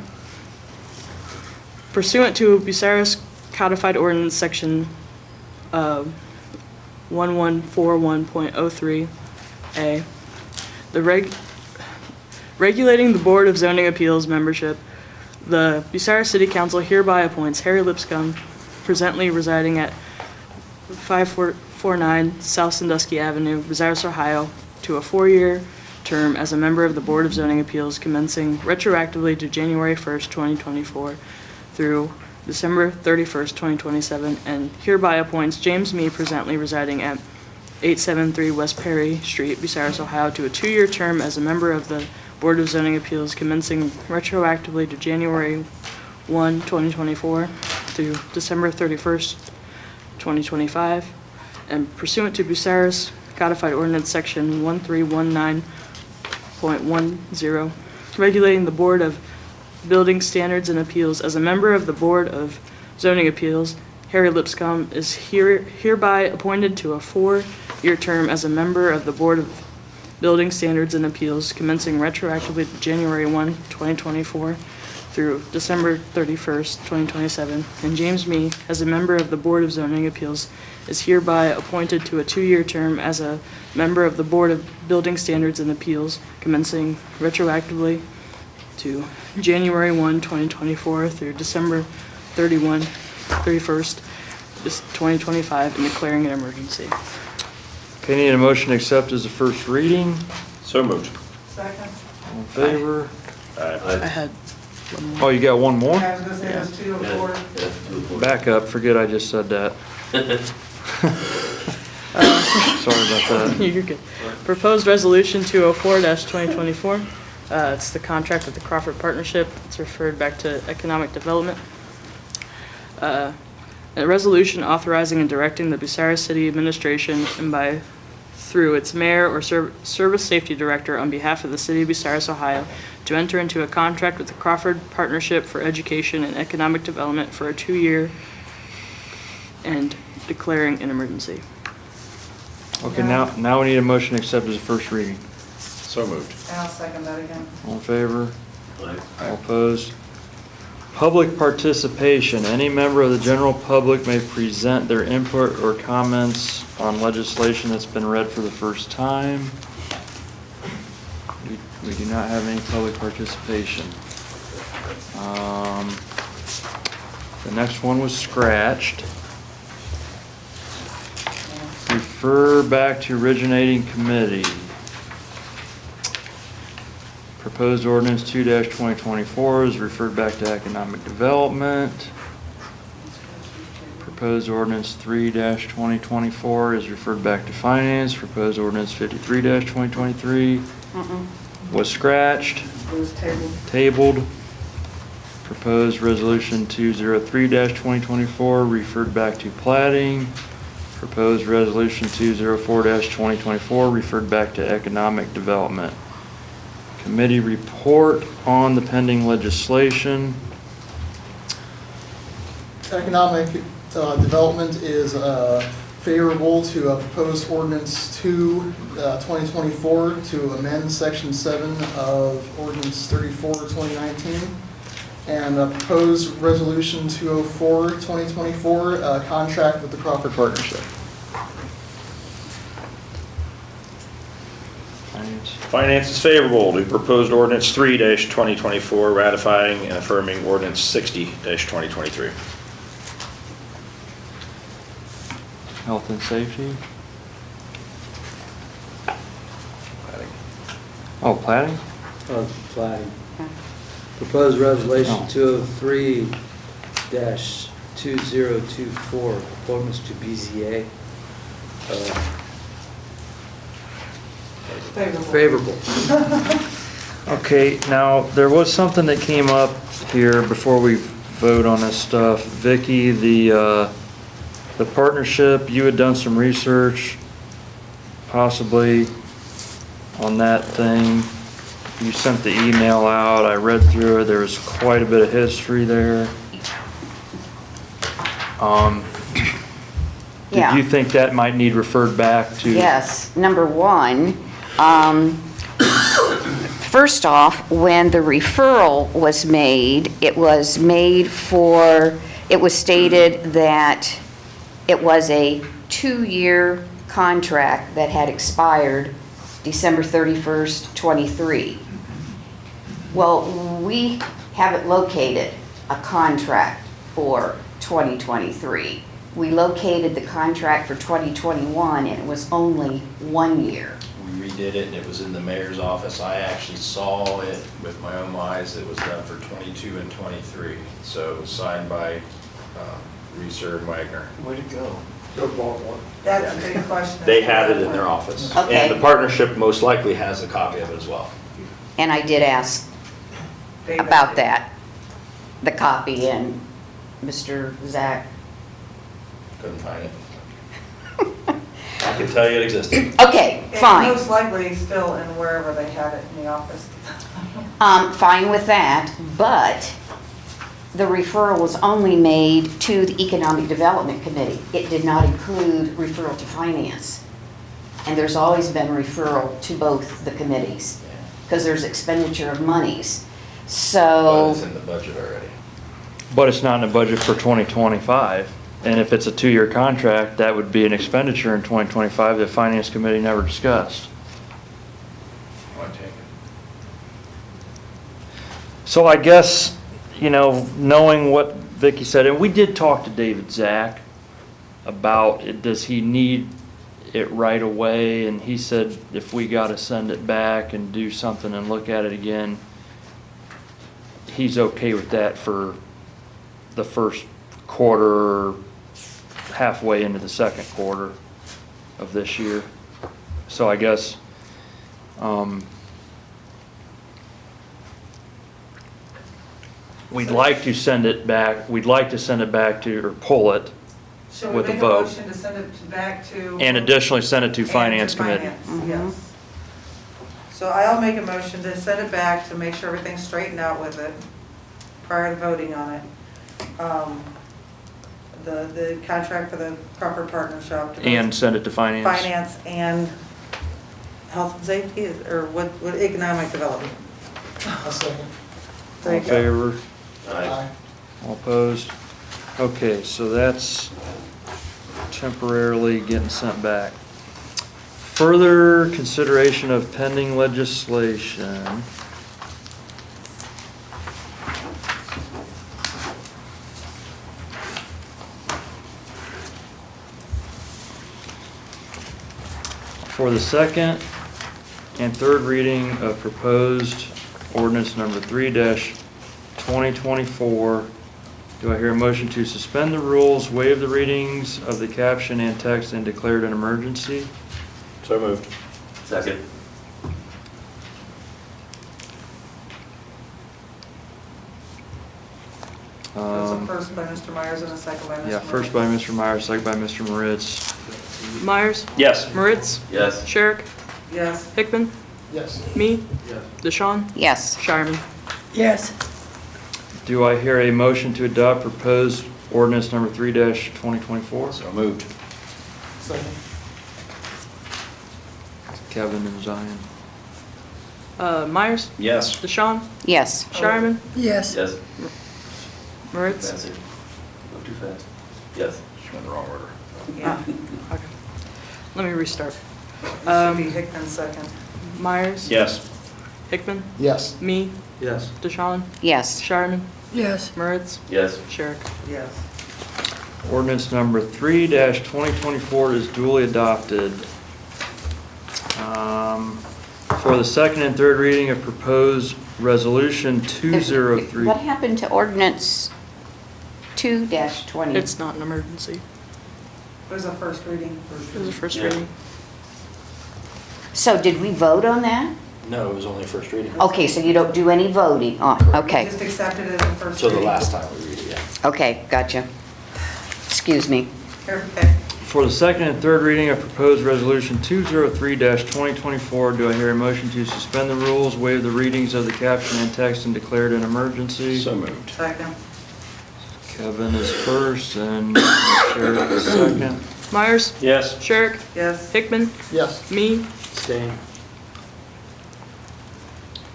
Pursuant to Bucyrus Codified Ordinance Section 1141.03A. Regulating the Board of Zoning Appeals membership, the Bucyrus City Council hereby appoints Harry Lipscomb, presently residing at 549 South Sandusky Avenue, Bucyrus, Ohio, to a 4-year term as a member of the Board of Zoning Appeals commencing retroactively to January 1st, 2024 through December 31st, 2027, and hereby appoints James Mee, presently residing at 873 West Perry Street, Bucyrus, Ohio, to a 2-year term as a member of the Board of Zoning Appeals commencing retroactively to January 1, 2024 through December 31st, 2025, and pursuant to Bucyrus Codified Ordinance Section 1319.10, regulating the Board of Building Standards and Appeals as a member of the Board of Zoning Appeals, Harry Lipscomb is hereby appointed to a 4-year term as a member of the Board of Building Standards and Appeals commencing retroactively to January 1, 2024 through December 31st, 2027, and James Mee, as a member of the Board of Zoning Appeals, is hereby appointed to a 2-year term as a member of the Board of Building Standards and Appeals commencing retroactively to January 1, 2024 through December 31st, 2025, and declaring an emergency. Okay, need a motion to accept as a first reading. So moved. Second. All in favor? I had one more. Oh, you got one more? I was gonna say it was 204. Back up, forget I just said that. Sorry about that. You're good. Proposed Resolution 204-2024. It's the contract with the Crawford Partnership. It's referred back to Economic Development. A resolution authorizing and directing the Bucyrus City Administration and through its mayor or service safety director on behalf of the city of Bucyrus, Ohio, to enter into a contract with the Crawford Partnership for Education and Economic Development for a 2-year and declaring an emergency. Okay, now we need a motion to accept as a first reading. So moved. And I'll second that again. All in favor? All opposed? Public participation. Any member of the general public may present their input or comments on legislation that's been read for the first time. We do not have any public participation. The next one was scratched. Refer back to originating committee. Proposed ordinance 2-2024 is referred back to economic development. Proposed ordinance 3-2024 is referred back to finance. Proposed ordinance 53-2023 was scratched. It was tabled. Tabled. Proposed resolution 203-2024 referred back to plating. Proposed resolution 204-2024 referred back to economic development. Committee report on the pending legislation. Economic development is favorable to a proposed ordinance 2-2024 to amend section 7 of ordinance 34-2019, and a proposed resolution 204-2024 contract with the Crawford Partnership. Finance is favorable to proposed ordinance 3-2024 ratifying and affirming ordinance 60-2023. Health and safety. Oh, plating? Plating. Proposed resolution Oh. 203-2024, appointments to BZA. Favorable. Okay, now, there was something that came up here before we vote on this stuff. Vicky, the partnership, you had done some research, possibly, on that thing. You sent the email out, I read through it, there was quite a bit of history there. Yeah. Did you think that might need referred back to? Yes, number one, first off, when the referral was made, it was stated that it was a 2-year contract that had expired December 31st, 23. Well, we haven't located a contract for 2023. We located the contract for 2021, and it was only 1 year. We redid it, and it was in the mayor's office. I actually saw it with my own eyes. It was done for 22 and 23. So it was signed by Reeser and Wagner. Way to go. That's a big question. They had it in their office. Okay. And the partnership most likely has a copy of it as well. And I did ask about that, the copy, and Mr. Zach. Couldn't find it. I can tell you it existed. Okay, It's fine. most likely still in wherever they had it in the office. Fine with that, but the referral was only made to the Economic Development Committee. It did not include referral to Finance. And there's always been referral to both the committees, because there's expenditure of monies. But So, it's in the budget already. But it's not in the budget for 2025. And if it's a 2-year contract, that would be an expenditure in 2025 that Finance Committee never discussed. I take it. So I guess, knowing what Vicki said, and we did talk to David Zach about it, does he need it right away? And he said if we got to send it back and do something and look at it again, he's okay with that for the first quarter, halfway into the second quarter of this year. So I guess, we'd like to send it back to, or pull it Should we with a make a vote. motion to send it back to? And additionally send it to And Finance Committee. Finance, yes. So I'll make a motion to send it back to make sure everything's straightened out with it prior to voting on it. The contract for the Crawford Partnership. And send it to Finance. Finance and Health and Safety, or what Economic Development. A second. All There in you go. favor? Aye. All opposed? Okay, so that's temporarily getting sent back. Further consideration of pending legislation. For the second and third reading of proposed ordinance number 3-2024, do I hear a motion to suspend the rules, waive the readings of the caption and text, and declare it an emergency? So moved. Second. That's a first by Mr. Myers and a second by Mr. Yeah, first by Mr. Myers, second by Mr. Moritz. Myers? Yes. Moritz? Yes. Sherrick? Yes. Hickman? Yes. Me? Yes. DeShawn? yes. Shireman? Yes. Do I hear a motion to adopt proposed ordinance number 3-2024? So moved. Second. Kevin and Zion. Myers? Yes. DeShawn? Yes. Shireman? Yes. Yes. Moritz? Fancy. Not too fast. Yes. She went in the wrong order. Yeah. Okay. Let me restart. It should be Hickman second. Myers? Yes. Hickman? Yes. Me? Yes. DeShawn? Yes. Shireman? Yes. Moritz? Yes. Sherrick? Yes. Ordinance number 3-2024 is duly adopted. For the second and third reading of proposed resolution 203. What happened to ordinance 2-20? It's not an emergency. It was a first reading. It was a first Yeah. reading. So did we vote on that? No, it was only first reading. Okay, so you don't do any voting on, okay. Just accepted it as a first So reading. the last time we read it, yeah. Okay, gotcha. Excuse me. Okay. For the second and third reading of proposed resolution 203-2024, do I hear a motion to suspend the rules, waive the readings of the caption and text, and declare it an emergency? So moved. Second. Kevin is first and Sherrick is second. Myers? Yes. Sherrick? Yes. Hickman? Yes. Me? Staying.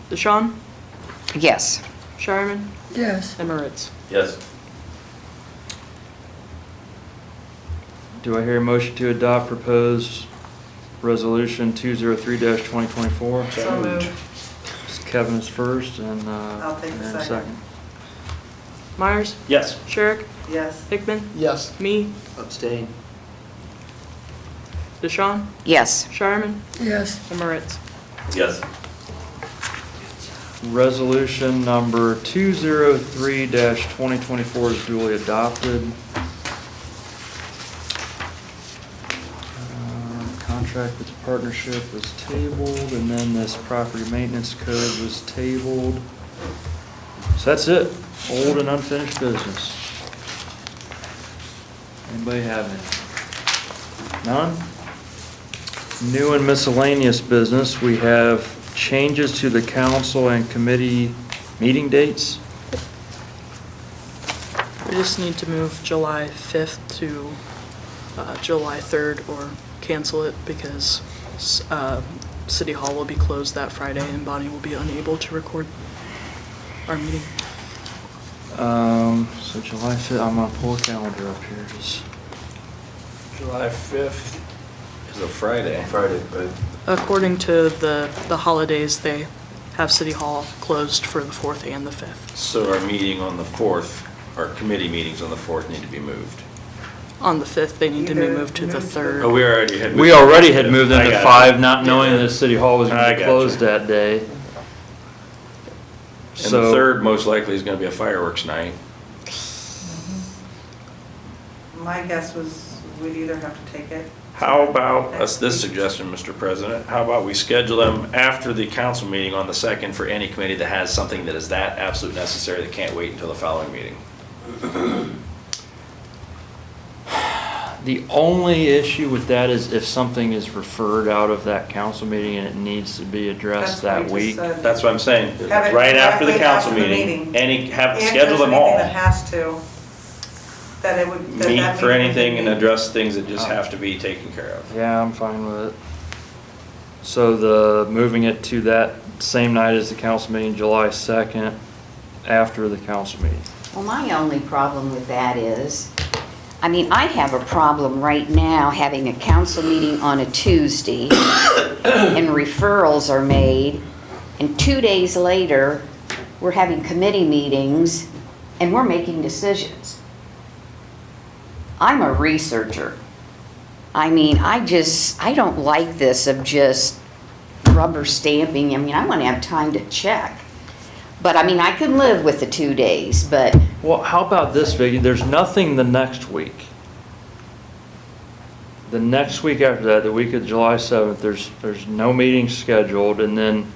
DeShawn? Yes. Shireman? Yes. And Moritz? Yes. Do I hear a motion to adopt proposed resolution 203-2024? So moved. Kevin is first and I'll take the Aaron second. Myers? Yes. Sherrick? Yes. Hickman? Yes. Me? Abstain. DeShawn? Yes. Shireman? Yes. And Moritz? Yes. Resolution number 203-2024 is duly adopted. Contract with the partnership was tabled, and then this property maintenance code was tabled. So that's it. Old and unfinished business. Anybody have any? None? New and miscellaneous business, we have changes to the council and committee meeting dates. We just need to move July 5th to July 3rd or cancel it because City Hall will be closed that Friday and Bonnie will be unable to record our meeting. So July 5th, I'm gonna pull a calendar up here, just. July 5th is a Friday. Friday, right? According to the holidays, they have City Hall closed for the 4th and the 5th. So our meeting on the 4th, our committee meetings on the 4th need to be moved. On the 5th, they need to be moved to the 3rd. Oh, we already had. We already had moved I into got it. 5, not knowing that City Hall was I gonna be got closed you. that day. And the So, 3rd most likely is going to be a fireworks night. My guess was we'd either have to take it. How about, that's this suggestion, Mr. President, how about we schedule them after the council meeting on the 2nd for any committee that has something that is that absolute necessary that can't wait until the following meeting? the only issue with that is if something is referred out of that council meeting and it needs to be addressed That's what that we week. just said. That's what I'm saying. Have it Right after the directly council after the meeting, meeting. schedule them If all. there's anything that has to, that it would. that Meet that for meeting would anything be- and address things that just have to be taken care of. Yeah, I'm fine with it. So the, moving it to that same night as the council meeting, July 2nd, after the council meeting. Well, my only problem with that is, I mean, I have a problem right now having a council meeting on a Tuesday and referrals are made, and 2 days later, we're having committee meetings and we're making decisions. I'm a researcher. I mean, I don't like this of just rubber stamping. I mean, I want to have time to check. But I mean, I can live with the 2 days, but Well, how about this, Vicki? There's nothing the next week. The next week after that, the week of July 7th, there's no meeting scheduled, and then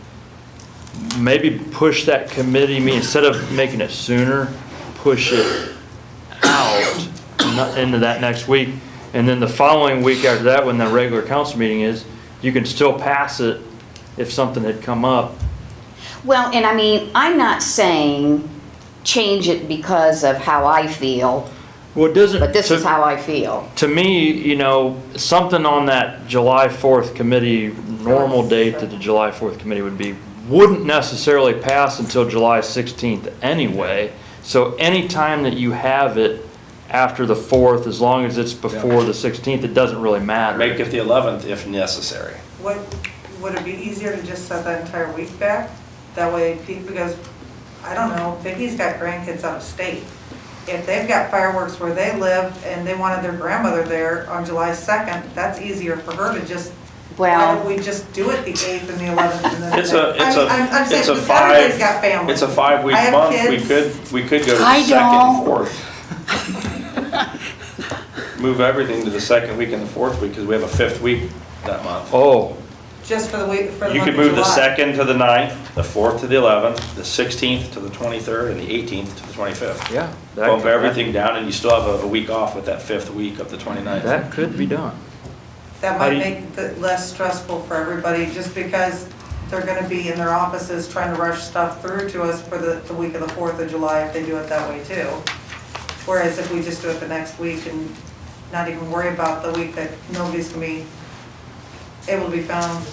maybe push that committee meeting, instead of making it sooner, push it out into that next week. And then the following week after that, when the regular council meeting is, you can still pass it if something had come up. well, and I mean, I'm not saying change it because of how I feel, Well, it doesn't. but this is how I feel. To me, you know, something on that July 4th committee, normal date that the July 4th committee would be, wouldn't necessarily pass until July 16th anyway. So any time that you have it after the 4th, as long as it's before the 16th, it doesn't really matter. Make it the 11th if necessary. Would it be easier to just set that entire week back? That way, because, I don't know, Vicky's got grandkids out of state. If they've got fireworks where they live and they wanted their grandmother there on July 2nd, that's easier for her to just, why don't we just do it the 8th and the 11th and then? It's a I'm saying, it's a because everybody's 5, got families. it's a 5-week I have month. kids. We could go to the I 2nd and don't. 4th. Move everything to the 2nd week and the 4th week because we have a 5th week that month. Oh, Just for the week, for the You month could of move the July. 2nd to the 9th, the 4th to the 11th, the 16th to the 23rd, and the 18th to the 25th. yeah. Bump everything down and you still have a week off with that 5th week of the 29th. That could be done. That How might do you- make it less stressful for everybody, just because they're gonna be in their offices trying to rush stuff through to us for the week of the 4th of July, if they do it that way too. Whereas if we just do it the next week and not even worry about the week that nobody's gonna be able to be found.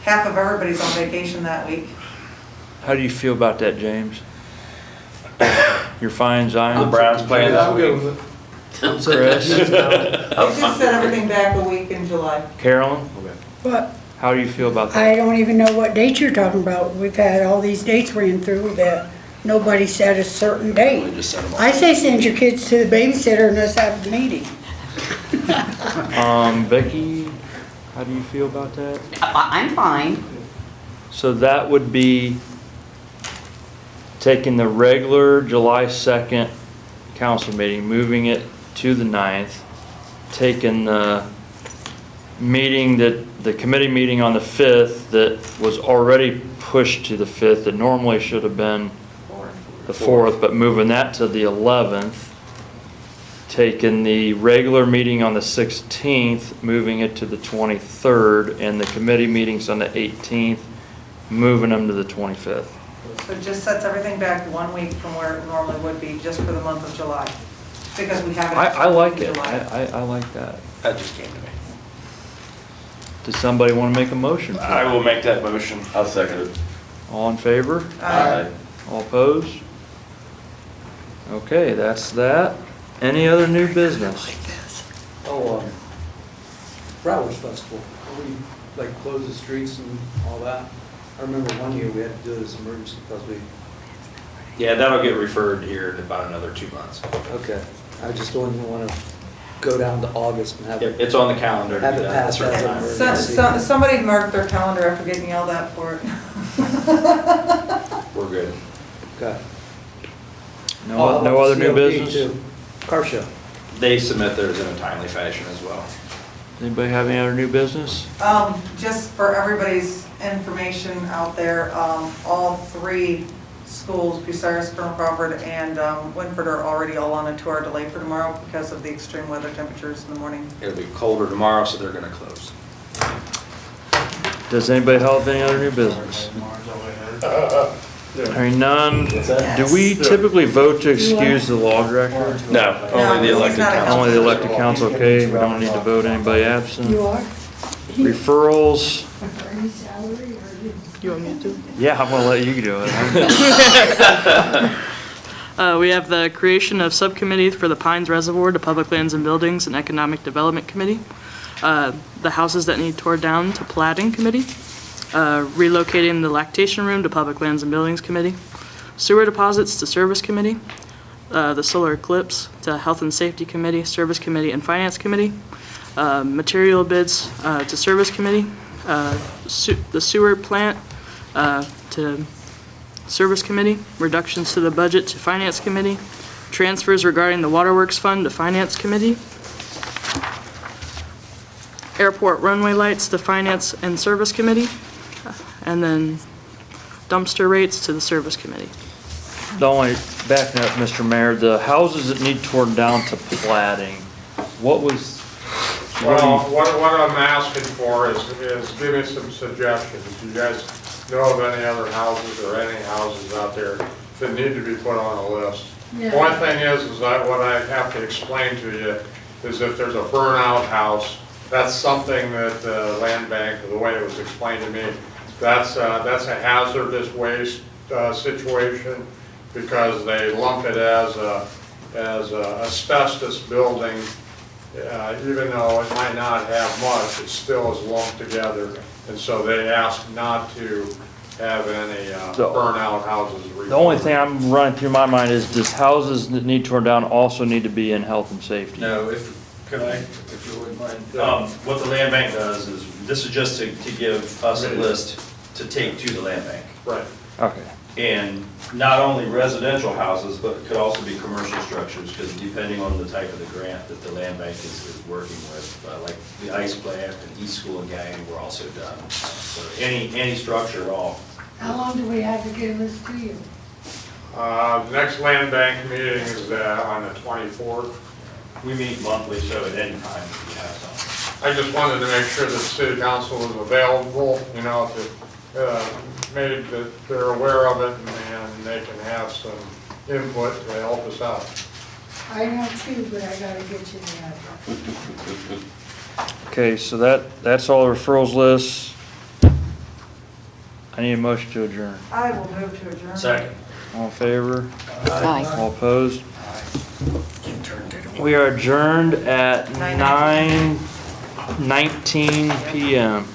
Half of everybody's on vacation that week. How do you feel about that, James? You're fine, Zion? The Browns playing this week. Chris? We just set everything back a week in July. Carolyn? But How do you feel about that? I don't even know what dates you're talking about. We've had all these dates ran through that nobody said a certain date. I say send your kids to the babysitter and let's have the meeting. Becky, how do you feel about that? I'm fine. So that would be taking the regular July 2nd council meeting, moving it to the 9th, taking the meeting the committee meeting on the 5th that was already pushed to the 5th, that normally should have been the 4th, but moving that to the 11th, taking the regular meeting on the 16th, moving it to the 23rd, and the committee meetings on the 18th, moving them to the 25th. So it just sets everything back 1 week from where it normally would be, just for the month of July. Because we have it. I like in it. July. I like that. That just came to me. Does somebody want to make a motion? for I that? will make that motion. I'll second it. All in favor? Aye. All opposed? Okay, that's that. Any other new business? Oh, Flowers Festival, we like close the streets and all that. I remember one year we had to do it as emergency because we, Yeah, that'll get referred here in about another 2 months. okay. I just didn't want to go down to August and have it. It's on the calendar to Have do it that at a passed certain as an time. emergency. Somebody marked their calendar after getting yelled at for it. We're good. Okay. No other new COP business? too. Car show. They submit theirs in a timely fashion as well. Anybody have any other new business? Just for everybody's information out there, all three schools, Bucyrus, Crawford, and Winford, are already all on a 2-hour delay for tomorrow because of the extreme weather temperatures in the morning. It'll be colder tomorrow, so they're gonna close. Does anybody have any other new business? Hearing none, do we typically vote to excuse the law director? No, only the he's elected not a council. Only the elected council, okay, we don't need to vote anybody absent. You are? Referrals, Any salary or you? You want me to? yeah, I'm gonna let you do it. We have the creation of subcommittee for the Pines Reservoir to Public Lands and Buildings and Economic Development Committee. The houses that need torn down to Plating Committee. Relocating the lactation room to Public Lands and Buildings Committee. Sewer deposits to Service Committee. The solar eclipse to Health and Safety Committee, Service Committee, and Finance Committee. Material bids to Service Committee. The sewer plant to Service Committee. Reductions to the budget to Finance Committee. Transfers regarding the Waterworks Fund to Finance Committee. Airport runway lights to Finance and Service Committee. And then dumpster rates to the Service Committee. The only, backing up, Mr. Mayor, the houses that need torn down to plating, what was? Well, what I'm asking for is give me some suggestions. You guys know of any other houses or any houses out there that need to be put on a list? Yeah. One thing is that what I have to explain to you is if there's a burnout house, that's something that the land bank, the way it was explained to me, that's a hazardous waste situation because they lump it as a asbestos building. Even though it might not have much, it still is lumped together. And so they ask not to have any burnout houses. The only thing I'm running through my mind is, does houses that need torn down also need to be in health and safety? No, if you wouldn't mind. What the land bank does is, this is just to give us a list to take to the land bank. Right. Okay. And not only residential houses, but it could also be commercial structures, because depending on the type of the grant that the land bank is working with, like the ice plant and East School and Gang were also done. So any structure at all. How long do we have to give this to you? The next land bank meeting is on the 24th. We meet monthly, so at any time if you have something. I just wanted to make sure that the city council was available, you know, to made that they're aware of it and they can have some input to help us out. I know too, but I gotta get you the address. Okay, so that's all the referrals lists. I need a motion to adjourn. I will move to adjourn. Second. All in favor? Aye. All opposed? We are adjourned at 9:19 PM.